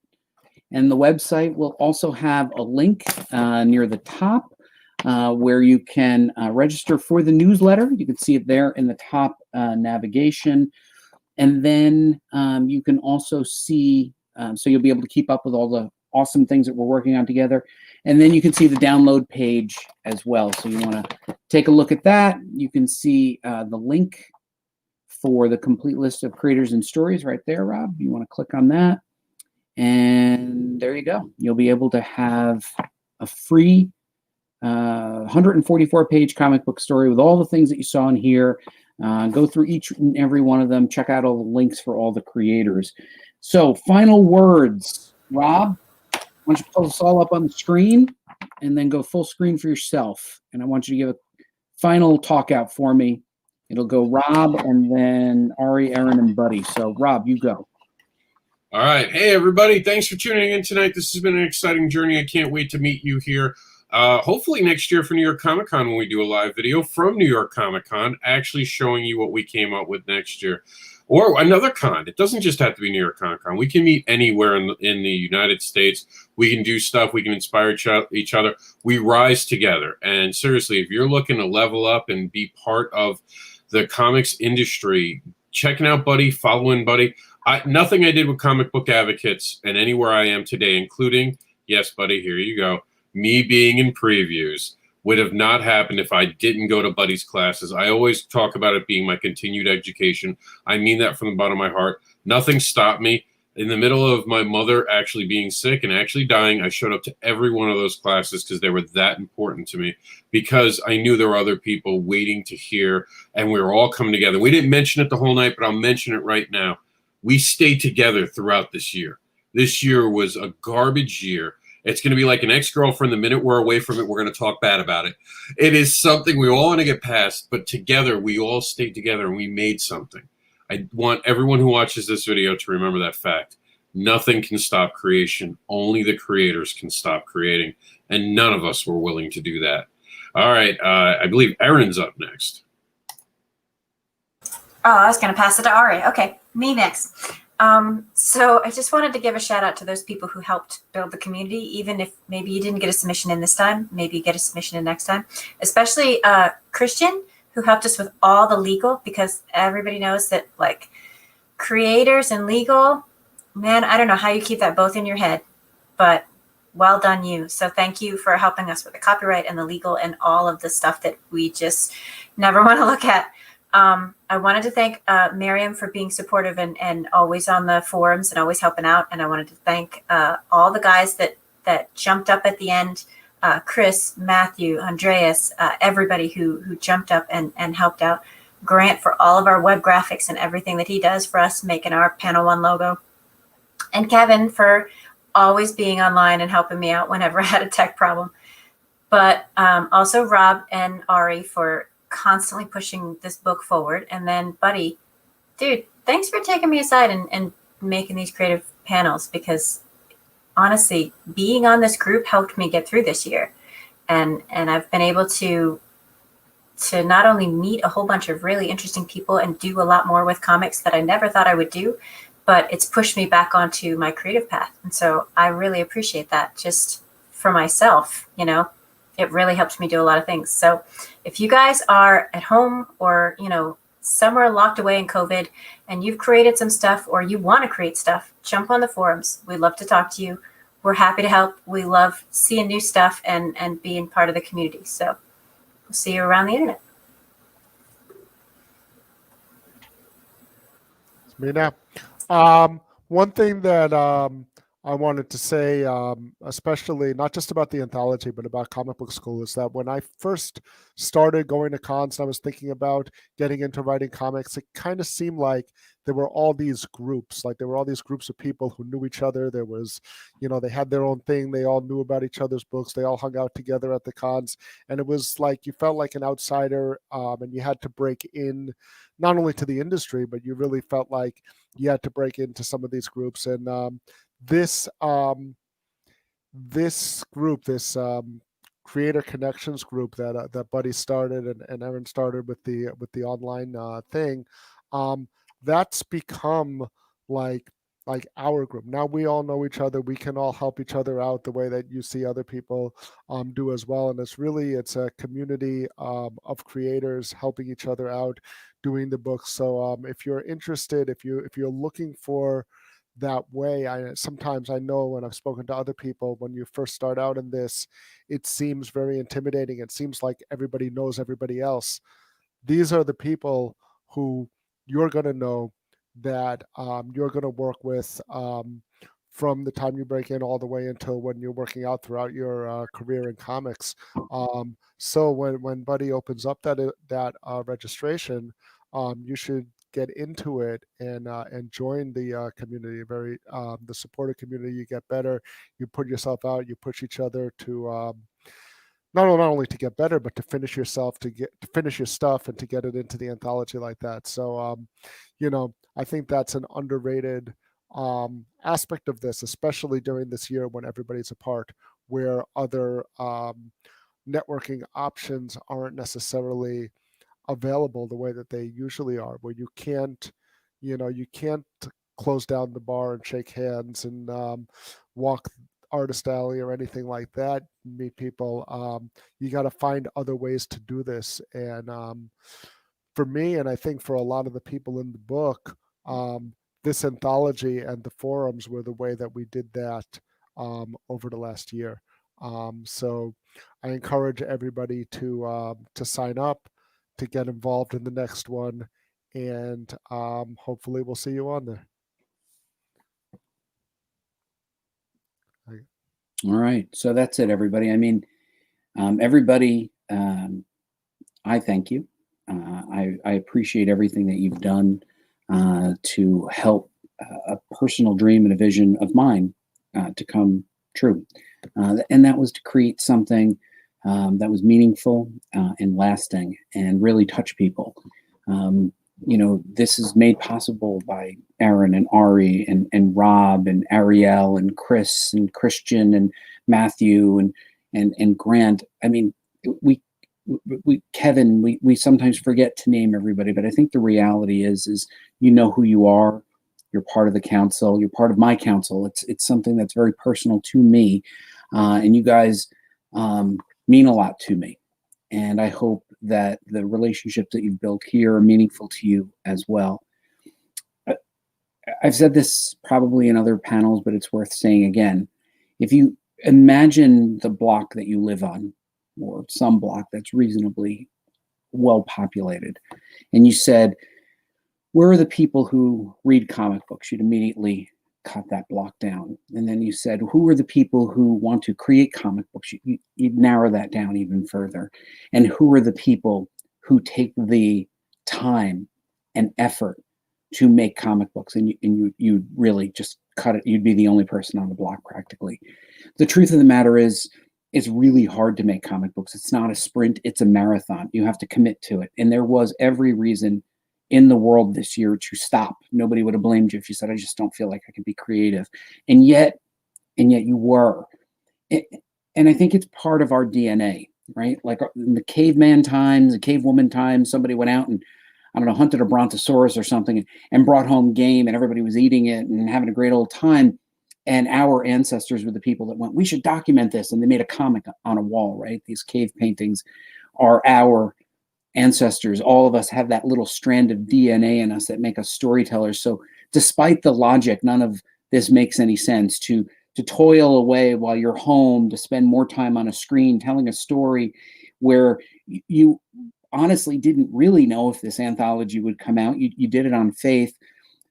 And the website will also have a link near the top where you can register for the newsletter. You can see it there in the top navigation. And then you can also see, so you'll be able to keep up with all the awesome things that we're working on together. And then you can see the download page as well. So you want to take a look at that. You can see the link for the complete list of creators and stories right there, Rob. You want to click on that. And there you go. You'll be able to have a free 144-page comic book story with all the things that you saw in here. Go through each and every one of them. Check out all the links for all the creators. So, final words. Rob, why don't you pull us all up on the screen and then go full screen for yourself. And I want you to give a final talk out for me. It'll go Rob and then Ari, Erin, and Buddy. So, Rob, you go. All right. Hey, everybody. Thanks for tuning in tonight. This has been an exciting journey. I can't wait to meet you here. Hopefully next year for New York Comic Con when we do a live video from New York Comic Con, actually showing you what we came up with next year. Or another con. It doesn't just have to be New York Comic Con. We can meet anywhere in the United States. We can do stuff. We can inspire each other. We rise together. And seriously, if you're looking to level up and be part of the comics industry, checking out Buddy, following Buddy. Nothing I did with Comic Book Advocates and anywhere I am today, including, yes, Buddy, here you go, me being in previews, would have not happened if I didn't go to Buddy's classes. I always talk about it being my continued education. I mean that from the bottom of my heart. Nothing stopped me. In the middle of my mother actually being sick and actually dying, I showed up to every one of those classes because they were that important to me, because I knew there were other people waiting to hear, and we were all coming together. We didn't mention it the whole night, but I'll mention it right now. We stayed together throughout this year. This year was a garbage year. It's going to be like an ex-girlfriend. The minute we're away from it, we're going to talk bad about it. It is something we all want to get past, but together, we all stayed together and we made something. I want everyone who watches this video to remember that fact. Nothing can stop creation. Only the creators can stop creating, and none of us were willing to do that. All right, I believe Erin's up next. Oh, I was going to pass it to Ari. Okay, me next. So I just wanted to give a shout out to those people who helped build the community, even if maybe you didn't get a submission in this time, maybe you get a submission in next time, especially Kristian, who helped us with all the legal, because everybody knows that like creators and legal, man, I don't know how you keep that both in your head, but well done you. So thank you for helping us with the copyright and the legal and all of the stuff that we just never want to look at. I wanted to thank Miriam for being supportive and always on the forums and always helping out. And I wanted to thank all the guys that jumped up at the end, Chris, Matthew, Andreas, everybody who jumped up and helped out. Grant for all of our web graphics and everything that he does for us, making our Panel One logo. And Kevin for always being online and helping me out whenever I had a tech problem. But also Rob and Ari for constantly pushing this book forward. And then Buddy, dude, thanks for taking me aside and making these creative panels, because honestly, being on this group helped me get through this year. And I've been able to to not only meet a whole bunch of really interesting people and do a lot more with comics that I never thought I would do, but it's pushed me back onto my creative path. And so I really appreciate that just for myself, you know, it really helps me do a lot of things. So if you guys are at home or, you know, somewhere locked away in COVID and you've created some stuff or you want to create stuff, jump on the forums. We'd love to talk to you. We're happy to help. We love seeing new stuff and being part of the community. So we'll see you around the internet. It's me now. One thing that I wanted to say, especially not just about the anthology, but about comic book school, is that when I first started going to cons and I was thinking about getting into writing comics, it kind of seemed like there were all these groups, like there were all these groups of people who knew each other. There was, you know, they had their own thing. They all knew about each other's books. They all hung out together at the cons. And it was like you felt like an outsider, and you had to break in not only to the industry, but you really felt like you had to break into some of these groups. And this group, this creator connections group that Buddy started and Erin started with the online thing, that's become like our group. Now we all know each other. We can all help each other out the way that you see other people do as well. And it's a community of creators helping each other out, doing the books. So if you're interested, if you're looking for that way, sometimes I know when I've spoken to other people, when you first start out in this, it seems very intimidating. It seems like everybody knows everybody else. These are the people who you're going to know, that you're going to work with from the time you break in all the way until when you're working out throughout your career in comics. So when Buddy opens up that registration, you should get into it and join the community. The supportive community. You get better. You put yourself out. You push each other to not only to get better, but to finish yourself, to finish your stuff, and to get it into the anthology like that. So, you know, I think that's an underrated aspect of this, especially during this year when everybody's apart, where other networking options aren't necessarily available the way that they usually are, where you can't close down the bar and shake hands and walk artist alley or anything like that, meet people. You got to find other ways to do this. And for me, and I think for a lot of the people in the book, this anthology and the forums were the way that we did that over the last year. So I encourage everybody to sign up, to get involved in the next one, and hopefully we'll see you on there. All right, so that's it, everybody. I mean, everybody, I thank you. I appreciate everything that you've done to help a personal dream and a vision of mine to come true. And that was to create something that was meaningful and lasting and really touch people. You know, this is made possible by Erin and Ari and Rob and Arielle and Chris and Kristian and Matthew and Grant. I mean, Kevin, we sometimes forget to name everybody, but I think the reality is you know who you are. You're part of the council. You're part of my council. It's something that's very personal to me, and you guys mean a lot to me. And I hope that the relationships that you've built here are meaningful to you as well. I've said this probably in other panels, but it's worth saying again. If you imagine the block that you live on, or some block that's reasonably well populated, and you said, where are the people who read comic books? You'd immediately cut that block down. And then you said, who are the people who want to create comic books? You'd narrow that down even further. And who are the people who take the time and effort to make comic books? And you really just cut it. You'd be the only person on the block practically. The truth of the matter is, it's really hard to make comic books. It's not a sprint, it's a marathon. You have to commit to it. And there was every reason in the world this year to stop. Nobody would have blamed you if you said, I just don't feel like I can be creative. And yet you were. And I think it's part of our DNA. right? Like in the caveman times, the cavewoman times, somebody went out and, I don't know, hunted a brontosaurus or something and brought home game and everybody was eating it and having a great old time. And our ancestors were the people that went, we should document this. And they made a comic on a wall, right? These cave paintings are our ancestors. All of us have that little strand of DNA in us that make us storytellers. So despite the logic, none of this makes any sense. To toil away while you're home, to spend more time on a screen telling a story where you honestly didn't really know if this anthology would come out. You did it on faith,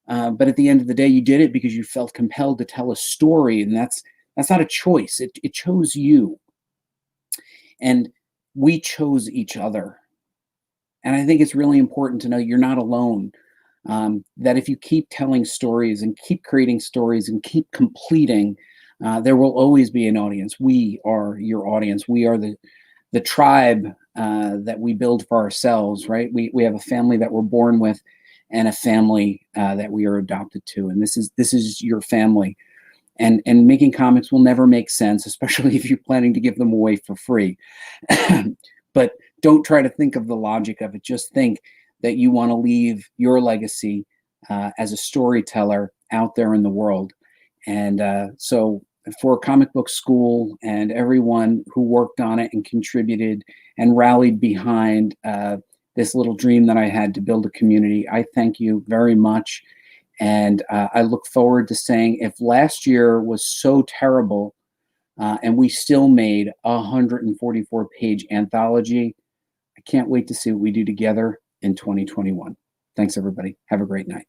but at the end of the day, you did it because you felt compelled to tell a story, and that's not a choice. It chose you, and we chose each other. And I think it's really important to know you're not alone. That if you keep telling stories and keep creating stories and keep completing, there will always be an audience. We are your audience. We are the tribe that we build for ourselves, right? We have a family that we're born with and a family that we are adopted to. And this is your family. And making comics will never make sense, especially if you're planning to give them away for free. But don't try to think of the logic of it. Just think that you want to leave your legacy as a storyteller out there in the world. And so for Comic Book School and everyone who worked on it and contributed and rallied behind this little dream that I had to build a community, I thank you very much. And I look forward to saying, if last year was so terrible and we still made a 144-page anthology, I can't wait to see what we do together in 2021. Thanks, everybody. Have a great night.